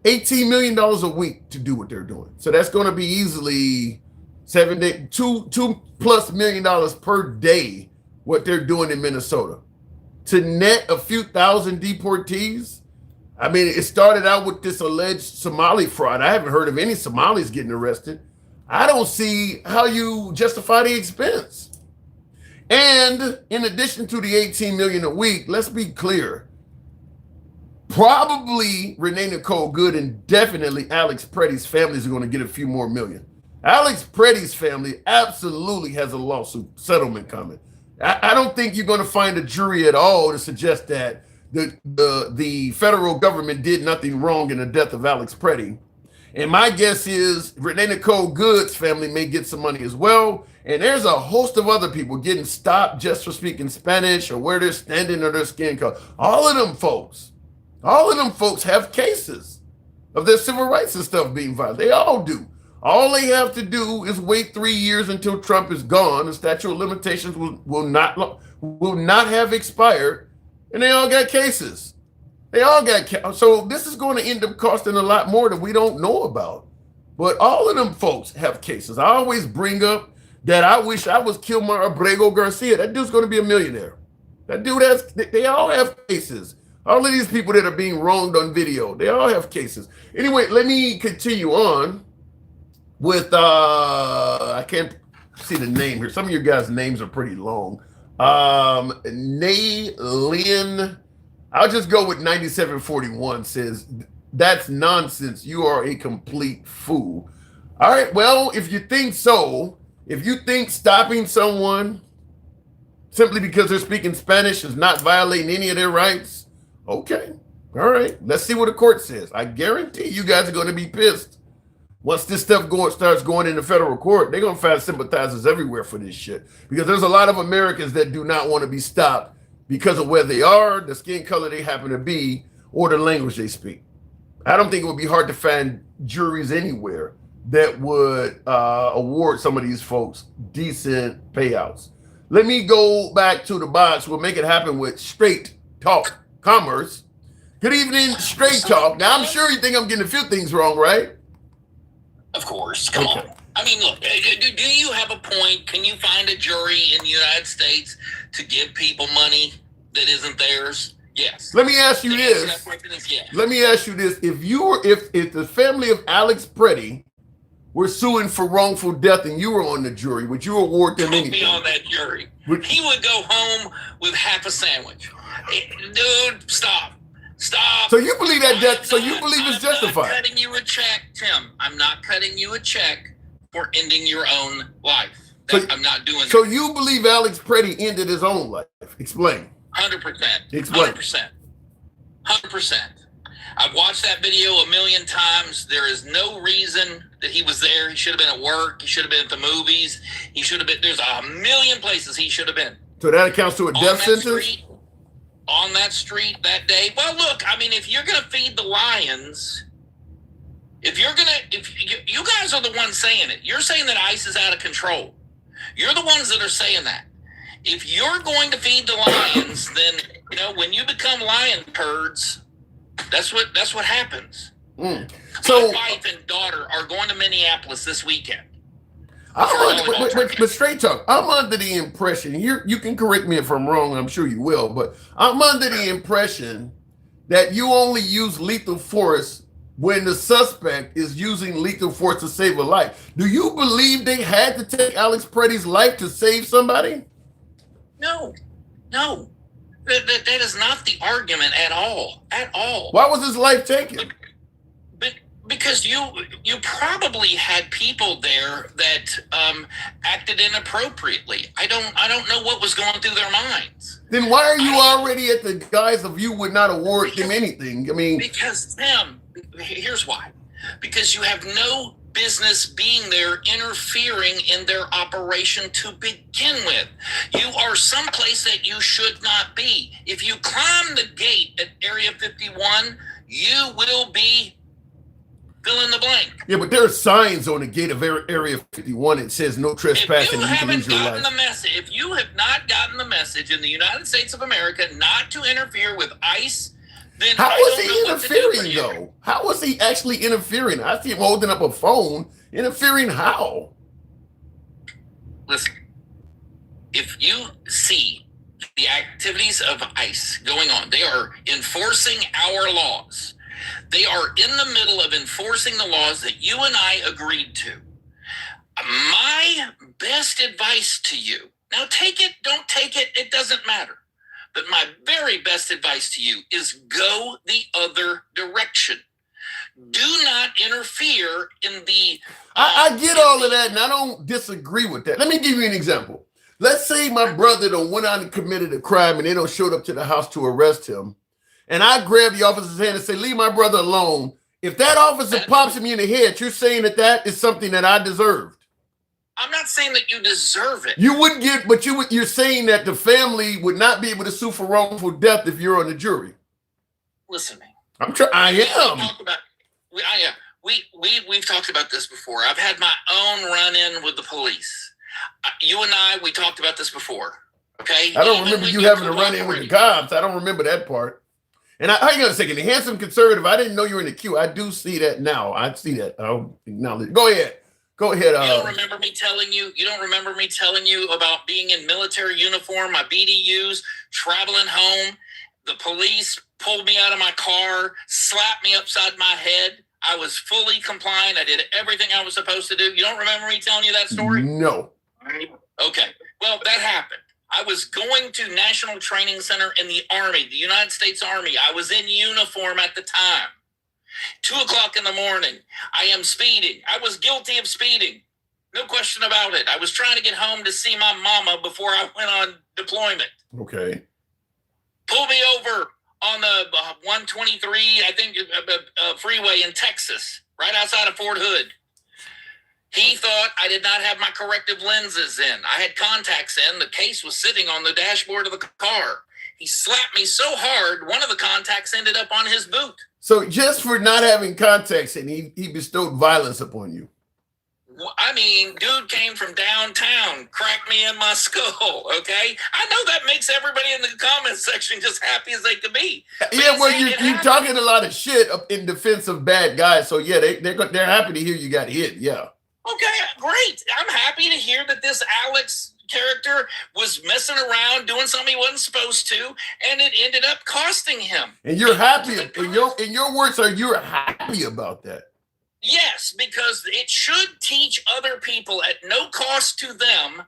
$18 million a week to do what they're doing. So that's going to be easily $2+ million per day what they're doing in Minnesota. To net a few thousand deportees, I mean, it started out with this alleged Somali fraud. I haven't heard of any Somalis getting arrested. I don't see how you justify the expense. And in addition to the 18 million a week, let's be clear. Probably Renee Nicole Good and definitely Alex Pretty's families are going to get a few more million. Alex Pretty's family absolutely has a lawsuit settlement coming. I don't think you're going to find a jury at all to suggest that the federal government did nothing wrong in the death of Alex Pretty. And my guess is Renee Nicole Good's family may get some money as well. And there's a host of other people getting stopped just for speaking Spanish or where they're standing or their skin color. All of them folks have cases of their civil rights and stuff being violated. They all do. All they have to do is wait 3 years until Trump is gone. The statute of limitations will not have expired, and they all got cases. So this is going to end up costing a lot more that we don't know about. But all of them folks have cases. I always bring up that I wish I was Kilmar Abrego Garcia. That dude's going to be a millionaire. That dude they all have cases. All of these people that are being wronged on video, they all have cases. Anyway, let me continue on with, I can't see the name here. Some of you guys' names are pretty long. Naylin, I'll just go with 9741 says, that's nonsense. You are a complete fool. All right, well, if you think so, if you think stopping someone simply because they're speaking Spanish is not violating any of their rights, okay. All right, let's see what the court says. I guarantee you guys are going to be pissed. Once this stuff starts going into federal court, they're going to find sympathizers everywhere for this shit. Because there's a lot of Americans that do not want to be stopped because of where they are, the skin color they happen to be, or the language they speak. I don't think it would be hard to find juries anywhere that would award some of these folks decent payouts. Let me go back to the box. We'll make it happen with Straight Talk Commerce. Good evening, Straight Talk. Now, I'm sure you think I'm getting a few things wrong, right? Of course. Come on. I mean, look, do you have a point? Can you find a jury in the United States to give people money that isn't theirs? Yes. Let me ask you this. Let me ask you this. If the family of Alex Pretty were suing for wrongful death and you were on the jury, would you award them anything? Be on that jury. He would go home with half a sandwich. Dude, stop. So you believe that death? So you believe it's justified? I'm not cutting you a check, Tim. I'm not cutting you a check for ending your own life. I'm not doing that. So you believe Alex Pretty ended his own life? Explain. 100%. Explain. 100%. I've watched that video a million times. There is no reason that he was there. He should have been at work. He should have been at the movies. He should have been. There's a million places he should have been. So that accounts to a death sentence? On that street that day. Well, look, I mean, if you're going to feed the lions, if you guys are the ones saying it. You're saying that ICE is out of control. You're the ones that are saying that. If you're going to feed the lions, then, when you become lion turds, that's what happens. So my wife and daughter are going to Minneapolis this weekend. But Straight Talk, I'm under the impression, you can correct me if I'm wrong, I'm sure you will, but I'm under the impression that you only use lethal force when the suspect is using lethal force to save a life. Do you believe they had to take Alex Pretty's life to save somebody? No. That is not the argument at all. Why was his life taken? Because you probably had people there that acted inappropriately. I don't know what was going through their minds. Then why are you already at the guise of you would not award them anything? I mean, because Tim, here's why. Because you have no business being there interfering in their operation to begin with. You are someplace that you should not be. If you climb the gate at Area 51, you will be fill in the blank. Yeah, but there are signs on the gate of Area 51 that says no trespassing. If you have not gotten the message in the United States of America not to interfere with ICE then How I was don't he know what to do for interfering, you. though? How was he actually interfering? I see him holding up a phone. Interfering how? Listen, if you see the activities of ICE going on, they are enforcing our laws. They are in the middle of enforcing the laws that you and I agreed to. My best advice to you, now take it, don't take it, it doesn't matter. But my very best advice to you is go the other direction. Do not interfere in the... I get all of that, and I don't disagree with that. Let me give you an example. Let's say my brother done went out and committed a crime, and they don't showed up to the house to arrest him. And I grab the officer's hand and say, leave my brother alone. If that officer pops me in the head, you're saying that that is something that I deserved. I'm not saying that you deserve it. You wouldn't get, but you're saying that the family would not be able to sue for wrongful death if you're on the jury. Listen, man. I am. We've talked about this before. I've had my own run-in with the police. You and I, we talked about this before. Okay. I don't remember you having a run-in with the cops. I don't remember that part. And hang on a second. The handsome conservative. I didn't know you were in the queue. I do see that now. I see that. I'll acknowledge. Go ahead. Go ahead. You don't remember me telling you? You don't remember me telling you about being in military uniform, my BDUs, traveling home? The police pulled me out of my car, slapped me upside my head. I was fully compliant. I did everything I was supposed to do. You don't remember me telling you that story? No. Okay. Well, that happened. I was going to National Training Center in the Army, the United States Army. I was in uniform at the time. 2:00 in the morning. I am speeding. I was guilty of speeding. No question about it. I was trying to get home to see my mama before I went on deployment. Okay. Pull me over on the 123, I think, freeway in Texas, right outside of Fort Hood. He thought I did not have my corrective lenses in. I had contacts in. The case was sitting on the dashboard of the car. He slapped me so hard, one of the contacts ended up on his boot. So just for not having contacts, and he bestowed violence upon you. I mean, dude came from downtown, cracked me in my skull, okay? I know that makes everybody in the comments section just happy as they could be. Yeah, well, you're talking a lot of shit in defense of bad guys. So, yeah, they're happy to hear you got hit, yeah. Okay, great. I'm happy to hear that this Alex character was messing around, doing something he wasn't supposed to, and it ended up costing him. And you're happy. In your words, you're happy about that. Yes, because it should teach other people at no cost to them,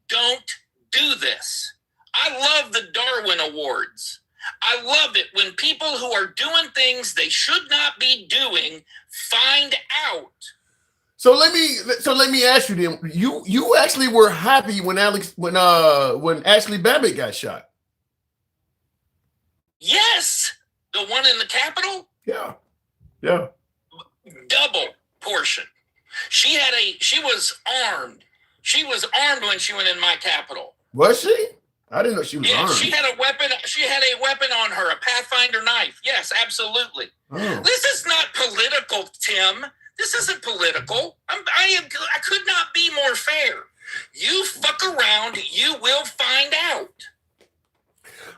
don't do this. I love the Darwin Awards. I love it when people who are doing things they should not be doing find out. So let me ask you then. You actually were happy when Ashley Babbitt got shot. Yes, the one in the Capitol. Yeah. Double portion. She was armed. She was armed when she went in my Capitol. Was she? I didn't know she was armed. She had a weapon. She had a weapon on her, a Pathfinder knife. Yes, absolutely. Oh. This is not political, Tim. This isn't political. I could not be more fair. You fuck around, you will find out.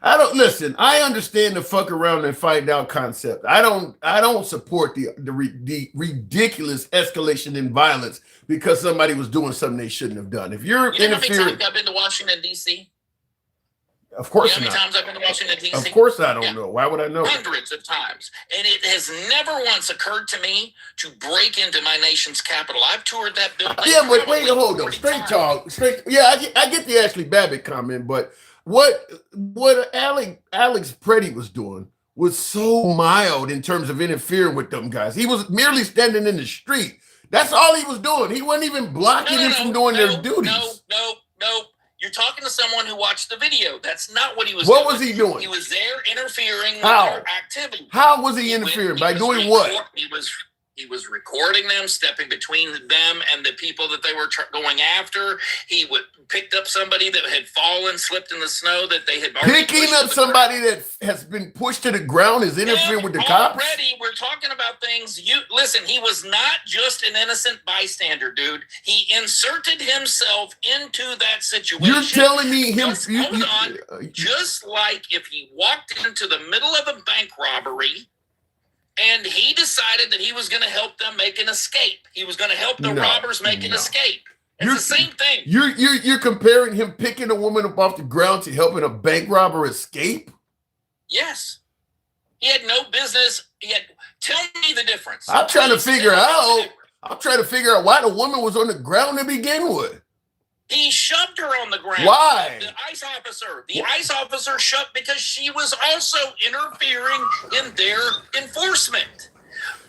I understand the fuck around and find out concept. I don't support the ridiculous escalation in violence because somebody was doing something they shouldn't have done. If you're you know how many interfering, times I've been to Washington, D.C.? Of course you know how many times I've been to Washington, D.C.? Of course I don't know. Why would I know? Hundreds of times. And it has never once occurred to me to break into my nation's capital. I've toured that building. Yeah, but wait, hold on. Straight talk. Yeah, I get the Ashley Babbitt comment, but what Alex Preddy was doing was so mild in terms of interfering with them guys. He was merely standing in the street. That's all he was doing. He wasn't even blocking them from doing their duties. No. You're talking to someone who watched the video. That's not what he was doing. What was he doing? He was there interfering with their activity. How was he interfering? By doing what? He was recording them, stepping between them and the people that they were going after. He picked up somebody that had fallen, slipped in the snow that they had already Picking up somebody that has been pushed to the ground is interfering with the cops. Already, we're talking about things. You listen. He was not just an innocent bystander, dude. He inserted himself into that situation. You're telling me him? Hold on. Just like if he walked into the middle of a bank robbery and he decided that he was going to help them make an escape. He was going to help the robbers make an escape. It's the same thing. You're comparing him picking a woman up off the ground to helping a bank robber escape? Yes. He had no business. Tell me the difference. I'm trying to figure out why the woman was on the ground to begin with. He shoved her on the ground. Why? The ICE officer. The ICE officer shoved because she was also interfering in their enforcement.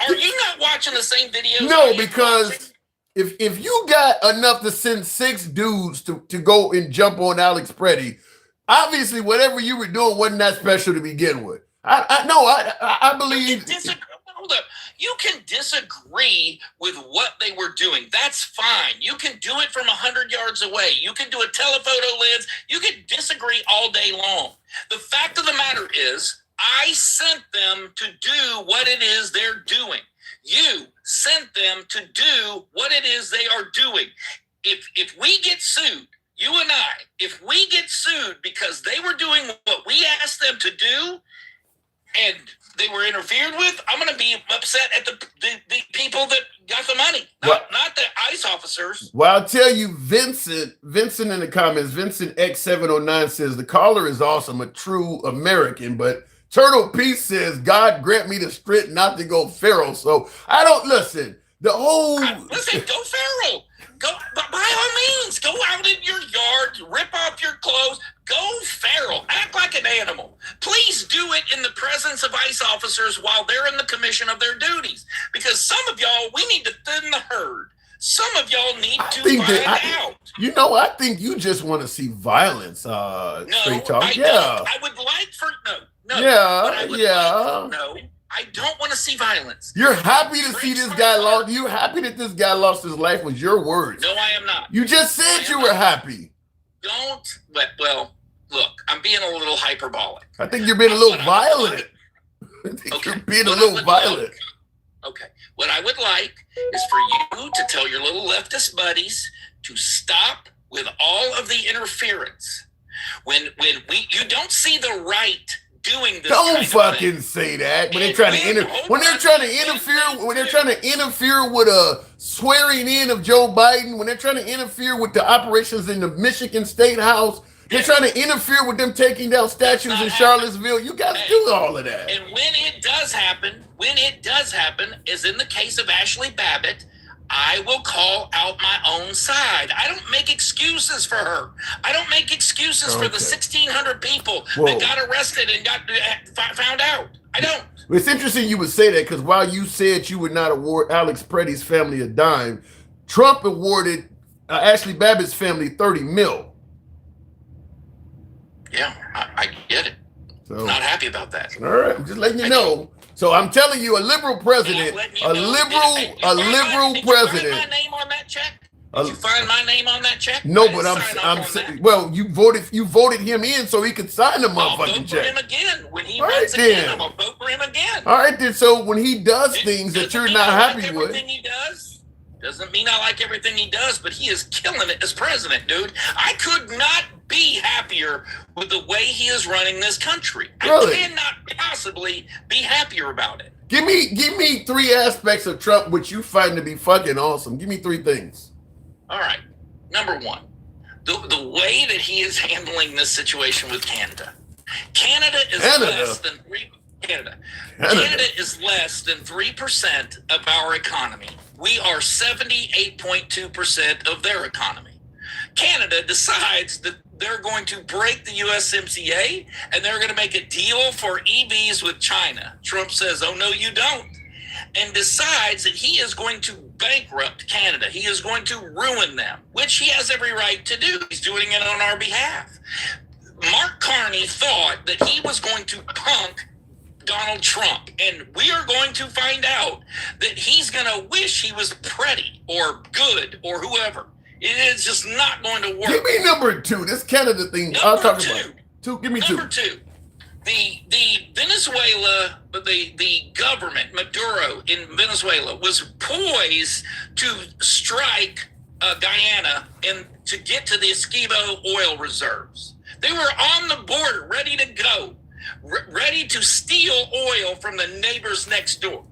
Are you not watching the same videos? No, because if you got enough to send 6 dudes to go and jump on Alex Preddy, obviously whatever you were doing wasn't that special to begin with. I believe. Hold up. You can disagree with what they were doing. That's fine. You can do it from 100 yards away. You can do a telephoto lens. You can disagree all day long. The fact of the matter is, I sent them to do what it is they're doing. You sent them to do what it is they are doing. If we get sued, you and I, if we get sued because they were doing what we asked them to do, and they were interfered with, I'm going to be upset at the people that got the money, not the ICE officers. Well, I'll tell you, Vincent in the comments, Vincent X709 says, the caller is awesome, a true American, but Turtle Peace says, God grant me the strength not to go feral. So I don't listen. Listen, go feral. Go, by all means, go out in your yard, rip off your clothes, go feral, act like an animal. Please do it in the presence of ICE officers while they're in the commission of their duties. Because some of y'all, we need to thin the herd. Some of y'all need to find out. You know, I think you just want to see violence. Straight talk. I would like for I don't want to see violence. You're happy to see this guy lost. You're happy that this guy lost his life was your words. No, I am not. You just said you were happy. Well, look, I'm being a little hyperbolic. I think you're being a little violent. You're being a little violent. Okay. What I would like is for you to tell your little leftist buddies to stop with all of the interference. When you don't see the right doing this. Don't fucking say that. When they're trying to interfere with a swearing in of Joe Biden, when they're trying to interfere with the operations in the Michigan State House, they're trying to interfere with them taking down statues in Charlottesville. You guys do all of that. And when it does happen, as in the case of Ashley Babbitt, I will call out my own side. I don't make excuses for her. I don't make excuses for the 1,600 people that got arrested and got found out. I don't. It's interesting you would say that because while you said you would not award Alex Preddy's family a dime, Trump awarded Ashley Babbitt's family $30 million. Yeah, I get it. So, not happy about that. All right, I'm just letting you know. So I'm telling you, a liberal president, Did you find my name on that check? Did you find my name on that check? No, but I'm saying, well, you voted him in so he could sign the motherfucking check. I'll vote for him again when he runs again. I'm gonna vote for him again. All right, then. So when he does things that you're not happy with, everything he does doesn't mean I like everything he does, but he is killing it as president, dude. I could not be happier with the way he is running this country. Really? I cannot possibly be happier about it. Give me 3 aspects of Trump which you find to be fucking awesome. Give me 3 things. All right. Number 1, the way that he is handling this situation with Canada. Canada is less than 3% of our economy. We are 78.2% of their economy. Canada decides that they're going to break the USMCA and they're going to make a deal for EVs with China. Trump says, oh, no, you don't. And decides that he is going to bankrupt Canada. He is going to ruin them, which he has every right to do. He's doing it on our behalf. Mark Carney thought that he was going to punk Donald Trump, and we are going to find out that he's going to wish he was Pretty or Good or whoever. It is just not going to work. Give me number 2. This Canada thing. I'll talk about it. 2. Give me 2. Number 2. The Venezuela, the government, Maduro in Venezuela, was poised to strike Guyana and to get to the Essequibo oil reserves. They were on the border, ready to go, ready to steal oil from the neighbors next door.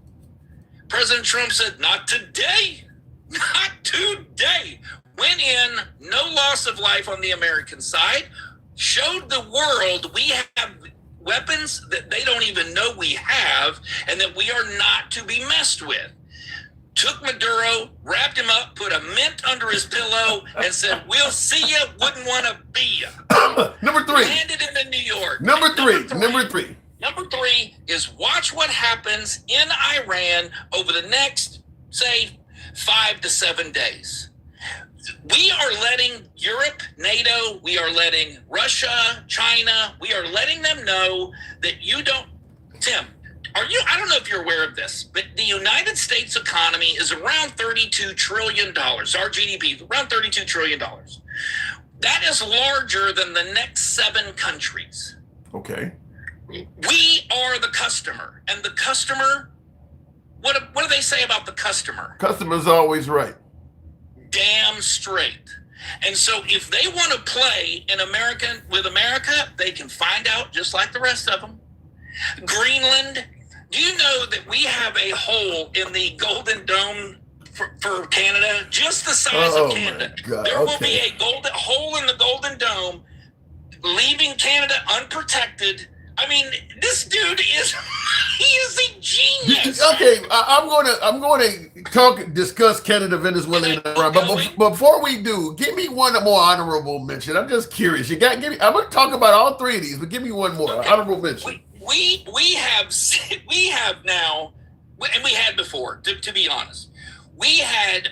President Trump said, not today, not today. Went in, no loss of life on the American side, showed the world we have weapons that they don't even know we have and that we are not to be messed with. Took Maduro, wrapped him up, put a mint under his pillow, and said, we'll see you, wouldn't want to be you. Number 3. Landed him in New York. Number 3. Number 3. Number 3 is watch what happens in Iran over the next, say, 5 to 7 days. We are letting Europe, NATO, we are letting Russia, China, we are letting them know that you don't, Tim, I don't know if you're aware of this, but the United States economy is around $32 trillion. Our GDP is around $32 trillion. That is larger than the next 7 countries. Okay. We are the customer. And the customer, what do they say about the customer? Customer's always right. Damn straight. And so if they want to play in with America, they can find out just like the rest of them. Greenland, do you know that we have a hole in the Golden Dome for Canada, just the size of Canada? There will be a hole in the Golden Dome, leaving Canada unprotected. I mean, this dude is a genius. Okay, I'm going to discuss Canada, Venezuela, and Iran. But before we do, give me one more honorable mention. I'm just curious. I'm going to talk about all 3 of these, but give me one more honorable mention. We have now, and we had before, to be honest. We had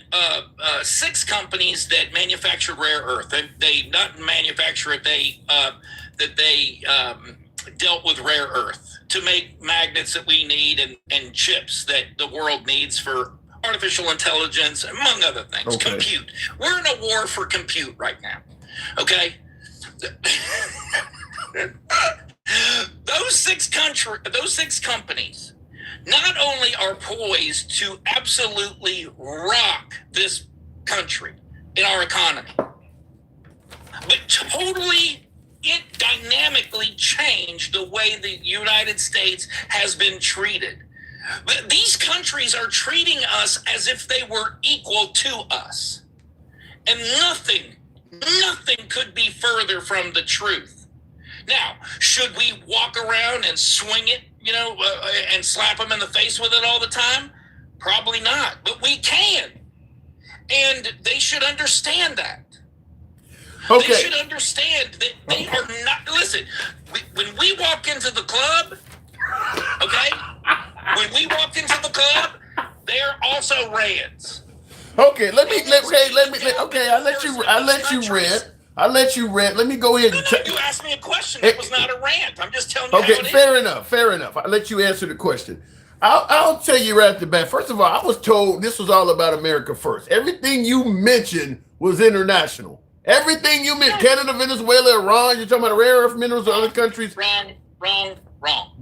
6 companies that manufacture rare earth. They not manufacture it. They dealt with rare earth to make magnets that we need and chips that the world needs for artificial intelligence, among other things. Okay. Compute. We're in a war for compute right now. Okay. Those six companies not only are poised to absolutely rock this country in our economy, but totally it dynamically changed the way the United States has been treated. But these countries are treating us as if they were equal to us. And nothing could be further from the truth. Now, should we walk around and swing it, and slap them in the face with it all the time? Probably not, but we can. And they should understand that. Okay. They should understand that they are not, listen, when we walk into the club, okay, they're also Rands. Okay, I'll let you rant. Let me go ahead and you asked me a question. It was not a rant. I'm just telling you how it fair is. enough. I'll let you answer the question. I'll tell you right at the back. First of all, I was told this was all about America first. Everything you mentioned was international. Everything you mentioned, Canada, Venezuela, Iran, you're talking about rare earth minerals of other countries. Wrong.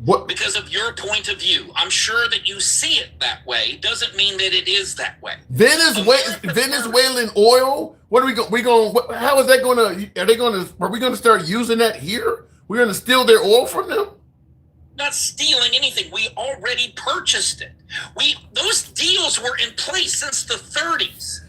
What? Because of your point of view. I'm sure that you see it that way. Doesn't mean that it is that way. Venezuelan oil? What are we going? How is that going to? Are we going to start using that here? We're going to steal their oil from them? Not stealing anything. We already purchased it. Those deals were in place since the 30s.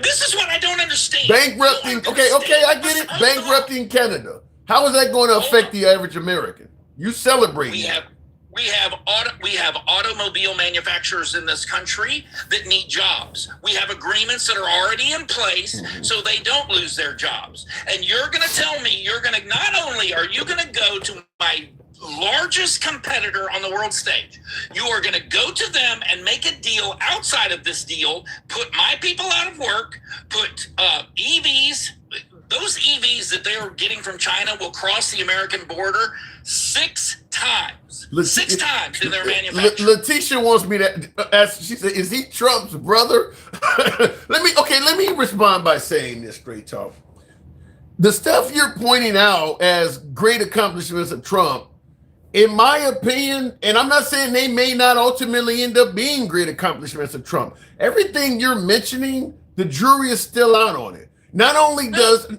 This is what I don't understand. Bankrupting. Okay, I get it. Bankrupting Canada. How is that going to affect the average American? You celebrate. We have automobile manufacturers in this country that need jobs. We have agreements that are already in place so they don't lose their jobs. And you're going to tell me not only are you going to go to my largest competitor on the world stage, you are going to go to them and make a deal outside of this deal, put my people out of work, put EVs. Those EVs that they are getting from China will cross the American border 6 times. Let- 6 times in their manufacturing. Letitia wants me to ask. She said, "Is he Trump's brother?" let me respond by saying this straight talk. The stuff you're pointing out as great accomplishments of Trump, in my opinion, and I'm not saying they may not ultimately end up being great accomplishments of Trump. Everything you're mentioning, the jury is still out on it. Not only does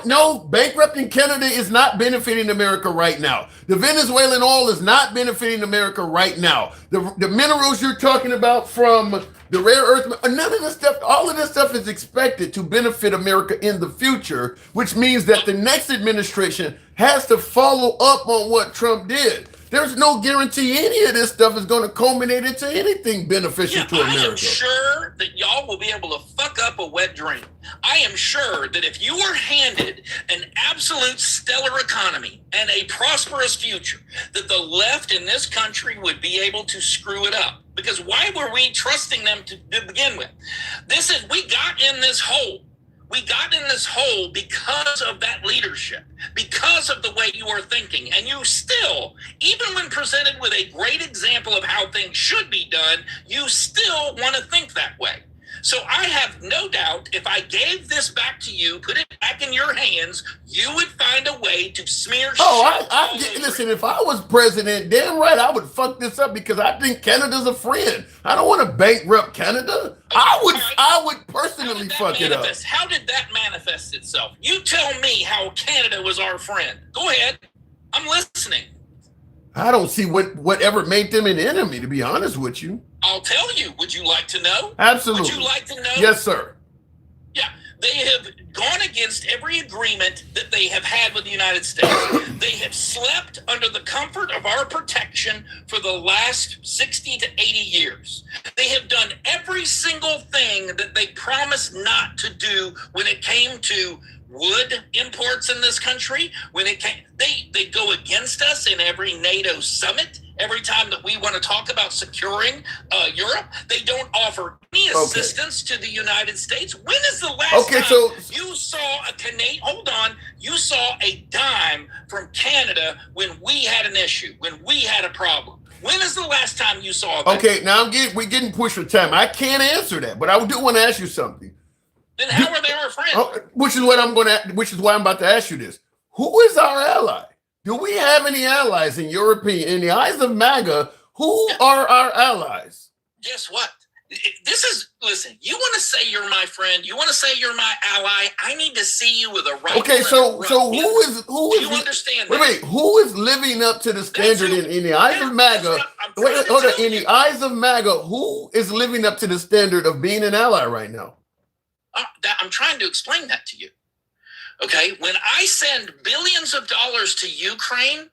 no, bankrupting Canada is not benefiting America right now. The Venezuelan oil is not benefiting America right now. The minerals you're talking about from the rare earth, none of this stuff, all of this stuff is expected to benefit America in the future, which means that the next administration has to follow up on what Trump did. There's no guarantee any of this stuff is going to culminate into anything beneficial to America. I am sure that y'all will be able to fuck up a wet dream. I am sure that if you were handed an absolute stellar economy and a prosperous future, that the left in this country would be able to screw it up. Because why were we trusting them to begin with? We got in this hole. We got in this hole because of that leadership, because of the way you are thinking. And you still, even when presented with a great example of how things should be done, you still want to think that way. So I have no doubt if I gave this back to you, put it back in your hands, you would find a way to smear listen, if I was president, damn right I would fuck this up because I think Canada's a friend. I don't want to bankrupt Canada. I would personally fuck it up. How did that manifest itself? You tell me how Canada was our friend. Go ahead. I'm listening. I don't see whatever made them an enemy, to be honest with you. I'll tell you. Would you like to know? Absolutely. Would you like to know? Yes, sir. Yeah. They have gone against every agreement that they have had with the United States. They have slept under the comfort of our protection for the last 60 to 80 years. They have done every single thing that they promised not to do when it came to wood imports in this country. When it came, they go against us in every NATO summit. Every time that we want to talk about securing Europe, they don't offer any assistance to the United States. When is the last time you saw a Canadian? Hold on, you saw a dime from Canada when we had an issue, when we had a problem. When is the last time you saw that? Okay, now we're getting pushed for time. I can't answer that, but I do want to ask you something. Then how are they our friends? Which is why I'm about to ask you this. Who is our ally? Do we have any allies in your opinion? In the eyes of MAGA, who are our allies? Guess what? Listen, you want to say you're my friend, you want to say you're my ally, I need to see you with a right. Okay, so who is do you understand wait, who is living up to the standard in the eyes of MAGA? In the eyes of MAGA, who is living up to the standard of being an ally right now? I'm trying to explain that to you. Okay, when I send billions of dollars to Ukraine,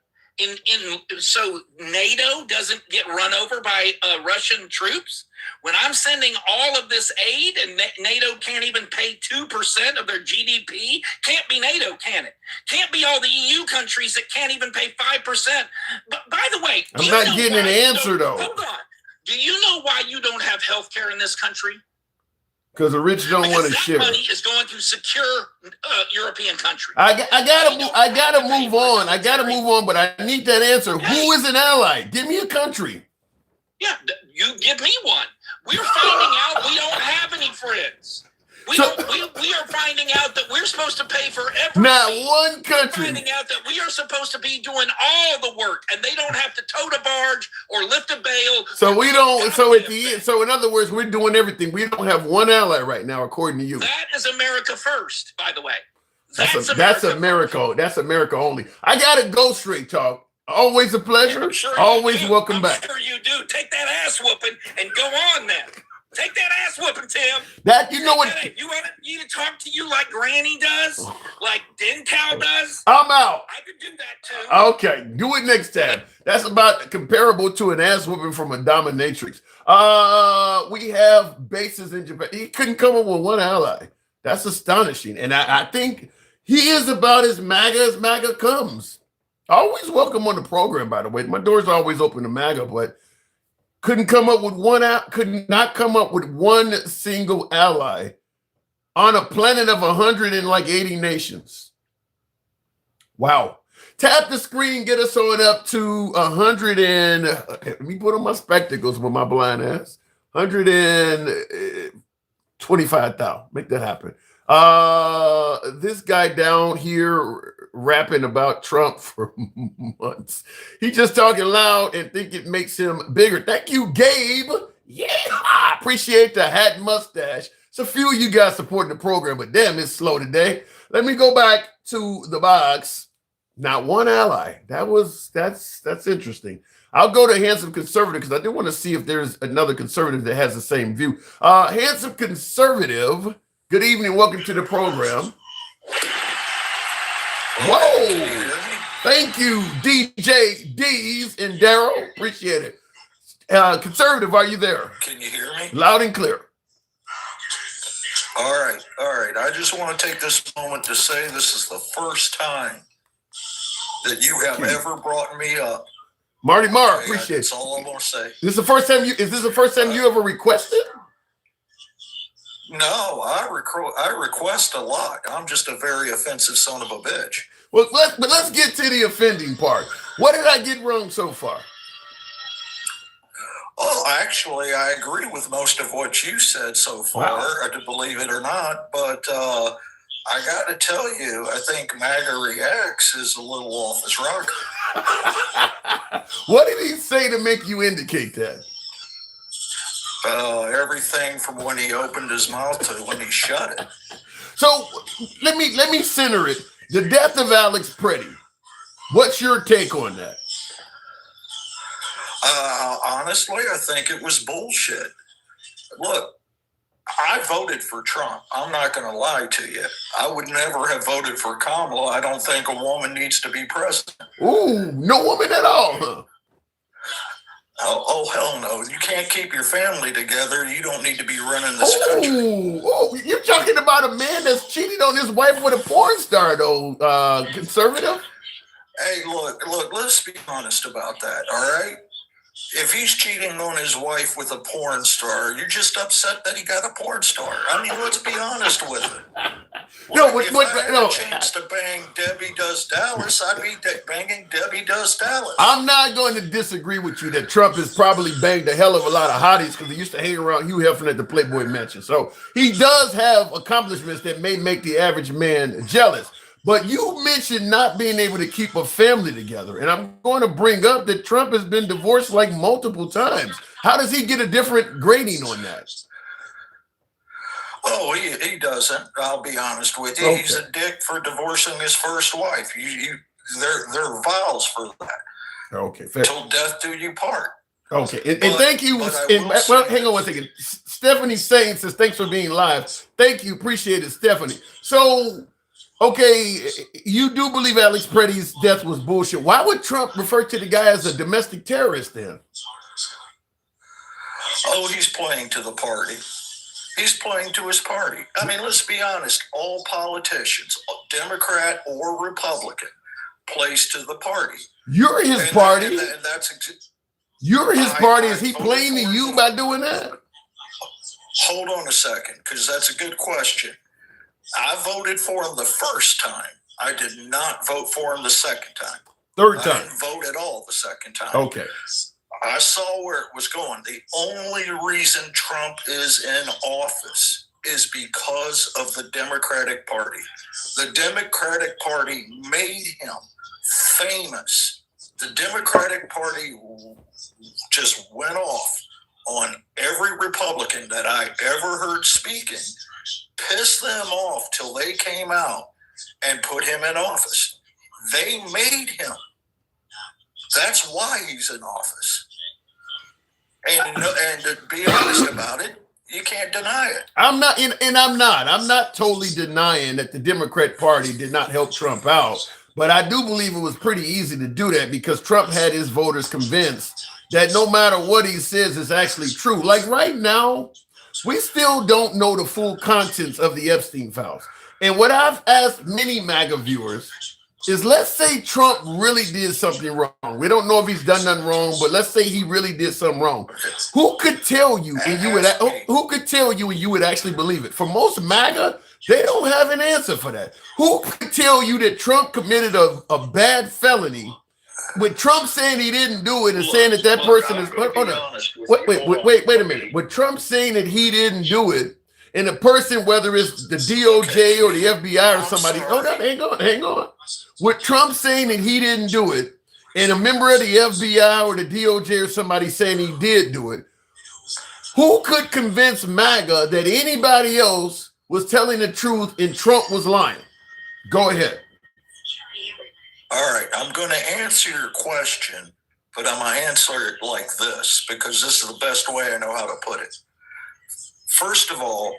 so NATO doesn't get run over by Russian troops, when I'm sending all of this aid and NATO can't even pay 2% of their GDP, can't be NATO, can it? Can't be all the EU countries that can't even pay 5%. But by the way, I'm not getting an answer though. Hold on. Do you know why you don't have health care in this country? Because the rich don't want to share. Money is going to secure European countries. I gotta move on. I gotta move on, but I need that answer. Who is an ally? Give me a country. Yeah, you give me one. We're finding out we don't have any friends. We are finding out that we're supposed to pay for everything. Not one country. We're finding out that we are supposed to be doing all the work, and they don't have to tote a barge or lift a bale. So we don't. So in other words, we're doing everything. We don't have one ally right now, according to you. That is America first, by the way. That's America. That's America only. I gotta go straight talk. Always a pleasure. Always welcome back. I'm sure you do. Take that ass whooping and go on then. Take that ass whooping, Tim. That you know what? You want me to talk to you like Granny does, like Dental does? I'm out. I could do that too. Okay, do it next time. That's about comparable to an ass whooping from a dominatrix. We have bases in Japan. He couldn't come up with one ally. That's astonishing, and I think he is about as MAGA comes. Always welcome on the program, by the way. My door's always open to MAGA, but. Could not come up with one single ally on a planet of 180 nations. Wow. Tap the screen, get us on up to 100 and let me put on my spectacles with my blind ass. 125,000. Make that happen. This guy down here rapping about Trump for months. He just talking loud and think it makes him bigger. Thank you, Gabe. Yeah, I appreciate the hat and mustache. It's a few of you guys supporting the program, but damn, it's slow today. Let me go back to the box. Not one ally. That's interesting. I'll go to Handsome Conservative because I do want to see if there's another conservative that has the same view. Handsome Conservative, good evening. Welcome to the program. Whoa. Thank you, DJ D's and Daryl. Appreciate it. Conservative, are you there? Can you hear me? Loud and clear. All right. I just want to take this moment to say this is the first time that you have ever brought me up. Marty Marr, appreciate it. That's all I'm going to say. Is this the first time you ever requested? No, I request a lot. I'm just a very offensive son of a bitch. Well, let's get to the offending part. What did I get wrong so far? Well, actually, I agree with most of what you said so far, to believe it or not. But I got to tell you, I think MAGA Reacts is a little off his rocker. What did he say to make you indicate that? Everything from when he opened his mouth to when he shut it. So let me center it. The death of Alex Pretty. What's your take on that? Honestly, I think it was bullshit. Look, I voted for Trump. I'm not going to lie to you. I would never have voted for Kamala. I don't think a woman needs to be president. Ooh, no woman at all, huh? Oh, hell no. You can't keep your family together. You don't need to be running this country. Oh, you're talking about a man that's cheated on his wife with a porn star, though, conservative? Hey, look, let's be honest about that, all right? If he's cheating on his wife with a porn star, you're just upset that he got a porn star. I mean, let's be honest with it. If I had a chance to bang Debbie Does Dallas, I'd be banging Debbie Does Dallas. I'm not going to disagree with you that Trump has probably banged a hell of a lot of hotties because he used to hang around Hugh Hefner at the Playboy Mansion. So he does have accomplishments that may make the average man jealous. But you mentioned not being able to keep a family together. And I'm going to bring up that Trump has been divorced like multiple times. How does he get a different grading on that? Oh, he doesn't. I'll be honest with you. Okay. He's a dick for divorcing his first wife. There are vows for that. Okay, fair. Till death do you part. Okay, and thank you. Well, hang on one second. Stephanie Sain says, thanks for being live. Thank you. Appreciate it, Stephanie. So, okay, you do believe Alex Pretty's death was bullshit. Why would Trump refer to the guy as a domestic terrorist then? Oh, he's playing to the party. He's playing to his party. I mean, let's be honest. All politicians, Democrat or Republican, plays to the party. You're his party. That's You're his party. Is he playing to you by doing that? Hold on a second, because that's a good question. I voted for him the first time. I did not vote for him the second time. Third time. I didn't vote at all the second time. Okay. I saw where it was going. The only reason Trump is in office is because of the Democratic Party. The Democratic Party made him famous. The Democratic Party just went off on every Republican that I ever heard speaking, pissed them off till they came out and put him in office. They made him. That's why he's in office. And to be honest about it, you can't deny it. I'm not totally denying that the Democrat Party did not help Trump out, but I do believe it was pretty easy to do that because Trump had his voters convinced that no matter what he says is actually true. Like right now, we still don't know the full contents of the Epstein files. And what I've asked many MAGA viewers is, let's say Trump really did something wrong. We don't know if he's done nothing wrong, but let's say he really did something wrong. Who could tell you and you would who could tell you and you would actually believe it? For most MAGA, they don't have an answer for that. Who could tell you that Trump committed a bad felony with Trump saying he didn't do it and saying that that person is wait a minute. With Trump saying that he didn't do it, and the person, whether it's the DOJ or the FBI or somebody, hang on. With Trump saying that he didn't do it, and a member of the FBI or the DOJ or somebody saying he did do it, who could convince MAGA that anybody else was telling the truth and Trump was lying? Go ahead. All right, I'm going to answer your question, but I'm going to answer it like this because this is the best way I know how to put it. First of all,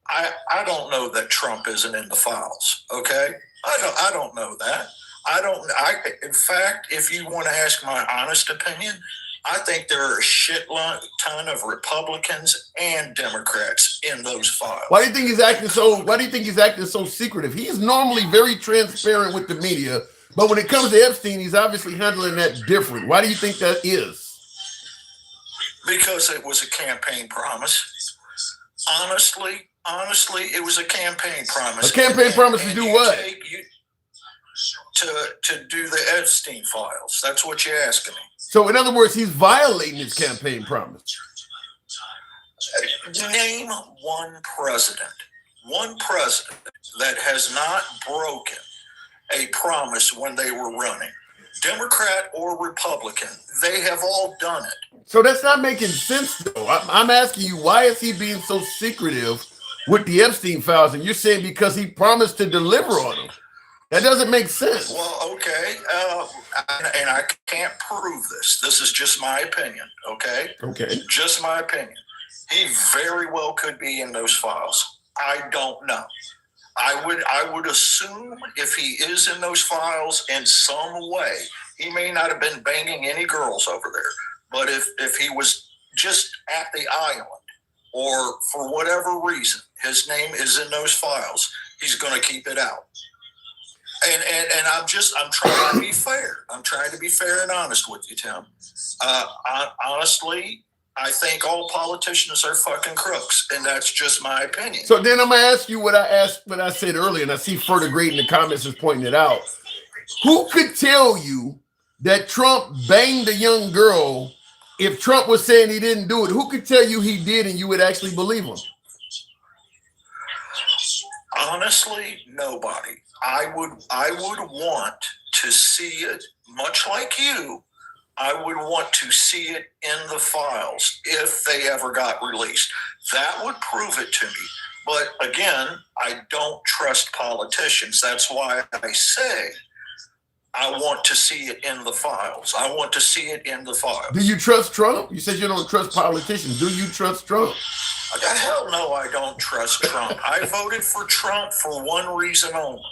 I don't know that Trump isn't in the files. Okay, I don't know that. In fact, if you want to ask my honest opinion, I think there are a ton of Republicans and Democrats in those files. Why do you think he's acting so secretive? He's normally very transparent with the media, but when it comes to Epstein, he's obviously handling that different. Why do you think that is? Because it was a campaign promise. Honestly, it was a campaign promise. A campaign promise to do what? To do the Epstein files. That's what you're asking me. So, in other words, he's violating his campaign promise. Name one president that has not broken a promise when they were running. Democrat or Republican, they have all done it. So that's not making sense, though. I'm asking you, why is he being so secretive with the Epstein files? And you're saying because he promised to deliver on them. That doesn't make sense. Well, okay, and I can't prove this. This is just my opinion, okay? Okay. Just my opinion. He very well could be in those files. I don't know. I would assume if he is in those files in some way, he may not have been banging any girls over there. But if he was just at the island or for whatever reason, his name is in those files, he's going to keep it out. And I'm trying to be fair. I'm trying to be fair and honest with you, Tim. Honestly, I think all politicians are fucking crooks, and that's just my opinion. So then I'm gonna ask you what I said earlier, and I see Further Great in the comments is pointing it out. Who could tell you that Trump banged a young girl if Trump was saying he didn't do it? Who could tell you he did and you would actually believe him? Honestly, nobody. I would want to see it, much like you. I would want to see it in the files if they ever got released. That would prove it to me. But again, I don't trust politicians. That's why I say I want to see it in the files. I want to see it in the files. Do you trust Trump? You said you don't trust politicians. Do you trust Trump? Hell no, I don't trust Trump. I voted for Trump for one reason only.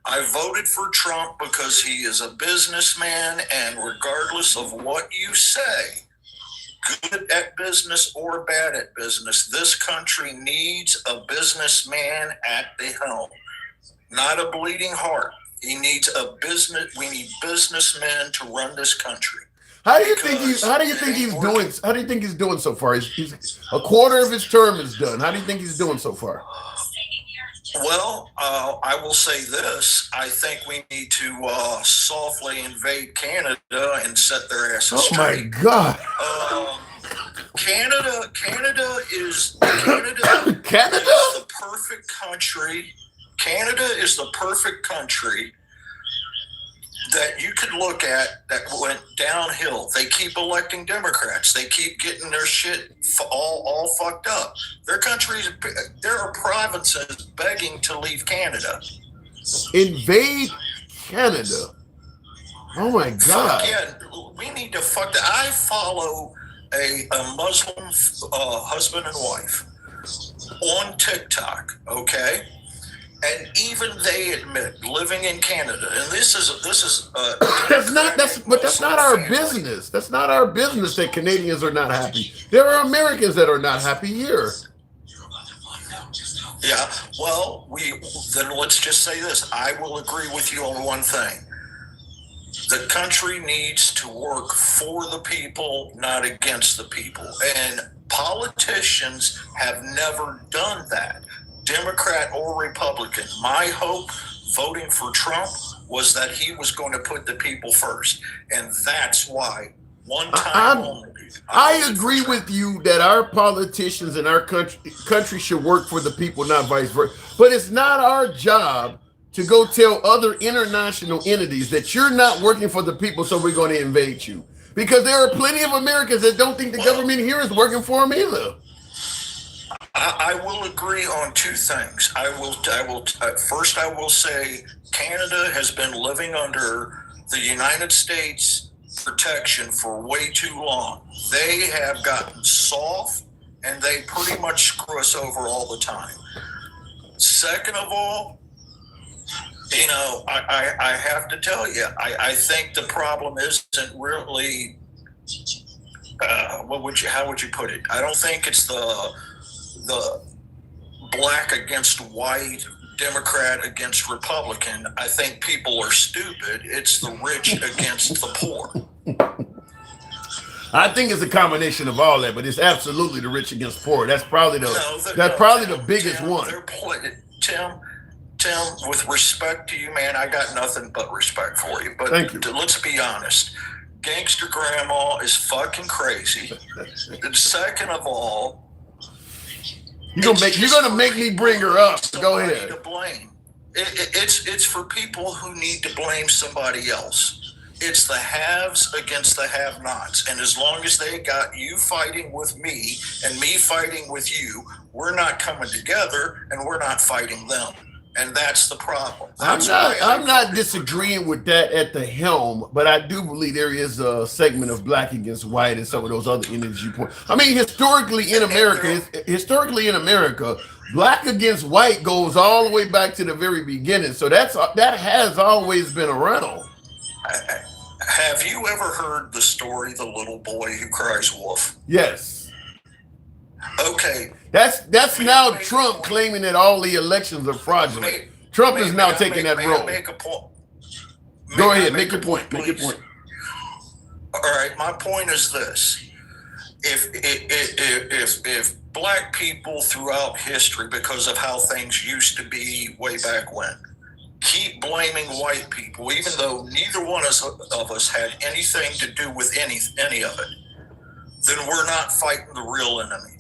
I voted for Trump because he is a businessman, and regardless of what you say, good at business or bad at business, this country needs a businessman at the helm, not a bleeding heart. He needs we need businessmen to run this country. How do you think he's doing so far? He's a quarter of his term is done. How do you think he's doing so far? Well, I will say this. I think we need to softly invade Canada and set their asses straight. Oh, my God. Canada is the perfect country. Canada is the perfect country that you could look at that went downhill. They keep electing Democrats. They keep getting their shit all fucked up. There are provinces begging to leave Canada. Invade Canada? Oh my God. Yeah, we need to fuck that. I follow a Muslim husband and wife on TikTok, okay? And even they admit living in Canada, and this is that's not our business. That's not our business that Canadians are not happy. There are Americans that are not happy here. Yeah, Yeah, well, then let's just say this. I will agree with you on one thing. The country needs to work for the people, not against the people. And politicians have never done that, Democrat or Republican. My hope voting for Trump was that he was going to put the people first. And that's why one time only. I agree with you that our politicians and our country should work for the people, not vice versa. But it's not our job to go tell other international entities that you're not working for the people, so we're going to invade you. Because there are plenty of Americans that don't think the government here is working for them either. I will agree on two things. First, I will say Canada has been living under the United States protection for way too long. They have gotten soft and they pretty much screw us over all the time. Second of all, you know, I have to tell you, I think the problem isn't really, how would you put it? I don't think it's the black against white, Democrat against Republican. I think people are stupid. It's the rich against the poor. I think it's a combination of all that, but it's absolutely the rich against poor. That's probably the biggest Tim, one. Tim, with respect to you, man, I got nothing but respect for you. But thank you. Let's be honest. Gangster grandma is fucking crazy. And second of all, you're gonna make me bring her up. Go ahead. To blame. It's for people who need to blame somebody else. It's the haves against the have-nots. And as long as they got you fighting with me and me fighting with you, we're not coming together and we're not fighting them. And that's the problem. I'm not disagreeing with that at the helm, but I do believe there is a segment of black against white and some of those other entities you point. I mean, historically in America, black against white goes all the way back to the very beginning. So that has always been around. Have you ever heard the story, The Little Boy Who Cries Wolf? Yes. Okay. That's now Trump claiming that all the elections are fraudulent. Trump is now taking that role. Go ahead, make your point. Make your point. All right, my point is this: if black people throughout history, because of how things used to be way back when, keep blaming white people, even though neither one of us had anything to do with any of it, then we're not fighting the real enemy.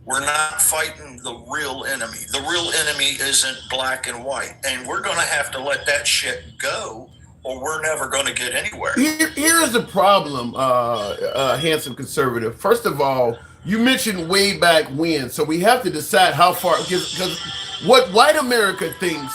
We're not fighting the real enemy. The real enemy isn't black and white. And we're going to have to let that shit go, or we're never going to get anywhere. Here is the problem, handsome conservative. First of all, you mentioned way back when, so we have to decide how far, because what white America thinks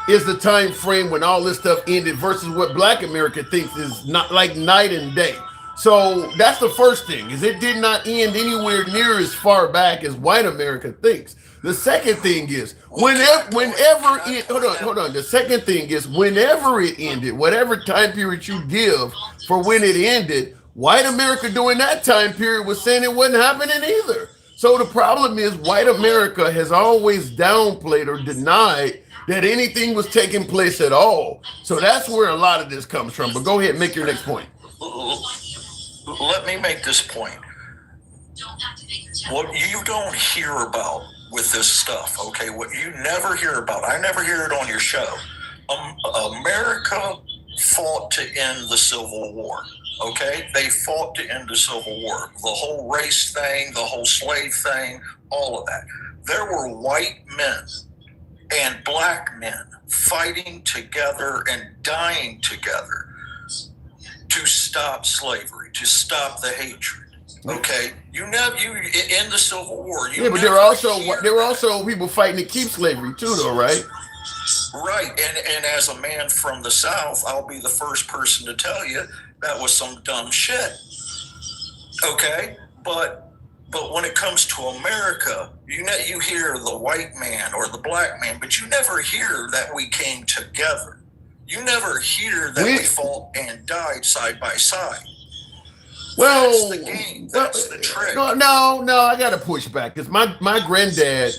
is the time frame when all this stuff ended versus what black America thinks is not like night and day. So that's the first thing, is it did not end anywhere near as far back as white America thinks. The second thing is the second thing is whenever it ended, whatever time period you give for when it ended, white America during that time period was saying it wasn't happening either. So the problem is white America has always downplayed or denied that anything was taking place at all. So that's where a lot of this comes from. But go ahead, make your next point. Let me make this point. What you don't hear about with this stuff, okay, what you never hear about, I never hear it on your show. America fought to end the Civil War, okay? They fought to end the Civil War. The whole race thing, the whole slave thing, all of that. There were white men and black men fighting together and dying together to stop slavery, to stop the hatred. Okay, you in the Civil War. But there were also people fighting to keep slavery too, though, right? Right, and as a man from the South, I'll be the first person to tell you that was some dumb shit. Okay, but when it comes to America, you hear the white man or the black man, but you never hear that we came together. You never hear that we fought and died side by side. Well, that's the game. That's the trick. No, I got to push back because my granddad,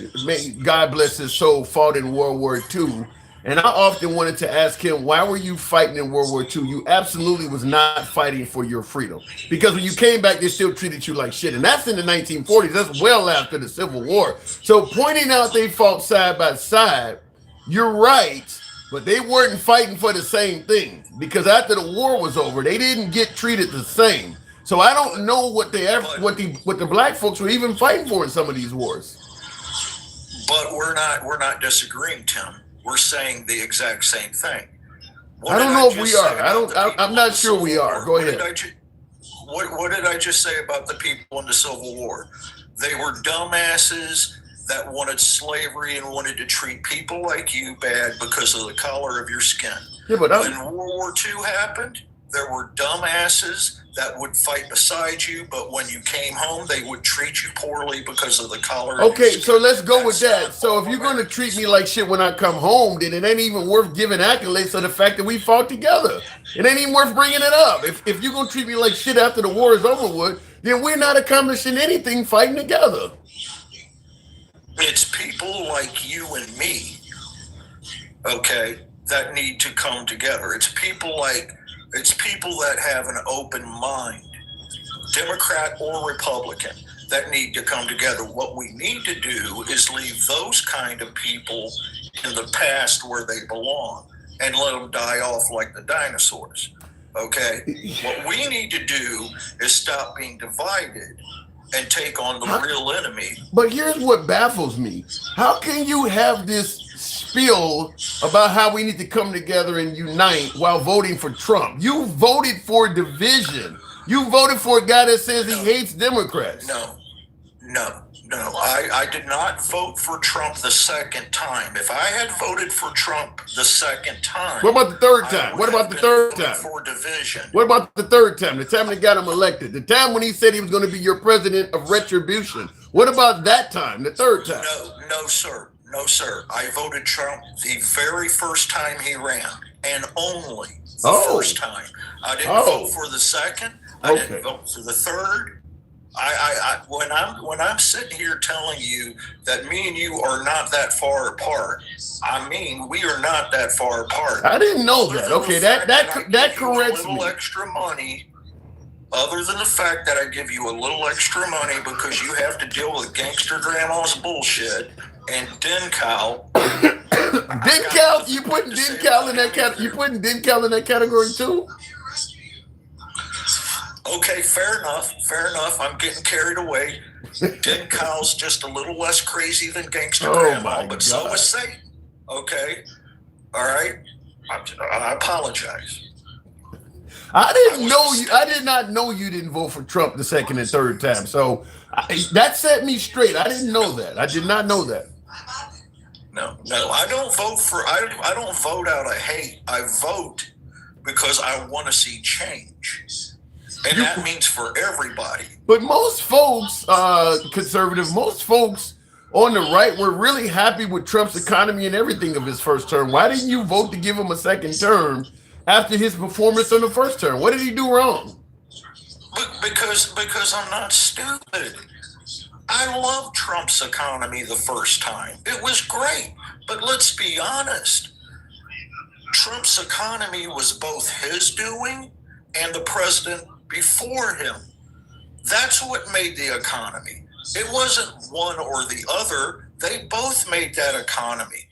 God bless his soul, fought in World War II. And I often wanted to ask him, why were you fighting in World War II? You absolutely was not fighting for your freedom. Because when you came back, they still treated you like shit. And that's in the 1940s. That's well after the Civil War. So pointing out they fought side by side, you're right, but they weren't fighting for the same thing. Because after the war was over, they didn't get treated the same. So I don't know what the black folks were even fighting for in some of these wars. But we're not disagreeing, Tim. We're saying the exact same thing. I don't know if we are. I'm not sure we are. Go ahead. What did I just say about the people in the Civil War? They were dumbasses that wanted slavery and wanted to treat people like you bad because of the color of your skin. Yeah, but when World War II happened, there were dumbasses that would fight beside you, but when you came home, they would treat you poorly because of the color. Okay, so let's go with that. So if you're going to treat me like shit when I come home, then it ain't even worth giving accolades for the fact that we fought together. It ain't even worth bringing it up. If you're going to treat me like shit after the war is over with, then we're not accomplishing anything fighting together. It's people like you and me, okay, that need to come together. It's people that have an open mind, Democrat or Republican, that need to come together. What we need to do is leave those kind of people in the past where they belong and let them die off like the dinosaurs. Okay? What we need to do is stop being divided and take on the real enemy. But here's what baffles me. How can you have this spiel about how we need to come together and unite while voting for Trump? You voted for division. You voted for a guy that says he hates Democrats. No. I did not vote for Trump the second time. If I had voted for Trump the second time, what about the third time? What about the third time? For division. What about the third time? The time they got him elected. The time when he said he was going to be your president of retribution. What about that time? The third time? No, sir. No, sir. I voted Trump the very first time he ran, and only the first time. I didn't vote for the second. I didn't vote for the third. When I'm sitting here telling you that me and you are not that far apart, I mean we are not that far apart. I didn't know that. Okay, that corrects me. Extra money. Other than the fact that I give you a little extra money because you have to deal with gangster grandma's bullshit and Dencal. Dencal, you putting Dencal in that category? You putting Dencal in that category too? Okay, fair enough. I'm getting carried away. Dencal's just a little less crazy than gangster grandma, but so is Satan. Okay, all right. I apologize. I did not know you didn't vote for Trump the second and third time. So that set me straight. I didn't know that. I did not know that. No, I don't vote I don't vote out of hate. I vote because I want to see change. And that means for everybody. But most folks, conservative, most folks on the right were really happy with Trump's economy and everything of his first term. Why didn't you vote to give him a second term after his performance on the first term? What did he do wrong? Because I'm not stupid. I love Trump's economy the first time. It was great. But let's be honest. Trump's economy was both his doing and the president before him. That's what made the economy. It wasn't one or the other. They both made that economy.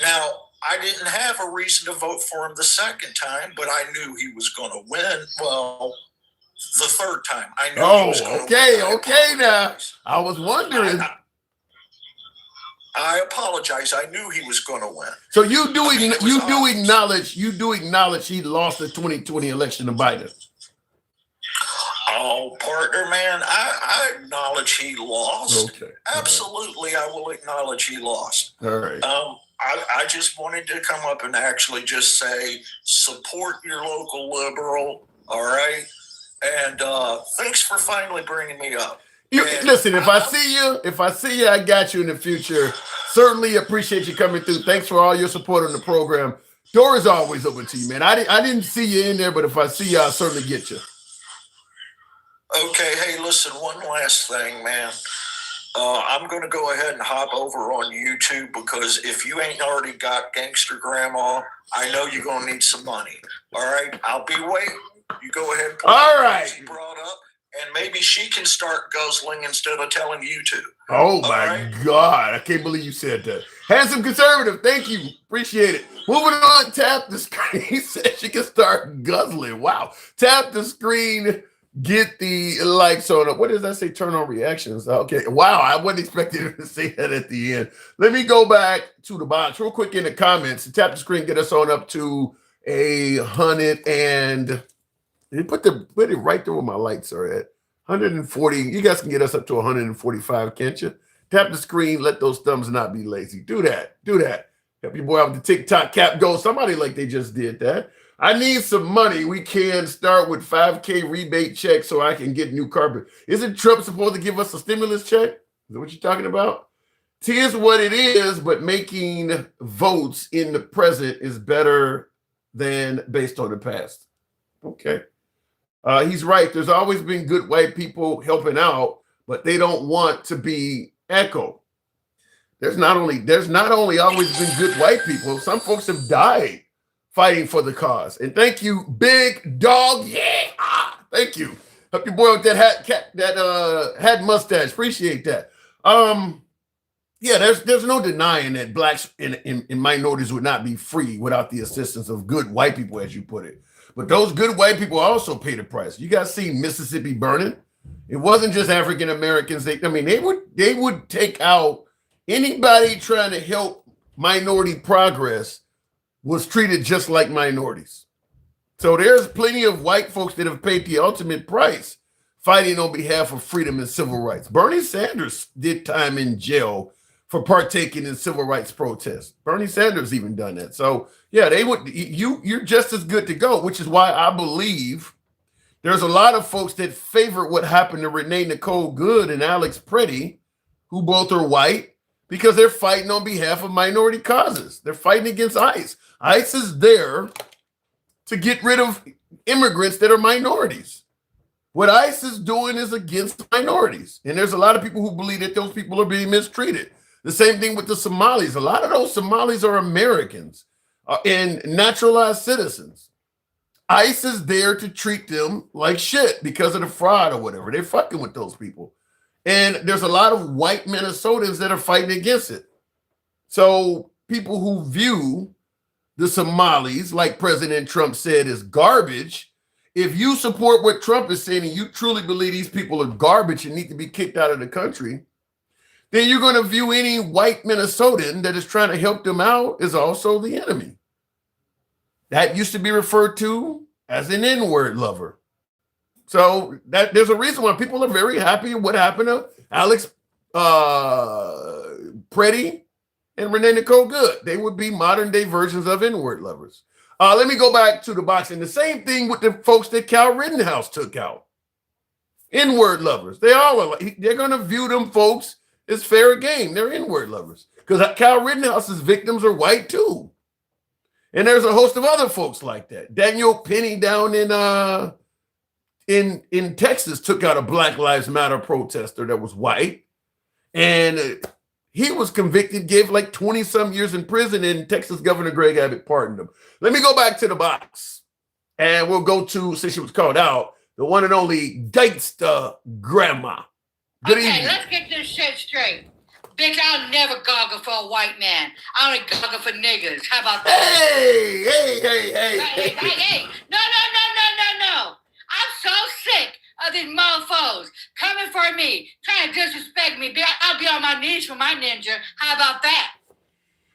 Now, I didn't have a reason to vote for him the second time, but I knew he was going to win. Well, the third time. I knew he was going to win. Okay, now. I was wondering. I apologize. I knew he was going to win. So you do acknowledge he lost the 2020 election to Biden. Oh, partner, man, I acknowledge he lost. Okay. Absolutely, I will acknowledge he lost. All right. I just wanted to come up and actually just say, support your local liberal, all right? And thanks for finally bringing me up. Listen, if I see you, I got you in the future. Certainly appreciate you coming through. Thanks for all your support on the program. Door is always open to you, man. I didn't see you in there, but if I see you, I'll certainly get you. Okay, hey, listen, one last thing, man. I'm going to go ahead and hop over on YouTube because if you ain't already got Gangster Grandma, I know you're going to need some money. All right, I'll be waiting. You go ahead and put All right. she brought up, and maybe she can start guzzling instead of telling you to. Oh my God. I can't believe you said that. Handsome conservative, thank you. Appreciate it. Moving on, tap the screen. He said she can start guzzling. Wow. Tap the screen, get the likes on it. What does that say? Turn on reactions. Okay. Wow. I wasn't expecting her to say that at the end. Let me go back to the box real quick in the comments. Tap the screen, get us on up to 100 and put it right there where my lights are at. 140. You guys can get us up to 145, can't you? Tap the screen. Let those thumbs not be lazy. Do that. Do that. Help your boy out with the TikTok cap go. Somebody like they just did that. I need some money. We can start with 5K rebate check so I can get new carpet. Isn't Trump supposed to give us a stimulus check? Is that what you're talking about? Tis what it is, but making votes in the present is better than based on the past. Okay. He's right. There's always been good white people helping out, but they don't want to be echoed. There's not only always been good white people. Some folks have died fighting for the cause. And thank you, Big Dog. Yeah, thank you. Help your boy with that hat mustache. Appreciate that. Yeah, there's no denying that blacks and minorities would not be free without the assistance of good white people, as you put it. But those good white people also pay the price. You guys see Mississippi burning. It wasn't just African Americans. They would take out anybody trying to help minority progress was treated just like minorities. So there's plenty of white folks that have paid the ultimate price fighting on behalf of freedom and civil rights. Bernie Sanders did time in jail for partaking in civil rights protests. Bernie Sanders even done that. So yeah, you're just as good to go, which is why I believe there's a lot of folks that favor what happened to Renee Nicole Good and Alex Pretty, who both are white, because they're fighting on behalf of minority causes. They're fighting against ICE. ICE is there to get rid of immigrants that are minorities. What ICE is doing is against minorities. And there's a lot of people who believe that those people are being mistreated. The same thing with the Somalis. A lot of those Somalis are Americans and naturalized citizens. ICE is there to treat them like shit because of the fraud or whatever. They're fucking with those people. And there's a lot of white Minnesotans that are fighting against it. So people who view the Somalis, like President Trump said, is garbage. If you support what Trump is saying and you truly believe these people are garbage and need to be kicked out of the country, then you're going to view any white Minnesotan that is trying to help them out as also the enemy. That used to be referred to as an N-word lover. So there's a reason why people are very happy with what happened to Alex Pretty and Renee Nicole Good. They would be modern day versions of N-word lovers. Let me go back to the box. And the same thing with the folks that Cal Rittenhouse took out. N-word lovers. They're going to view them folks as fair game. They're N-word lovers. Because Cal Rittenhouse's victims are white too. And there's a host of other folks like that. Daniel Penny down in Texas took out a Black Lives Matter protester that was white. And he was convicted, gave like 20 some years in prison, and Texas Governor Greg Abbott pardoned him. Let me go back to the box. And we'll go to, since she was called out, the one and only Gangsta Grandma. Good evening. Let's get this shit straight. Bitch, I'll never goggle for a white man. I only goggle for niggas. How about that? Hey. No. I'm so sick of these mofos coming for me, trying to disrespect me. I'll be on my knees for my ninja. How about that?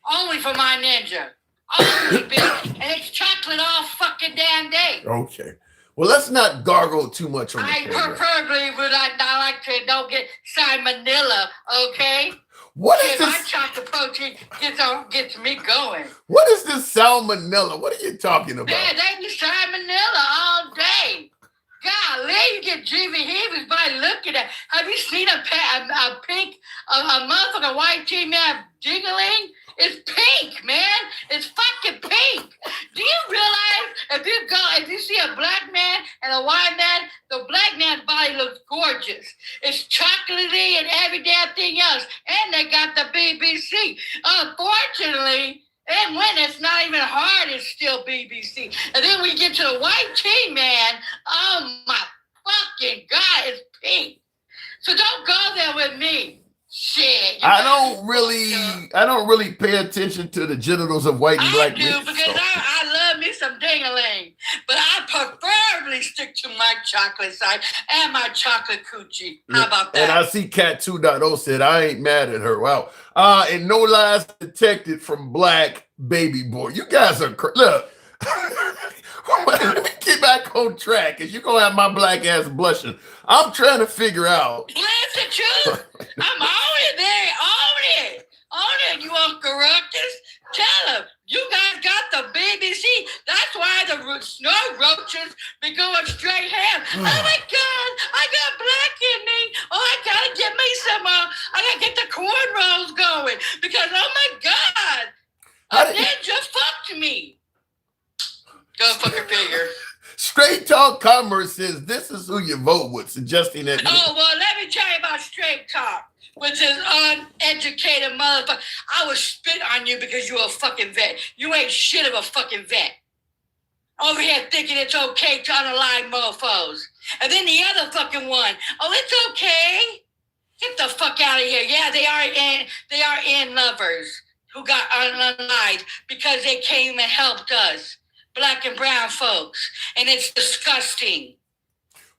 Only for my ninja. Only, bitch. And it's chocolate all fucking damn day. Okay. Well, let's not gargle too much on the program. Preferably would I like to don't get salmonella, okay? What is this? My chocolate protein gets me going. What is this salmonella? What are you talking about? Man, they get salmonella all day. Golly, you get heebie-jeebies by looking at. Have you seen a motherfucking white female jiggling? It's pink, man. It's fucking pink. Do you realize if you see a black man and a white man, the black man's body looks gorgeous. It's chocolatey and every damn thing else. And they got the BBC. Unfortunately, and when it's not even hard, it's still BBC. And then we get to the white team, man. Oh my fucking God, it's pink. So don't go there with me. Shit. I don't really pay attention to the genitals of white and black men. I do because I love me some ding-a-ling. But I preferably stick to my chocolate side and my chocolate coochie. How about that? And I see Cat 2.0 said, I ain't mad at her. Wow. And no lies detected from black baby boy. You guys are look. Let me get back on track because you're going to have my black ass blushing. I'm trying to figure out. That's the truth. I'm on it there. On it. You want to correct us? Tell them. You guys got the BBC. That's why the snow roaches be going straight ham. Oh my God, I got black in me. Oh, I got to get me some, I got to get the cornrows going. Because, oh my God, a ninja fucked me. Go fucking figure. Straight Talk Commerce says this is who you vote with, suggesting that. Oh, well, let me tell you about Straight Talk, which is uneducated motherfucker. I would spit on you because you're a fucking vet. You ain't shit of a fucking vet. Over here thinking it's okay to unalive mofos. And then the other fucking one. Oh, it's okay. Get the fuck out of here. Yeah, they are in lovers who got unalived because they came and helped us. Black and brown folks, and it's disgusting.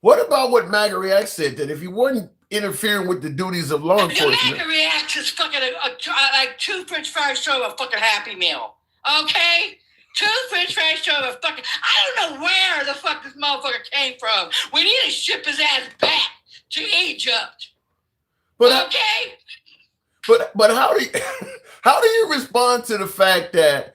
What about what MAGA React said, that if you weren't interfering with the duties of law enforcement? The MAGA React is fucking like 2 French fries short of a fucking Happy Meal, okay? 2 French fries short of a fucking, I don't know where the fuck this motherfucker came from. We need to ship his ass back to Egypt, okay? But how do you respond to the fact that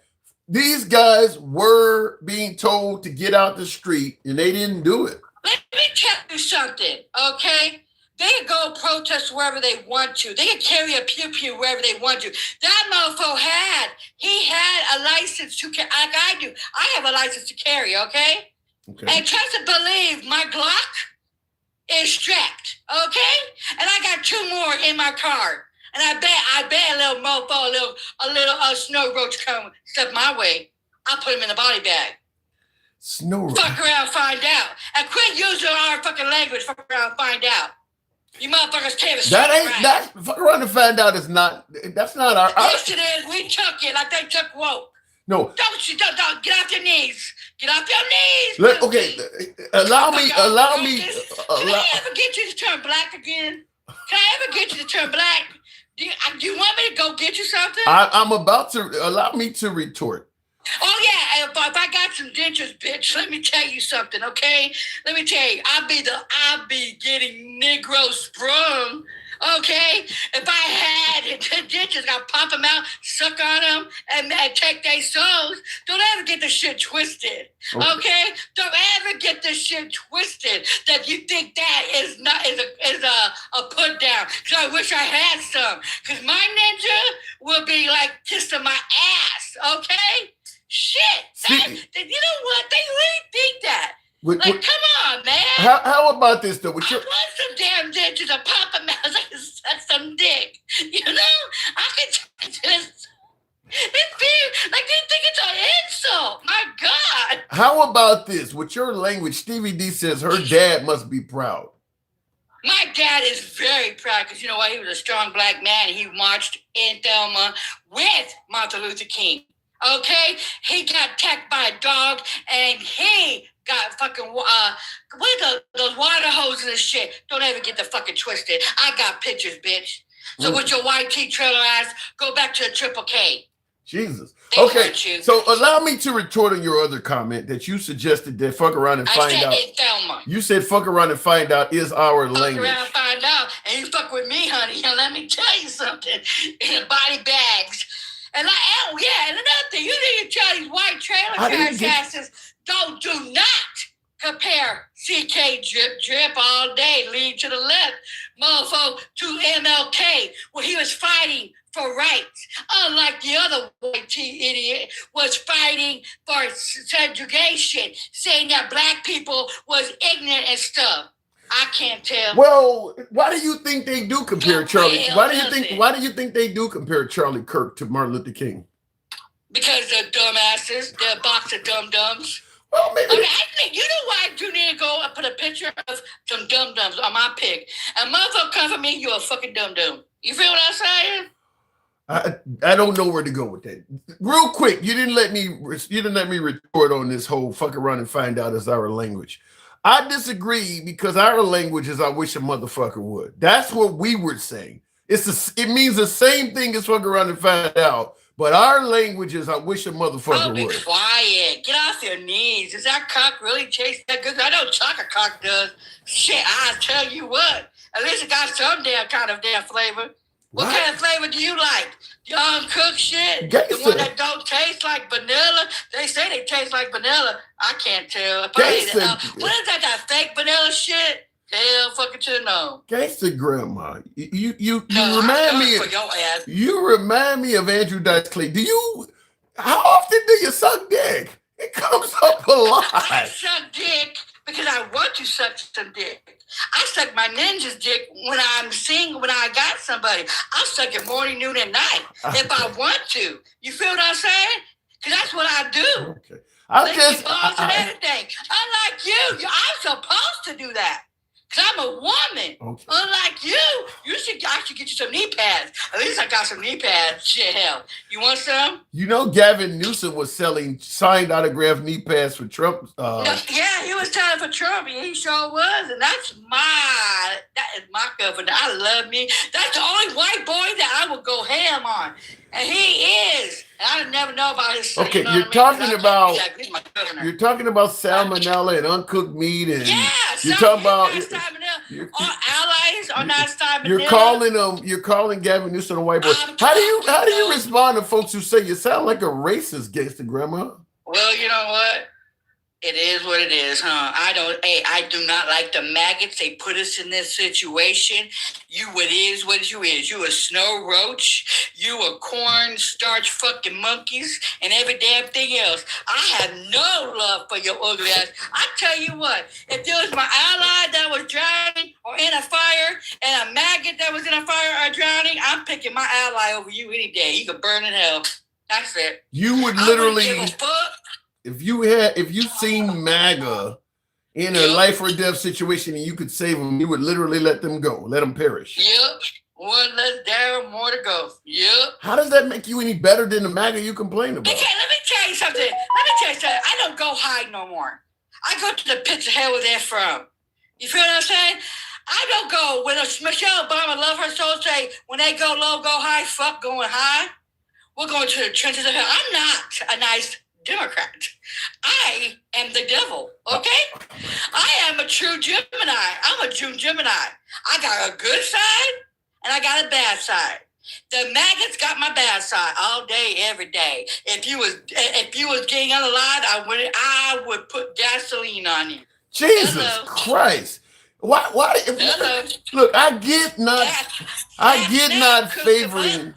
these guys were being told to get out the street and they didn't do it? Let me tell you something, okay? They can go protest wherever they want to. They can carry a pew-pew wherever they want to. That mofo he had a license to carry, like I do. I have a license to carry, okay? And trust and believe, my Glock is strapped, okay? And I got 2 more in my car. And I bet a little mofo, a little snow roach come step my way. I'll put him in a body bag. Snow roach. Fuck around, find out. And quit using our fucking language. Fuck around, find out. You motherfuckers can't. Fuck around and find out is not. That's not our. Yes, it is. We took it like they took woke. No. Don't get off your knees. Get off your knees. Okay. Allow me. Can I ever get you to turn black again? Can I ever get you to turn black? Do you want me to go get you something? I'm about to. Allow me to retort. Oh yeah, if I got some dentures, bitch, let me tell you something, okay? Let me tell you, I'll be getting Negro sprung, okay? If I had dentures, I'll pop them out, suck on them, and take their souls. Don't ever get the shit twisted, okay? Don't ever get the shit twisted that you think that is a put down. Because I wish I had some. Because my ninja will be like kissing my ass, okay? Shit, you know what? They really think that. Come on, man. How about this though? I want some damn dentures to pop them out like suck some dick. You know, I can just. Like they think it's an insult. My God. How about this? With your language, Stevie D says her dad must be proud. My dad is very proud because you know what? He was a strong black man. He marched in Thelma with Martin Luther King. Okay, he got attacked by a dog, and he got fucking what are those water hoses and shit. Don't ever get the fucking twisted. I got pictures, bitch. So with your white tea trailer ass, go back to the Triple K. Jesus. Okay, so allow me to retort on your other comment that you suggested that fuck around and find out. In Thelma. You said fuck around and find out is our language. Fuck around and find out, and you fuck with me, honey. And let me tell you something. In the body bags. And and another thing, you need to tell these white trailer crash asses, do not compare CK drip drip all day, lead to the left, mofo, to MLK, where he was fighting for rights, unlike the other white idiot was fighting for segregation, saying that black people was ignorant and stuff. I can't tell. Well, why do you think they do compare Charlie? hell Why do you does think? it? Why do you think they do compare Charlie Kirk to Martin Luther King? Because they're dumbasses, they're a box of dum-dums. Well, maybe. Okay, I think, you know why I do need to go and put a picture of some dum-dums on my pic. And motherfucker come for me, you're a fucking dum-dum. You feel what I'm saying? I don't know where to go with that. Real quick, you didn't let me retort on this whole fuck around and find out is our language. I disagree because our language is I wish a motherfucker would. That's what we were saying. It means the same thing as fuck around and find out. But our language is I wish a motherfucker Be would. quiet. Get off your knees. Does that cock really taste that good? I know chocolate cock does. Shit, I tell you what. At least it got some damn kind of damn flavor. What kind of flavor do you like? The uncooked shit? Gangsta. The one that don't taste like vanilla? They say they taste like vanilla. I can't tell. What is that fake vanilla shit? Hell fucking to no. Gangsta grandma. You No, remind me for your ass. you remind me of Andrew Dice Clay. How often do you suck dick? It comes up a lot. I suck dick because I want to suck some dick. I suck my ninja's dick when I'm single, when I got somebody. I suck it morning, noon, and night if I want to. You feel what I'm saying? Because that's what I do. Okay. And everything. Unlike you, I'm supposed to do that. Because I'm a woman. Okay. Unlike you, I should get you some knee pads. At least I got some knee pads. Shit, hell. You want some? You know, Gavin Newsom was selling signed autographed knee pads for Trump. Yeah, he was telling for Trump. He sure was. And that is my governor. I love me. That's the only white boy that I will go ham on. And he is. And I never know about his. Okay, you know you're what I mean? talking about He's my governor. you're talking about salmonella and uncooked meat, and Yeah, you're talking about our allies are not salmonella. you're calling Gavin Newsom a white boy. How do you respond to folks who say you sound like a racist, gangster grandma? Well, you know what? It is what it is, huh? I do not like the maggots. They put us in this situation. What you is. You a snow roach. You a corn starch fucking monkeys and every damn thing else. I have no love for your ugly ass. I tell you what, if there was my ally that was drowning or in a fire and a maggot that was in a fire or drowning, I'm picking my ally over you any day. You could burn in hell. That's it. You would I literally, wouldn't give a fuck. if you seen MAGA in a life or death situation and you could save them, you would literally let them go, let them perish. Yep. One less down, more to go. Yep. How does that make you any better than the MAGA you complain about? Okay, let me tell you something. I don't go hide no more. I go to the pits of hell where they're from. You feel what I'm saying? I don't go when Michelle Obama, love her soul, say when they go low, go high. Fuck going high. We're going to the trenches of hell. I'm not a nice Democrat. I am the devil, okay? I am a true Gemini. I'm a true Gemini. I got a good side and I got a bad side. The maggots got my bad side all day, every day. If you was getting unalive, I would put gasoline on you. Jesus Hello. Christ. Why Hello. look, I get not favoring.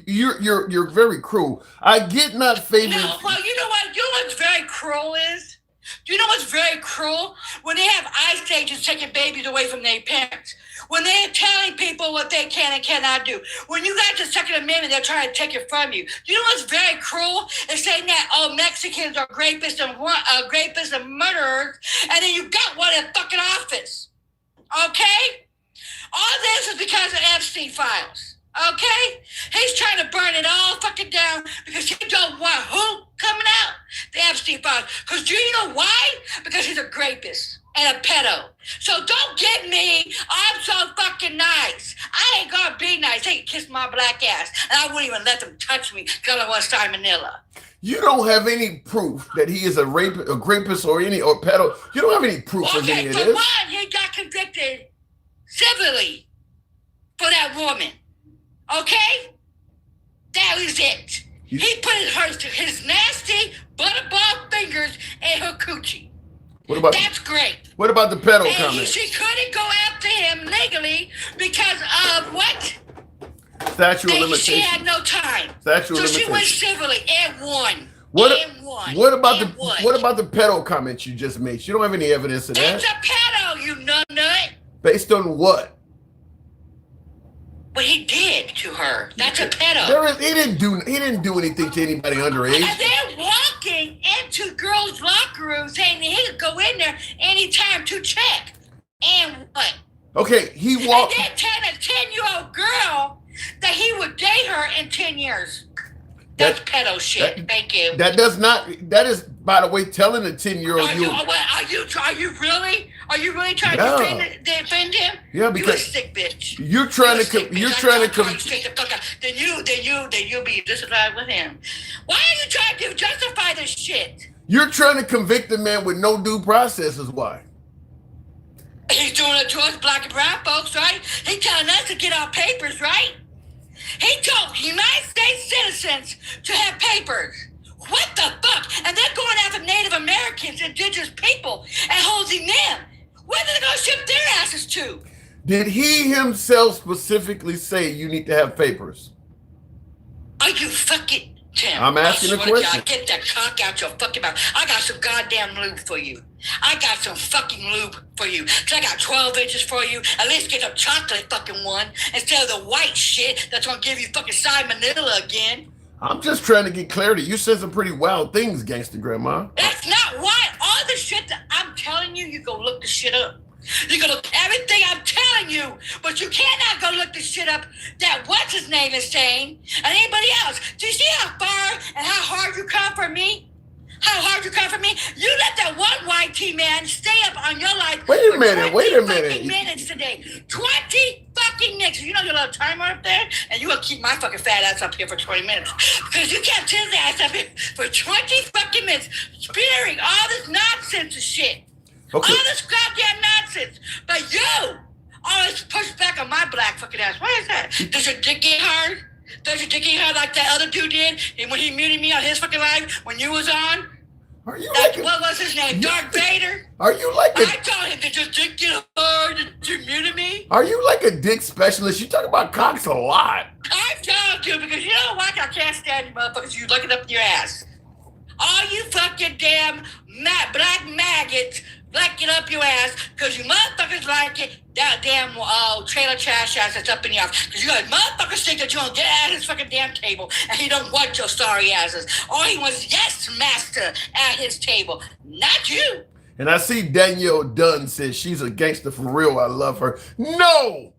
You're very cruel. I get not favoring. No, well, you know what? You know what's very cruel is? Do you know what's very cruel? When they have ICE agents taking babies away from their parents. When they're telling people what they can and cannot do. When you got the Second Amendment, they're trying to take it from you. Do you know what's very cruel? Is saying that, Mexicans are rapists and murderers, and then you got one in fucking office. Okay? All this is because of Epstein files. Okay? He's trying to burn it all fucking down because he don't want who coming out? The Epstein files. Because do you know why? Because he's a rapist and a pedo. So don't get me, I'm so fucking nice. I ain't gonna be nice. They can kiss my black ass. And I wouldn't even let them touch me because I want salmonella. You don't have any proof that he is a rapist or pedo. You don't have any proof of any of for this. one, he got convicted civilly for that woman. Okay? That was it. He put his nasty butterball fingers in her coochie. What about That's great. what about the pedo And comment? she couldn't go after him legally because of what? Statute of She limitation. had no time. Statute So of she went limitation. civilly and won. What and won. what about and the won. what about the pedo comment you just made? You don't have any evidence of That's that. a pedo, you nut. Based on what? What he did to her. That's a pedo. He didn't do anything to anybody underage. And they're walking into girls' locker rooms saying that he could go in there anytime to check. And what? Okay, he walked. And then tell a 10-year-old girl that he would date her in 10 years. That's pedo shit. Thank you. That does not. That is, by the way, telling a 10-year-old Are you really? Are you really trying to defend him? Yeah, You a because sick bitch. you're trying to Then you be disappointed with him. Why are you trying to justify this shit? You're trying to convict the man with no due process. Is why. He's doing it to us black and brown folks, right? He's telling us to get our papers, right? He told United States citizens to have papers. What the fuck? And they're going after Native Americans, indigenous people, and holding them. Where are they going to ship their asses to? Did he himself specifically say you need to have papers? Are you fucking Tim? I'm asking a question. Get that cock out your fucking mouth. I got some goddamn lube for you. I got some fucking lube for you. Cause I got 12 inches for you. At least get a chocolate fucking one instead of the white shit that's gonna give you fucking salmonella again. I'm just trying to get clarity. You said some pretty wild things, gangster grandma. That's not why. All the shit that I'm telling you, you go look the shit up. You go look everything I'm telling you, but you cannot go look the shit up that what's his name is saying and anybody else. Do you see how far and how hard you come for me? How hard you come for me? You let that one white tea man stay up on your life. Wait a minute. Fucking minutes today. 20 fucking minutes. You know your little timer up there, and you will keep my fucking fat ass up here for 20 minutes because you kept his ass up here for 20 fucking minutes, spearing all this nonsense and shit. Okay. All this goddamn nonsense. But you always push back on my black fucking ass. What is that? Does your dick get hard? Does your dick get hard like that other dude did? And when he muted me on his fucking live when you was on? Are you What was his name? Darth Vader? Are you like I told him, did your dick get hard? Did you muted me? Are you like a dick specialist? You talk about cocks a lot. I told you because you know what? I can't stand you motherfuckers. You look it up in your ass. All you fucking damn black maggots, black it up your ass because you motherfuckers like it. That damn trailer trash ass that's up in your ass. Because you guys motherfuckers think that you're going to get out of his fucking damn table and he don't want your sorry asses. All he wants is yes, master, at his table. Not you. And I see Danielle Dunn says she's a gangster for real. I love her. No,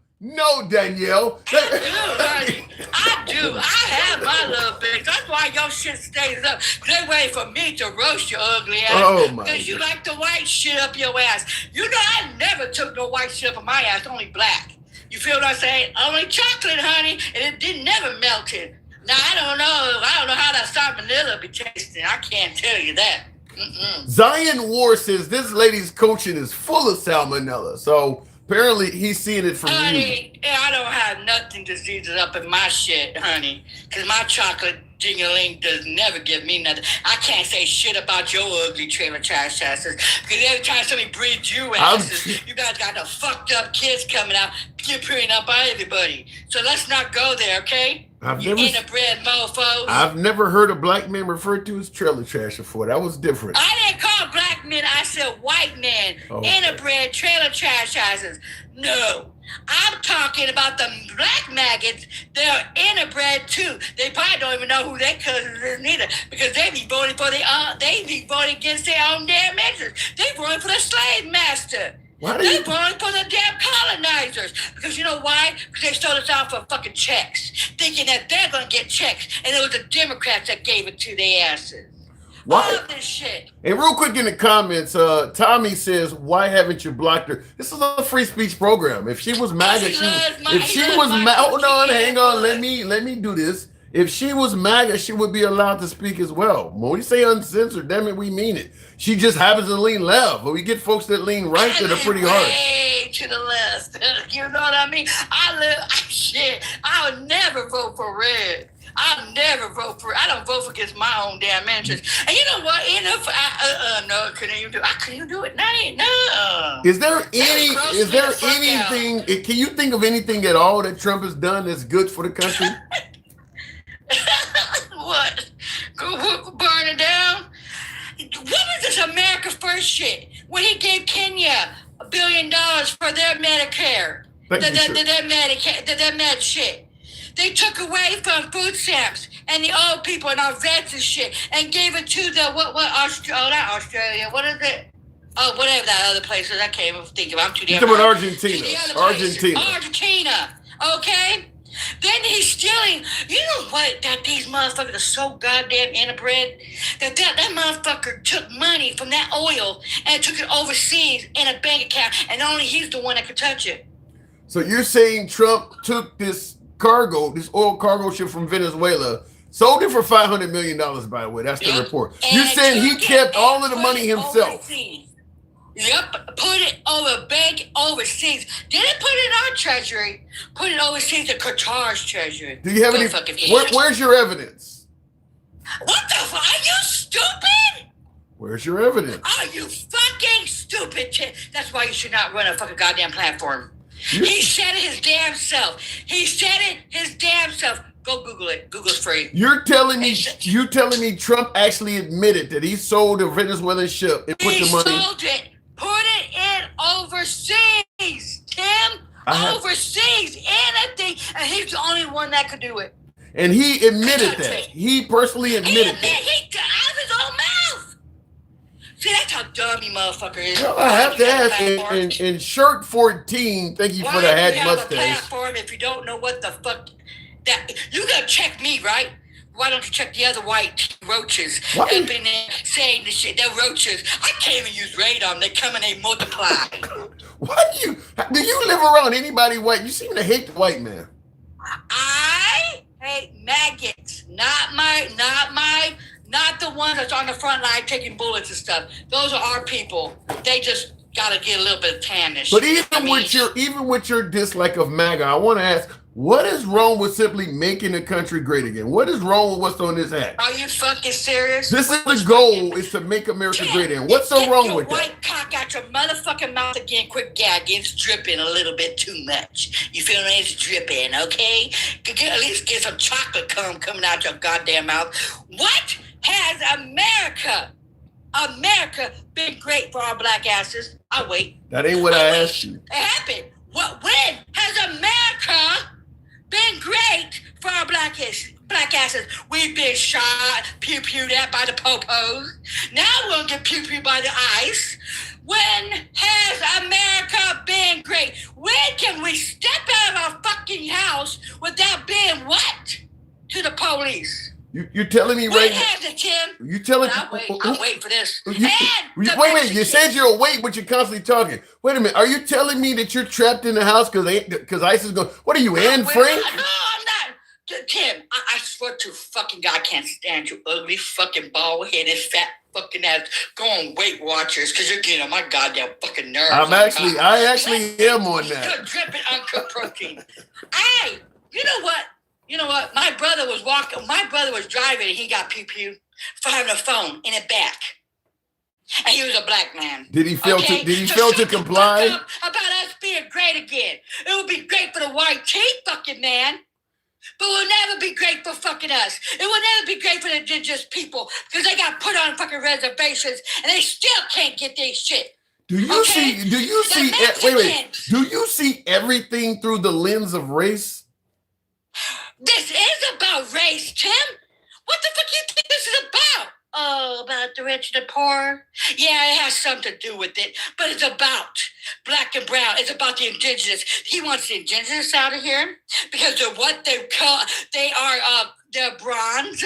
Danielle. I do. I have my little bitch. That's why your shit stays up. They wait for me to roast your ugly ass. Oh, my Because you God. like the white shit up your ass. You know I never took no white shit up on my ass, only black. You feel what I'm saying? Only chocolate, honey, and it didn't never melted. Now I don't know how that salmonella be tasting. I can't tell you that. Zion War says this lady's coaching is full of salmonella. So apparently he's seeing it from you. Honey, I don't have nothing diseases up in my shit, honey. Because my chocolate ding-a-ling does never give me nothing. I can't say shit about your ugly trailer trash asses. Because every time somebody breeds you asses, you guys got the fucked up kids coming out, peering up on everybody. So let's not go there, okay? You inbred mofos. I've never heard a black man referred to as trailer trash before. That was different. I didn't call black men. I said white men. Okay. Inbred trailer trash asses. No. I'm talking about the black maggots. They're interbred too. They probably don't even know who their cousins is neither because they be voting for they be voting against their own damn exes. They voting for the slave master. They voting for the damn colonizers. Because you know why? Because they sold us out for fucking checks. Thinking that they're going to get checks. And it was the Democrats that gave it to their asses. Why? All of this shit. And real quick in the comments, Tommy says, "Why haven't you blocked her?" This is a free speech program. If she was MAGA, hold on, hang on, let me do this. If she was MAGA, she would be allowed to speak as well. When we say uncensored, damn it, we mean it. She just happens to lean left, but we get folks that lean right that are pretty hard. Way to the left. You know what I mean? I would never vote for red. I'll never vote for. I don't vote for against my own damn interest. And you know what? No, I couldn't even do it. No. Is there anything? Out. Can you think of anything at all that Trump has done that's good for the country? What? Go burn it down? What is this America First shit? When he gave Kenya $1 billion for their Medicare, that med shit. They took away from food stamps and the old people and our vets and shit, and gave it to the not Australia. What is it? Oh, whatever that other place is. I can't even think of it. I'm too damn. Argentina. Okay. Then he's stealing. You know what? That these motherfuckers are so goddamn inbred that motherfucker took money from that oil and took it overseas in a bank account, and only he's the one that could touch it. So you're saying Trump took this oil cargo ship from Venezuela, sold it for $500 million, by the way. That's the report. You're saying he kept all of the money himself. Overseas. Yep, put it over bank overseas. Didn't put it in our treasury. Put it overseas to Qatar's treasury. Do you have any? Where's your evidence? What the fuck? Are you stupid? Where's your evidence? Are you fucking stupid? That's why you should not run a fucking goddamn platform. He said it his damn self. Go Google it. Google's free. You're telling me Trump actually admitted that he sold a Venezuelan ship and put the money. He sold it. Put it in overseas, Tim. Overseas, anything, and he's the only one that could do it. And he admitted that. He personally admitted that. He out of his own mouth. See, that's how dumb you motherfucker is. Well, I have to ask. In shirt 14, thank you for the hat mustache. Platform if you don't know what the fuck that you gotta check me, right? Why don't you check the other white roaches that have been there saying this shit? They're roaches. I can't even use radon. They come and they multiply. Do you live around anybody white? You seem to hate the white man. I hate maggots. Not the ones that's on the front line taking bullets and stuff. Those are our people. They just gotta get a little bit of tannish. But even with your dislike of MAGA, I want to ask, what is wrong with simply making the country great again? What is wrong with what's on this hat? Are you fucking serious? This is the goal, is to make America great again. What's so wrong with that? Get your white cock out your motherfucking mouth again. Quit gagging. It's dripping a little bit too much. You feel me? It's dripping, okay? At least get some chocolate coming out your goddamn mouth. What has America been great for our black asses? I'll wait. That ain't what I asked you. It happened. When has America been great for our black asses? We've been shot, pew-pewed at by the popos. Now we're gonna get pew-pewed by the ICE. When has America been great? When can we step out of our fucking house without being what? To the police. You're telling me right now. Tim? You telling me? I'll wait for this. Wait. You said you're awake, but you're constantly talking. Wait a minute. Are you telling me that you're trapped in the house because ICE is going? What are you, Anne Frank? No, I'm not. Tim, I swear to fucking God, I can't stand you ugly fucking bald-headed fat fucking ass. Go on Weight Watchers because you're getting on my goddamn fucking nerves. I actually am on that. You're dripping uncooked protein. Hey, you know what? My brother was driving and he got pew-pewed for having a phone in the back. And he was a black man. Did he fail to comply? About us being great again. It would be great for the white tea fucking man. But it will never be great for fucking us. It will never be great for the indigenous people because they got put on fucking reservations and they still can't get their shit. Do you see everything through the lens of race? This is about race, Tim. What the fuck you think this is about? Oh, about the rich and the poor? Yeah, it has something to do with it, but it's about black and brown. It's about the indigenous. He wants the indigenous out of here because they're what they call, they're bronze.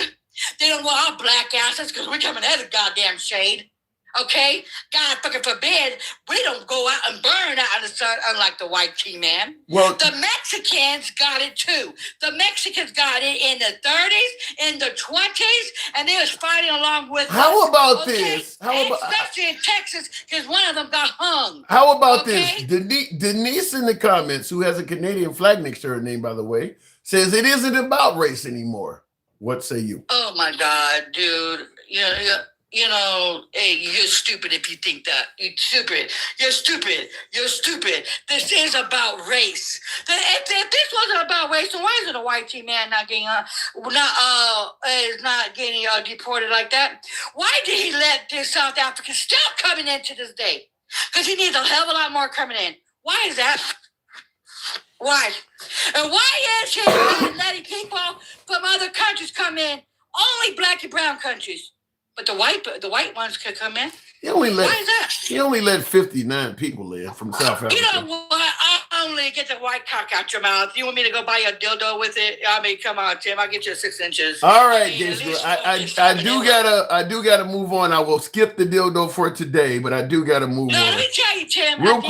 They don't want our black asses because we're coming out of the goddamn shade. Okay? God fucking forbid we don't go out and burn out in the sun unlike the white tea man. Well, the Mexicans got it too. The Mexicans got it in the 30s, in the 20s, and they was fighting along with How about this? Especially in Texas, because one of them got hung. How about this? Denise in the comments, who has a Canadian flag next to her name, by the way, says it isn't about race anymore. What say you? Oh my God, dude. Hey, you're stupid if you think that. You're stupid. You're stupid. You're stupid. This is about race. If this wasn't about race, then why isn't a white team man not getting deported like that? Why did he let this South African still coming in to this day? Because he needs a hell of a lot more coming in. Why is that? Why? And why is he letting people from other countries come in? Only black and brown countries. But the white ones could come in. Why is that? He only let 59 people in from South Africa. You know what? I'll only get the white cock out your mouth. You want me to go buy you a dildo with it? I mean, come on, Tim. I'll get you 6 inches. All right, Gabriel. I do gotta move on. I will skip the dildo for today, but I do gotta move on. Let me tell you, Tim. Real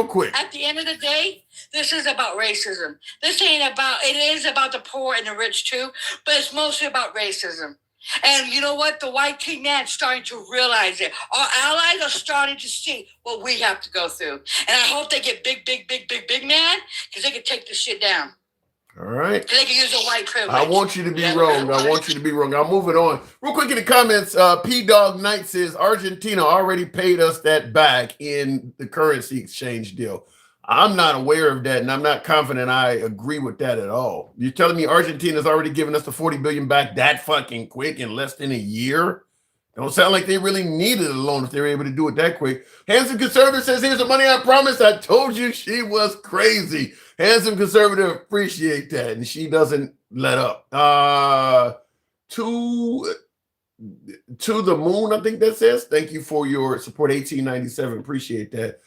quick. At the end of the day, this is about racism. It is about the poor and the rich too, but it's mostly about racism. And you know what? The white team man's starting to realize it. Our allies are starting to see what we have to go through. And I hope they get big man, because they can take this shit down. All right. They can use the white privilege. I want you to be wrong. I'm moving on. Real quick in the comments, P-Dog Knight says, Argentina already paid us that back in the currency exchange deal. I'm not aware of that, and I'm not confident I agree with that at all. You're telling me Argentina's already given us the $40 billion back that fucking quick in less than a year? Don't sound like they really needed a loan if they were able to do it that quick. Handsome Conservative says, here's the money I promised. I told you she was crazy. Handsome Conservative appreciate that, and she doesn't let up. To the moon, I think that says. Thank you for your support, 1897. Appreciate that.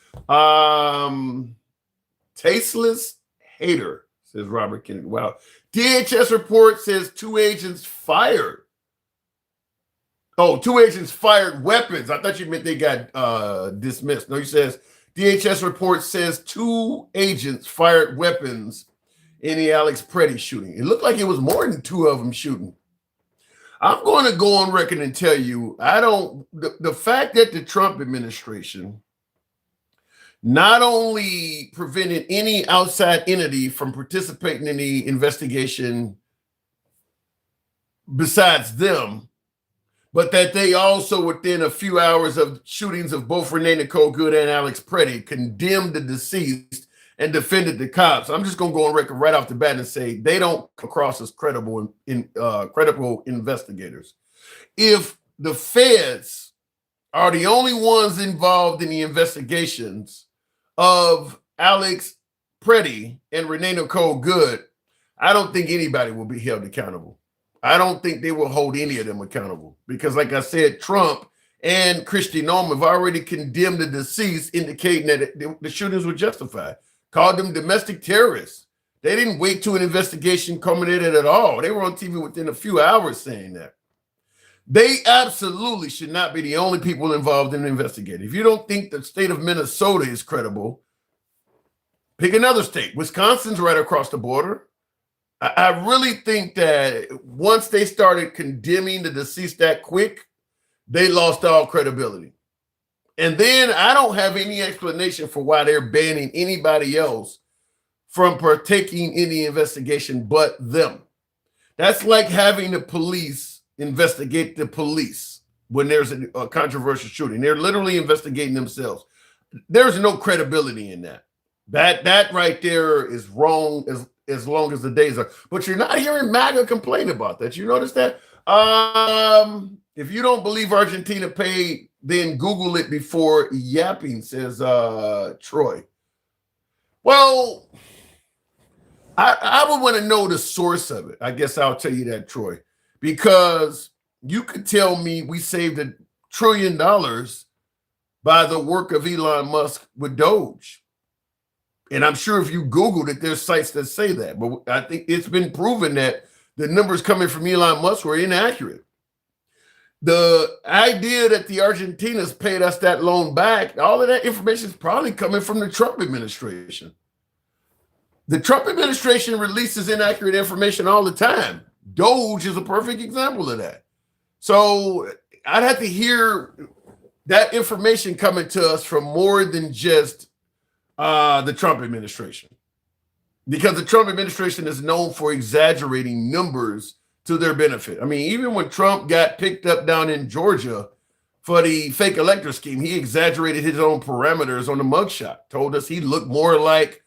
Tasteless hater, says Robert Kennedy. Wow. DHS report says 2 agents fired. Oh, 2 agents fired weapons. I thought you meant they got dismissed. No, he says DHS report says 2 agents fired weapons in the Alex Preddy shooting. It looked like it was more than 2 of them shooting. I'm going to go on record and tell you, the fact that the Trump administration not only prevented any outside entity from participating in the investigation besides them, but that they also, within a few hours of shootings of both Renee Nicole Good and Alex Preddy, condemned the deceased and defended the cops. I'm just going to go on record right off the bat and say they don't come across as credible investigators. If the feds are the only ones involved in the investigations of Alex Preddy and Renee Nicole Good, I don't think anybody will be held accountable. I don't think they will hold any of them accountable because, like I said, Trump and Kristi Noem have already condemned the deceased, indicating that the shootings were justified, called them domestic terrorists. They didn't wait till an investigation culminated at all. They were on TV within a few hours saying that. They absolutely should not be the only people involved in investigating. If you don't think the state of Minnesota is credible, pick another state. Wisconsin's right across the border. I really think that once they started condemning the deceased that quick, they lost all credibility. And then I don't have any explanation for why they're banning anybody else from partaking in the investigation but them. That's like having the police investigate the police when there's a controversial shooting. They're literally investigating themselves. There's no credibility in that. That right there is wrong as long as the days are. But you're not hearing MAGA complain about that. You notice that? If you don't believe Argentina paid, then Google it before yapping, says Troy. Well, I would want to know the source of it. I guess I'll tell you that, Troy. Because you could tell me we saved $1 trillion by the work of Elon Musk with Doge. And I'm sure if you Googled it, there's sites that say that. But I think it's been proven that the numbers coming from Elon Musk were inaccurate. The idea that the Argentinas paid us that loan back, all of that information is probably coming from the Trump administration. The Trump administration releases inaccurate information all the time. Doge is a perfect example of that. So I'd have to hear that information coming to us from more than just the Trump administration, because the Trump administration is known for exaggerating numbers to their benefit. I mean, even when Trump got picked up down in Georgia for the fake elector scheme, he exaggerated his own parameters on the mugshot, told us he looked more like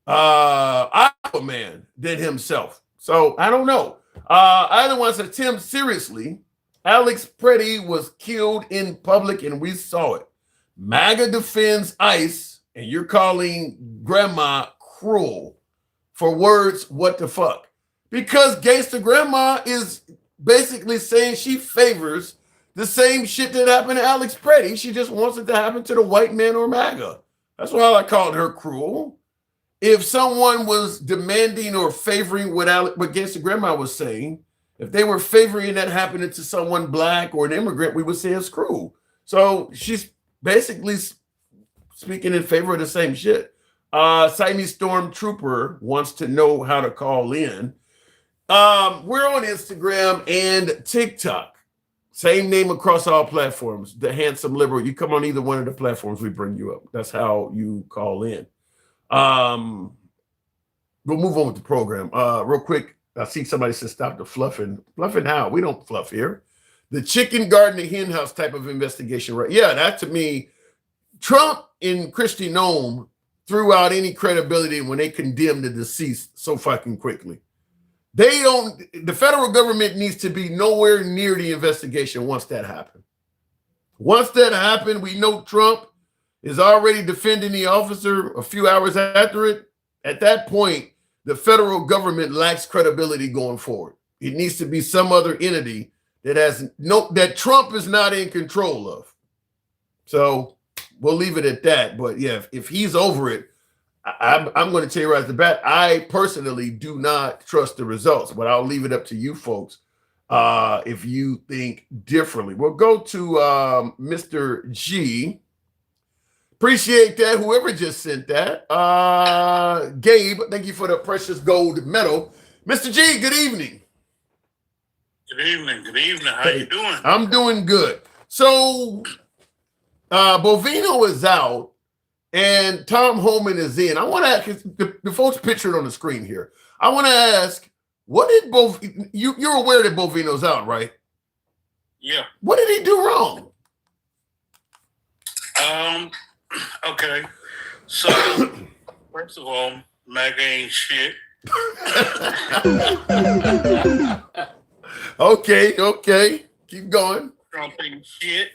Aquaman than himself. So I don't know. Either one said, Tim, seriously, Alex Preddy was killed in public and we saw it. MAGA defends ICE and you're calling grandma cruel for words, what the fuck? Because Gangsta Grandma is basically saying she favors the same shit that happened to Alex Preddy. She just wants it to happen to the white man or MAGA. That's why I called her cruel. If someone was demanding or favoring what Gangsta Grandma was saying, if they were favoring that happening to someone black or an immigrant, we would say it's cruel. So she's basically speaking in favor of the same shit. Siamese Stormtrooper wants to know how to call in. We're on Instagram and TikTok. Same name across all platforms. The Handsome Liberal. You come on either one of the platforms, we bring you up. That's how you call in. We'll move on with the program. Real quick, I see somebody said stop the fluffing. Fluffing how? We don't fluff here. The chicken garden, the hen house type of investigation, right? Yeah, that to me, Trump and Kristi Noem threw out any credibility when they condemned the deceased so fucking quickly. The federal government needs to be nowhere near the investigation once that happened. Once that happened, we know Trump is already defending the officer a few hours after it. At that point, the federal government lacks credibility going forward. It needs to be some other entity that Trump is not in control of. So we'll leave it at that. But yeah, if he's over it, I'm going to tell you right off the bat, I personally do not trust the results, but I'll leave it up to you folks if you think differently. We'll go to Mr. G. Appreciate that. Whoever just sent that. Gabe, thank you for the precious gold medal. Mr. G, good evening. Good evening. Good evening. How you doing? I'm doing good. So Bovino is out and Tom Homan is in. I want to ask the folks pictured on the screen here. I want to ask, what did you're aware that Bovino's out, right? Yeah. What did he do wrong? Okay. So first of all, MAGA ain't shit. Okay. Keep going. Trump ain't shit.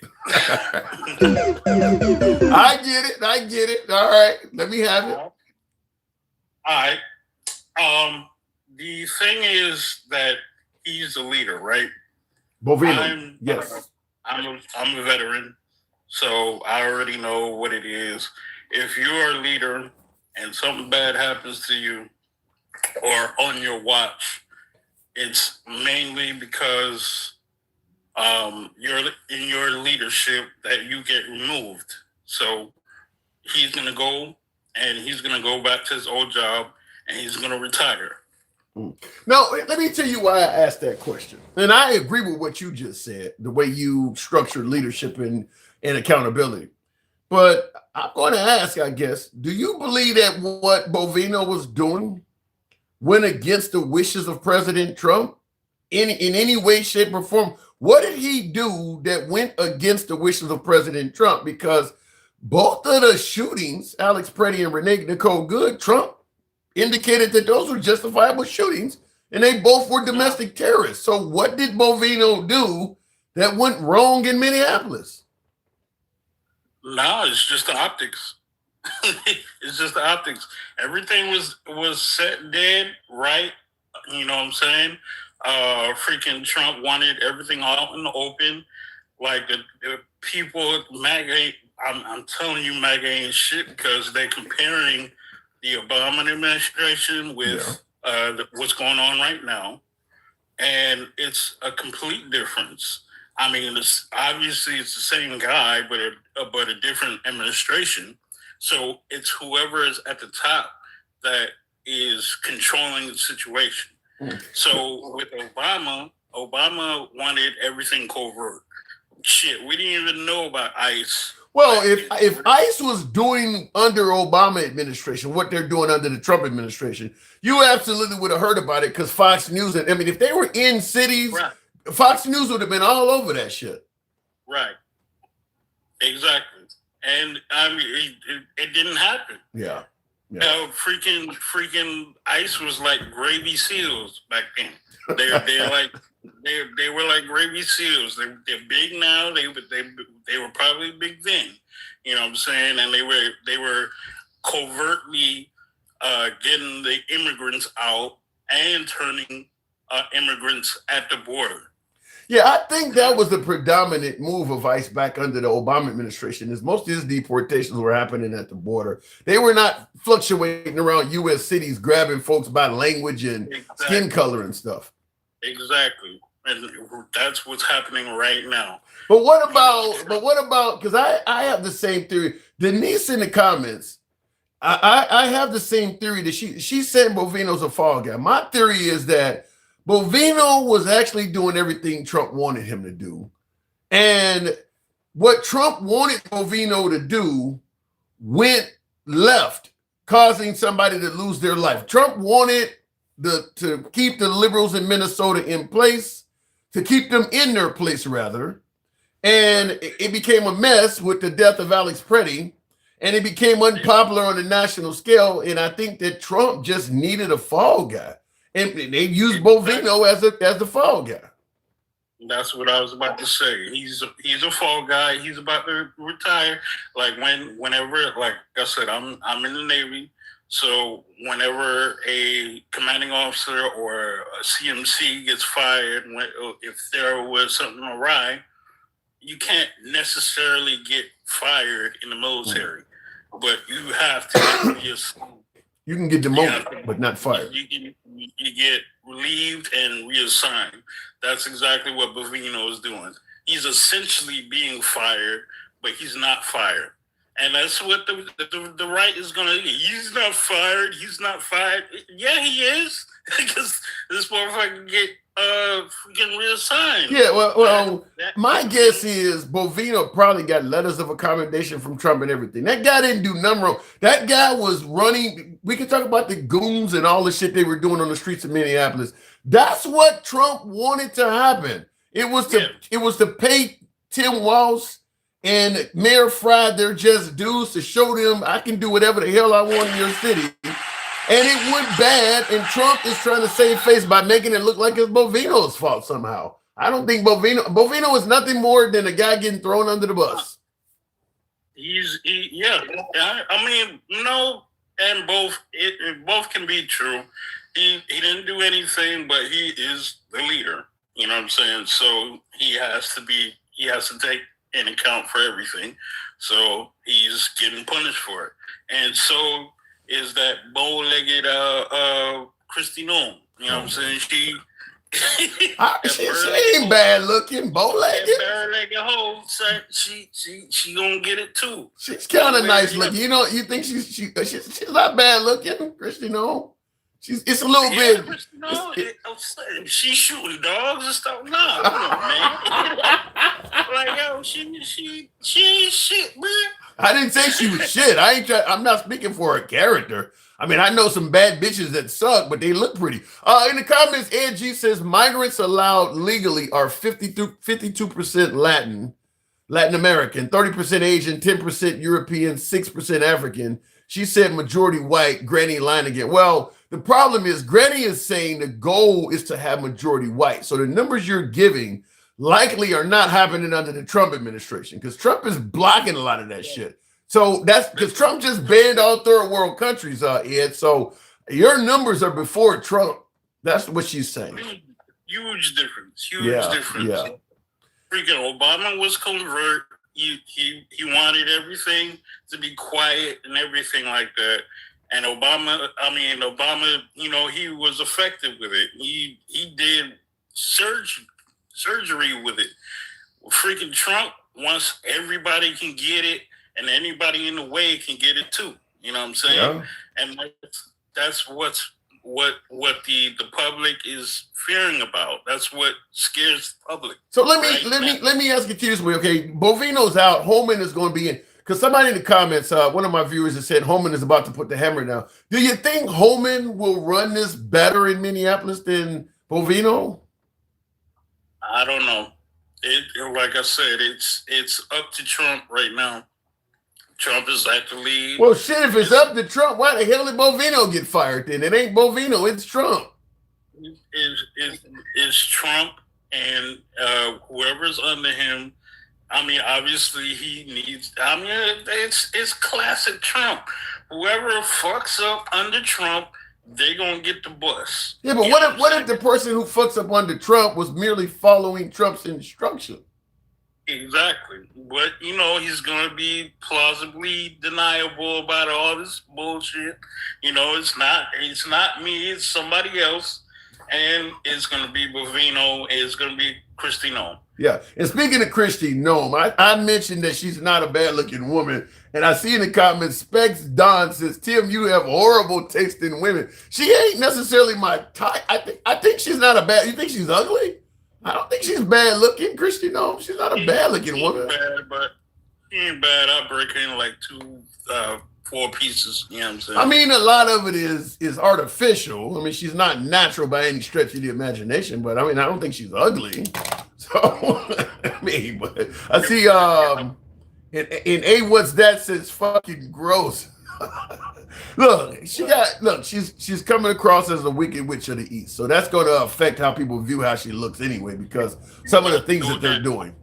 I get it. All right. Let me have it. All right. The thing is that he's the leader, right? Bovino. Yes. I'm a veteran, so I already know what it is. If you're a leader and something bad happens to you or on your watch, it's mainly because you're in your leadership that you get removed. So he's going to go and he's going to go back to his old job and he's going to retire. Now, let me tell you why I asked that question. And I agree with what you just said, the way you structured leadership and accountability. But I'm going to ask, I guess, do you believe that what Bovino was doing went against the wishes of President Trump in any way, shape, or form? What did he do that went against the wishes of President Trump? Because both of the shootings, Alex Preddy and Renee Nicole Good, Trump indicated that those were justifiable shootings and they both were domestic terrorists. So what did Bovino do that went wrong in Minneapolis? No, it's just the optics. It's just the optics. Everything was set dead right. You know what I'm saying? Freaking Trump wanted everything out in the open. Like the people, MAGA, I'm telling you, MAGA ain't shit because they're comparing the Obama administration with what's going on right now. And it's a complete difference. I mean, obviously it's the same guy, but a different administration. So it's whoever is at the top that is controlling the situation. So with Obama wanted everything covert. Shit, we didn't even know about ICE Well, if ICE was doing under Obama administration what they're doing under the Trump administration, you absolutely would have heard about it because Fox News. I mean, if they were in cities, Right. Fox News would have been all over that shit. Right. Exactly. And I mean, it didn't happen. Yeah. Freaking ICE was like gravy seals back then. They're like they were like gravy seals. They're big now. They were probably big then. You know what I'm saying? And they were covertly getting the immigrants out and turning immigrants at the border. Yeah, I think that was the predominant move of ICE back under the Obama administration. Is most of his deportations were happening at the border. They were not fluctuating around U.S. cities, grabbing folks by language and skin color and stuff. Exactly, and that's what's happening right now. But what about? Because I have the same theory. Denise in the comments, I have the same theory that she said Bovino's a fall guy. My theory is that Bovino was actually doing everything Trump wanted him to do. And what Trump wanted Bovino to do went left, causing somebody to lose their life. Trump wanted to keep the liberals in Minnesota in place, to keep them in their place, rather. And it became a mess with the death of Alex Preddy, and it became unpopular on the national scale. And I think that Trump just needed a fall guy. And they used Bovino as the fall guy. That's what I was about to say. He's a fall guy. He's about to retire. Like whenever, like I said, I'm in the Navy. So whenever a commanding officer or a CMC gets fired, if there was something awry, you can't necessarily get fired in the military, but you have to just. You can get demoted, but not fired. You get relieved and reassigned. That's exactly what Bovino is doing. He's essentially being fired, but he's not fired. And that's what the right is going to do. He's not fired. He's not fired. Yeah, he is. Because this motherfucker get freaking reassigned. Yeah, well, my guess is Bovino probably got letters of accommodation from Trump and everything. That guy didn't do nothing wrong. That guy was running. We can talk about the goons and all the shit they were doing on the streets of Minneapolis. That's what Trump wanted to happen. It was to pay Tim Walz and Mayor Fry their just dues to show them I can do whatever the hell I want in your city. And it went bad, and Trump is trying to save face by making it look like it's Bovino's fault somehow. I don't think Bovino is nothing more than a guy getting thrown under the bus. I mean, no, and both can be true. He didn't do anything, but he is the leader. You know what I'm saying? So he has to take in account for everything. So he's getting punished for it. And so is that bow-legged Kristi Noem. You know what I'm saying? She ain't bad looking, bow-legged. Bare-legged hoe, she gonna get it too. She's kind of nice looking. You know, you think she's not bad looking, Kristi Noem? It's a little bit. She's shooting dogs and stuff. Nah, come on, man. Like, yo, she ain't shit, man. I didn't say she was shit. I'm not speaking for her character. I mean, I know some bad bitches that suck, but they look pretty. In the comments, Ed G says migrants allowed legally are 52% Latin American, 30% Asian, 10% European, 6% African. She said majority white. Granny lying again. Well, the problem is Granny is saying the goal is to have majority white. So the numbers you're giving likely are not happening under the Trump administration because Trump is blocking a lot of that shit. So that's because Trump just banned all third world countries, Ed. So your numbers are before Trump. That's what she's saying. Huge difference. Difference. Yeah. Freaking Obama was covert. He wanted everything to be quiet and everything like that. And Obama, you know, he was effective with it. He did surgery with it. Freaking Trump wants everybody can get it, and anybody in the way can get it too. You know what I'm saying? Yeah. And that's what's what the public is fearing about. That's what scares the public. So let me ask you this way. Okay, Bovino's out. Holman is going to be in. Because somebody in the comments, one of my viewers has said Holman is about to put the hammer down. Do you think Holman will run this better in Minneapolis than Bovino? I don't know. Like I said, it's up to Trump right now. Trump is at the lead. Well, shit, if it's up to Trump, why the hell did Bovino get fired then? It ain't Bovino, it's Trump. It's Trump and whoever's under him. I mean, obviously he needs. I mean, it's classic Trump. Whoever fucks up under Trump, they're gonna get the bus. Yeah, but what if the person who fucks up under Trump was merely following Trump's instruction? Exactly. But he's gonna be plausibly deniable about all this bullshit. It's not me, it's somebody else. And it's gonna be Bovino, it's gonna be Kristi Noem. Yeah, and speaking of Kristi Noem, I mentioned that she's not a bad-looking woman, and I see in the comments, Specs Don says, Tim, you have horrible taste in women. She ain't necessarily my type. I think she's not a bad. You think she's ugly? I don't think she's bad-looking, Kristi Noem. She's not a bad-looking woman. Bad, but she ain't bad. I'll break her in like 4 pieces. You know what I'm saying? I mean, a lot of it is artificial. I mean, she's not natural by any stretch of the imagination, but I mean, I don't think she's ugly. So, I mean, but I see in A What's That says fucking gross. She's coming across as a wicked witch of the East. So that's going to affect how people view how she looks anyway, because some of the things that they're doing.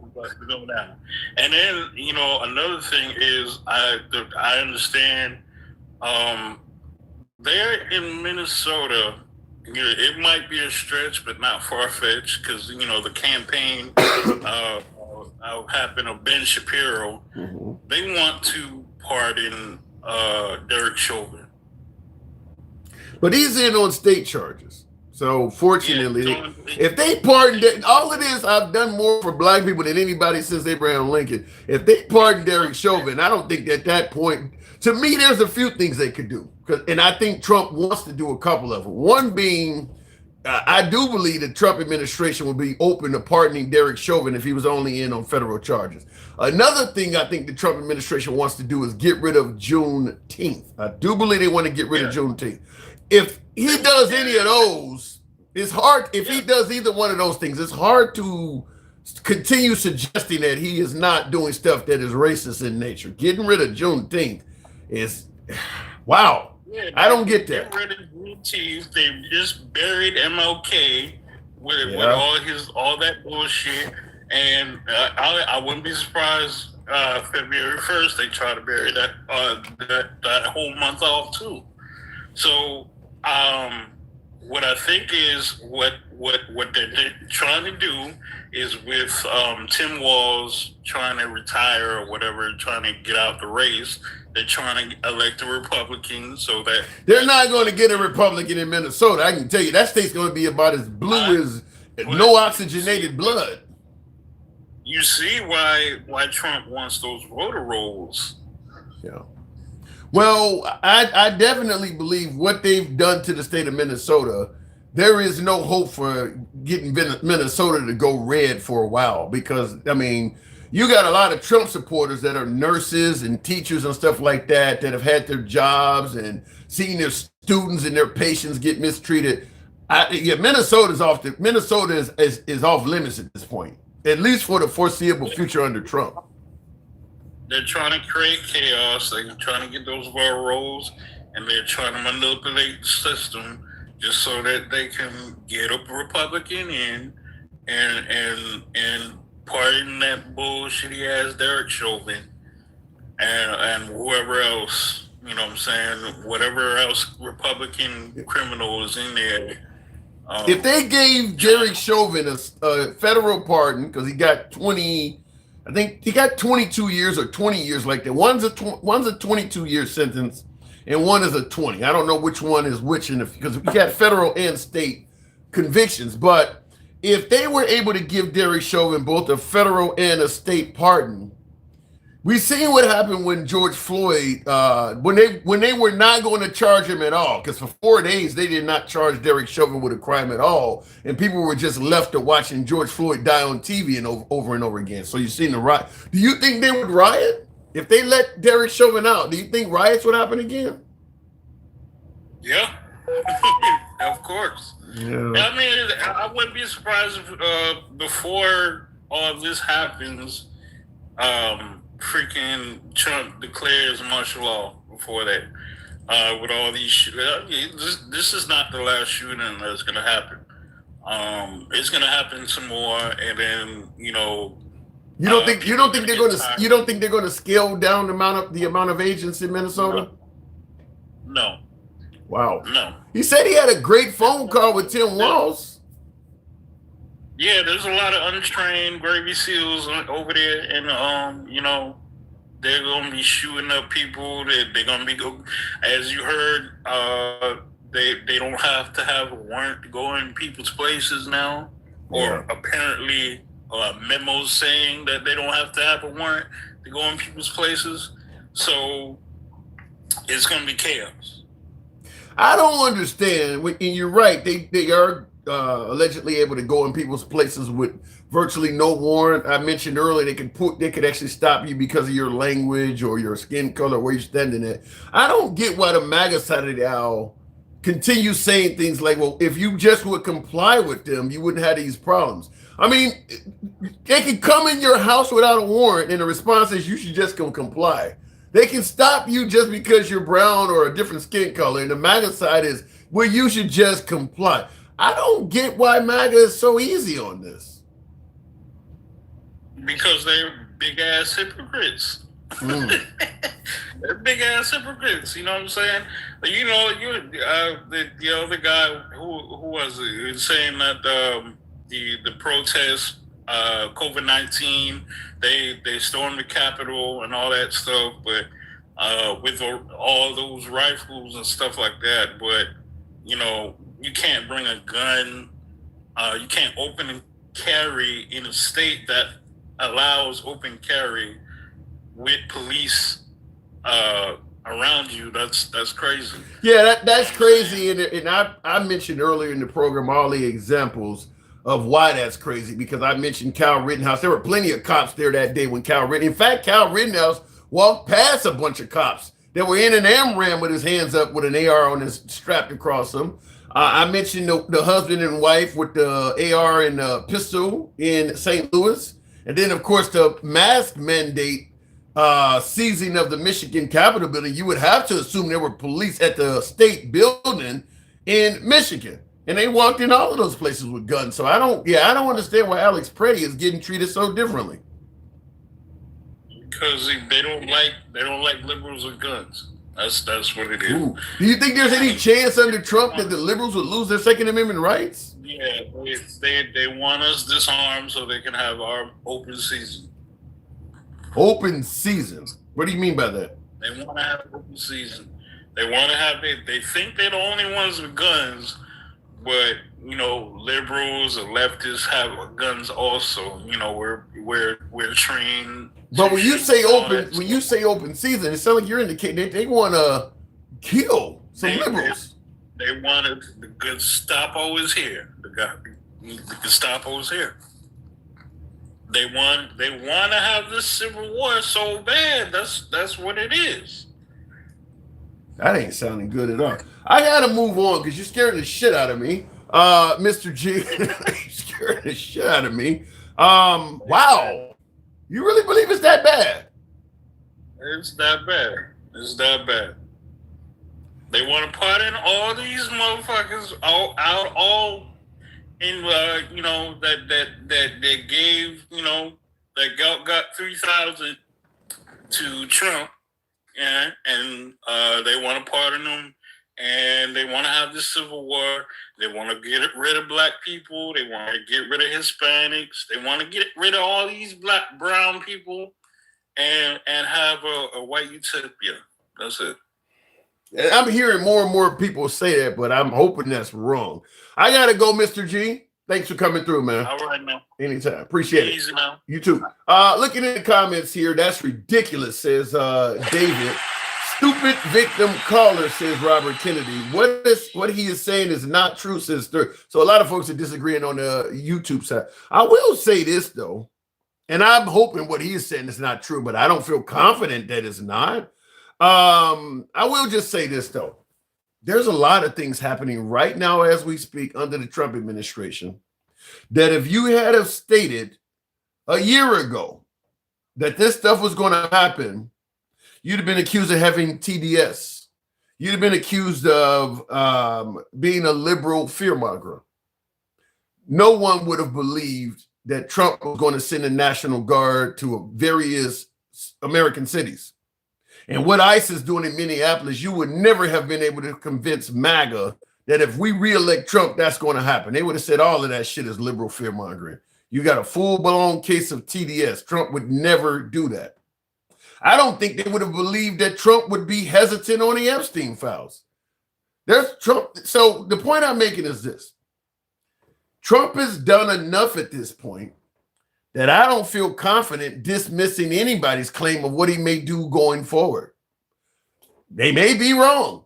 And then, another thing is I understand there in Minnesota, it might be a stretch, but not far-fetched, because, the campaign happened of Ben Shapiro. Mm-hmm. They want to pardon Derek Chauvin. But he's in on state charges. So fortunately, if they pardon, all it is, I've done more for black people than anybody since Abraham Lincoln. If they pardon Derek Chauvin, I don't think at that point, to me, there's a few things they could do. And I think Trump wants to do a couple of them. One being, I do believe the Trump administration will be open to pardoning Derek Chauvin if he was only in on federal charges. Another thing I think the Trump administration wants to do is get rid of Juneteenth. I do believe they want to get rid of Juneteenth. If he does any of those, it's hard. If he does either one of those things, it's hard to continue suggesting that he is not doing stuff that is racist in nature. Getting rid of Juneteenth is, wow. Yeah, I don't get that. Get rid of Juneteenth. They just buried MLK with all that bullshit, and I wouldn't be surprised. February 1st, they try to bury that whole month off too. So, what I think is what they're trying to do is with Tim Walz trying to retire or whatever, trying to get out the race. They're trying to elect a Republican so that they're not going to get a Republican in Minnesota. I can tell you that state's going to be about as blue as no oxygenated blood. You see why Trump wants those voter rolls. Yeah. Well, I definitely believe what they've done to the state of Minnesota, there is no hope for getting Minnesota to go red for a while, because, I mean, you got a lot of Trump supporters that are nurses and teachers and stuff like that have had their jobs and seen their students and their patients get mistreated. Minnesota is off limits at this point, at least for the foreseeable future under Trump. They're trying to create chaos. They're trying to get those voter rolls, and they're trying to manipulate the system just so that they can get a Republican in and pardon that bullshitty ass Derek Chauvin and whoever else. You know what I'm saying? Whatever else Republican criminal is in there. If they gave Derek Chauvin a federal pardon, because he got 20. I think he got 22 years or 20 years like that. One's a 22-year sentence, and one is a 20. I don't know which one is which, because you got federal and state convictions. But if they were able to give Derek Chauvin both a federal and a state pardon, We seen what happened when George Floyd, when they were not going to charge him at all, because for 4 days they did not charge Derek Chauvin with a crime at all, and people were just left to watching George Floyd die on TV and over and over again. So you've seen the riot. Do you think they would riot if they let Derek Chauvin out? Do you think riots would happen again? Yeah, of course. Yeah. I mean, I wouldn't be surprised if before all this happens, freaking Trump declares martial law before that. With all these, this is not the last shooting that's going to happen. It's going to happen some more, and then you don't think they're going to scale down the amount of agents in Minnesota? No. Wow. No. He said he had a great phone call with Tim Walz. Yeah, there's a lot of untrained Gravy SEALs over there, and they're gonna be shooting up people. They're gonna be as you heard. They don't have to have a warrant to go in people's places now, or apparently memos saying that they don't have to have a warrant to go in people's places. So it's gonna be chaos. I don't understand. And you're right. They are allegedly able to go in people's places with virtually no warrant. I mentioned earlier they could actually stop you because of your language or your skin color, where you're standing at. I don't get why the MAGA side of the aisle continues saying things like, "Well, if you just would comply with them, you wouldn't have these problems." I mean, they can come in your house without a warrant, and the response is you should just go comply. They can stop you just because you're brown or a different skin color. And the MAGA side is, well, you should just comply. I don't get why MAGA is so easy on this. Because they're big ass hypocrites. They're big ass hypocrites. You know what I'm saying? The other guy who was it? He was saying that the protests, COVID-19, they stormed the Capitol and all that stuff, but with all those rifles and stuff like that. But you can't bring a gun. You can't open and carry in a state that allows open carry with police around you. That's crazy. Yeah, that's crazy. And I mentioned earlier in the program all the examples of why that's crazy, because I mentioned Kyle Rittenhouse. There were plenty of cops there that day when Kyle Rittenhouse walked past a bunch of cops that were in an AMRAM with his hands up with an AR on his strapped across him. I mentioned the husband and wife with the AR and pistol in St. Louis. And then, of course, the mask mandate seizing of the Michigan Capitol building. You would have to assume there were police at the state building in Michigan. And they walked in all of those places with guns. So I don't understand why Alex Preddy is getting treated so differently. Because they don't like liberals with guns. That's what it is. Ooh. Do you think there's any chance under Trump that the liberals would lose their Second Amendment rights? Yeah, they want us disarmed so they can have our open season. Open season? What do you mean by that? They want to have open season. They want to have they think they're the only ones with guns. But liberals or leftists have guns also. We're trained. But when you say open season, it sounds like you're indicating they want to kill some liberals. They wanted the Gestapo is here. The Gestapo is here. They want to have this civil war so bad. That's what it is. That ain't sounding good at all. I gotta move on because you're scaring the shit out of me, Mr. G. You're scaring the shit out of me. Wow, you really believe it's that bad? It's that bad. It's that bad. They want to pardon all these motherfuckers all in that they gave that got 3,000 to Trump. Yeah, and they want to pardon them, and they want to have this civil war. They want to get rid of black people. They want to get rid of Hispanics. They want to get rid of all these brown people, and have a white utopia. That's it. I'm hearing more and more people say that, but I'm hoping that's wrong. I gotta go, Mr. G. Thanks for coming through, man. All right, man. Anytime. Appreciate it. Easy now. You too. Looking at the comments here, that's ridiculous, says David. Stupid victim caller, says Robert Kennedy. What he is saying is not true, sister. So a lot of folks are disagreeing on the YouTube side. I will say this, though, and I'm hoping what he is saying is not true, but I don't feel confident that it's not. I will just say this, though. There's a lot of things happening right now as we speak under the Trump administration that if you had have stated a year ago that this stuff was going to happen, you'd have been accused of having TDS. You'd have been accused of being a liberal fearmonger. No one would have believed that Trump was going to send a National Guard to various American cities. And what ICE is doing in Minneapolis, you would never have been able to convince MAGA that if we reelect Trump, that's going to happen. They would have said all of that shit is liberal fear-mongering. You got a full-blown case of TDS. Trump would never do that. I don't think they would have believed that Trump would be hesitant on the Epstein files. There's Trump. So the point I'm making is this. Trump has done enough at this point that I don't feel confident dismissing anybody's claim of what he may do going forward. They may be wrong,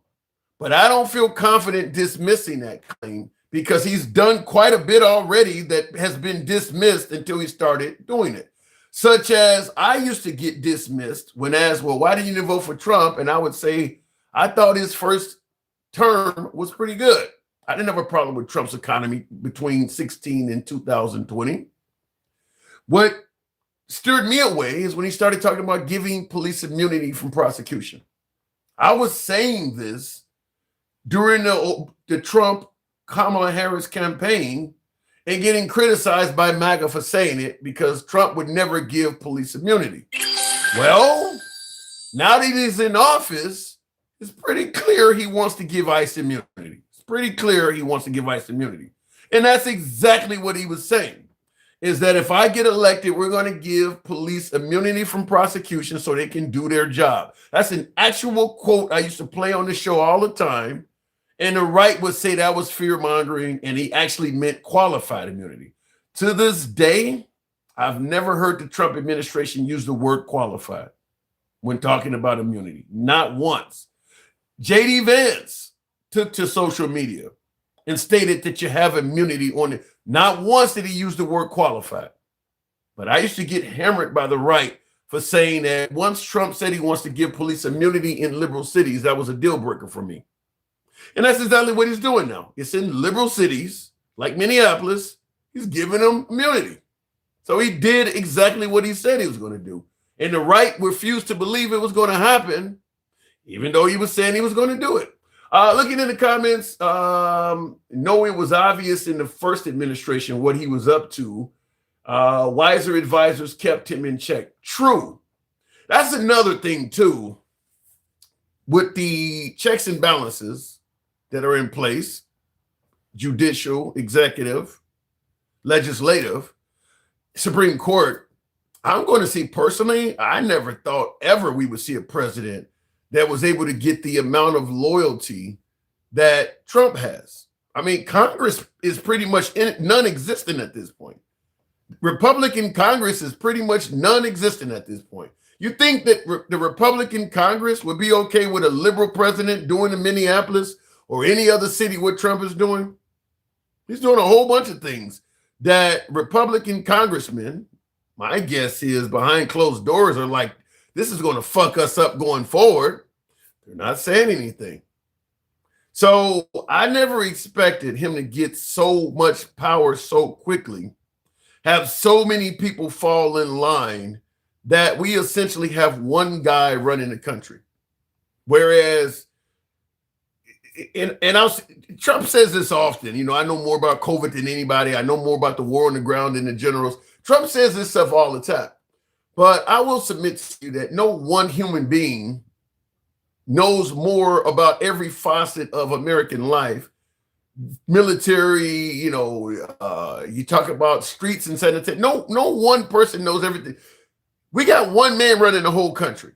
but I don't feel confident dismissing that claim because he's done quite a bit already that has been dismissed until he started doing it. Such as I used to get dismissed when asked, well, why didn't you vote for Trump? And I would say, I thought his first term was pretty good. I didn't have a problem with Trump's economy between 2016 and 2020. What steered me away is when he started talking about giving police immunity from prosecution. I was saying this during the Trump Kamala Harris campaign and getting criticized by MAGA for saying it because Trump would never give police immunity. Well, now that he's in office, it's pretty clear he wants to give ICE immunity. It's pretty clear he wants to give ICE immunity. And that's exactly what he was saying. Is that if I get elected, we're going to give police immunity from prosecution so they can do their job. That's an actual quote I used to play on the show all the time. And the right would say that was fear-mongering, and he actually meant qualified immunity. To this day, I've never heard the Trump administration use the word qualified when talking about immunity. Not once. J.D. Vance took to social media and stated that you have immunity on it. Not once did he use the word qualified. But I used to get hammered by the right for saying that once Trump said he wants to give police immunity in liberal cities, that was a deal breaker for me. And that's exactly what he's doing now. It's in liberal cities like Minneapolis. He's giving them immunity. So he did exactly what he said he was going to do. And the right refused to believe it was going to happen, even though he was saying he was going to do it. Looking in the comments, no, it was obvious in the first administration what he was up to. Wiser advisors kept him in check. True. That's another thing, too, with the checks and balances that are in place, judicial, executive, legislative, Supreme Court. I'm going to see personally, I never thought ever we would see a president that was able to get the amount of loyalty that Trump has. I mean, Congress is pretty much non-existent at this point. Republican Congress is pretty much non-existent at this point. You think that the Republican Congress would be okay with a liberal president doing in Minneapolis or any other city what Trump is doing? He's doing a whole bunch of things that Republican congressmen, my guess is behind closed doors, are like, this is going to fuck us up going forward. They're not saying anything. So I never expected him to get so much power so quickly, have so many people fall in line that we essentially have one guy running the country. Whereas, Trump says this often, you know, I know more about COVID than anybody. I know more about the war on the ground than the generals. Trump says this stuff all the time. But I will submit to you that no one human being knows more about every facet of American life, military, you know, you talk about streets and sanitation. No one person knows everything. We got one man running the whole country.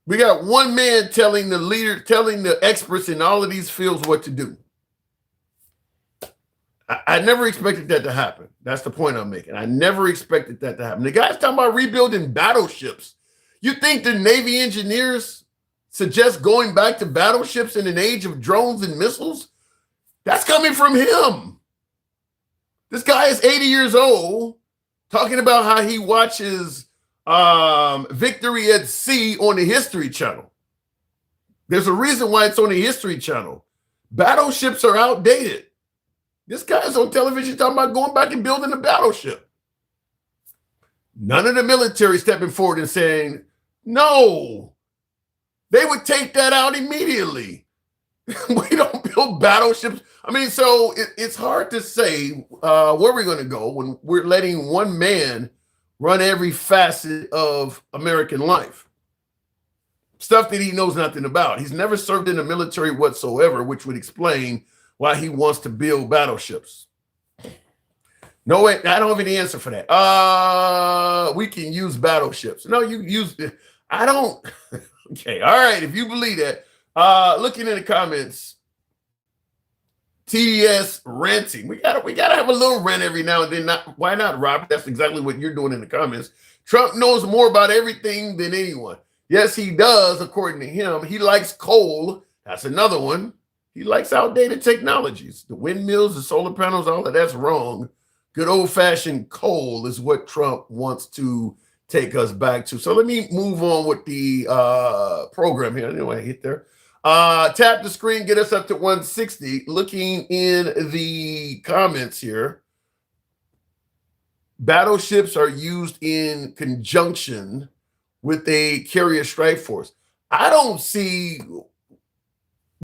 We got one man telling the experts in all of these fields what to do. I never expected that to happen. That's the point I'm making. I never expected that to happen. The guy's talking about rebuilding battleships. You think the Navy engineers suggest going back to battleships in an age of drones and missiles? That's coming from him. This guy is 80 years old talking about how he watches Victory at Sea on the History Channel. There's a reason why it's on the History Channel. Battleships are outdated. This guy's on television talking about going back and building a battleship. None of the military stepping forward and saying, no, they would take that out immediately. We don't build battleships. I mean, so it's hard to say where we're going to go when we're letting one man run every facet of American life. Stuff that he knows nothing about. He's never served in the military whatsoever, which would explain why he wants to build battleships. No, wait, I don't have any answer for that. We can use battleships. No, you use, I don't. Okay, all right, if you believe that. Looking in the comments, TDS ranting. We gotta have a little rant every now and then. Why not, Robert? That's exactly what you're doing in the comments. Trump knows more about everything than anyone. Yes, he does, according to him. He likes coal. That's another one. He likes outdated technologies. The windmills, the solar panels, all of that's wrong. Good old-fashioned coal is what Trump wants to take us back to. So let me move on with the program here. Anyway, hit there. Tap the screen, get us up to 160. Looking in the comments here, battleships are used in conjunction with a carrier strike force. I don't see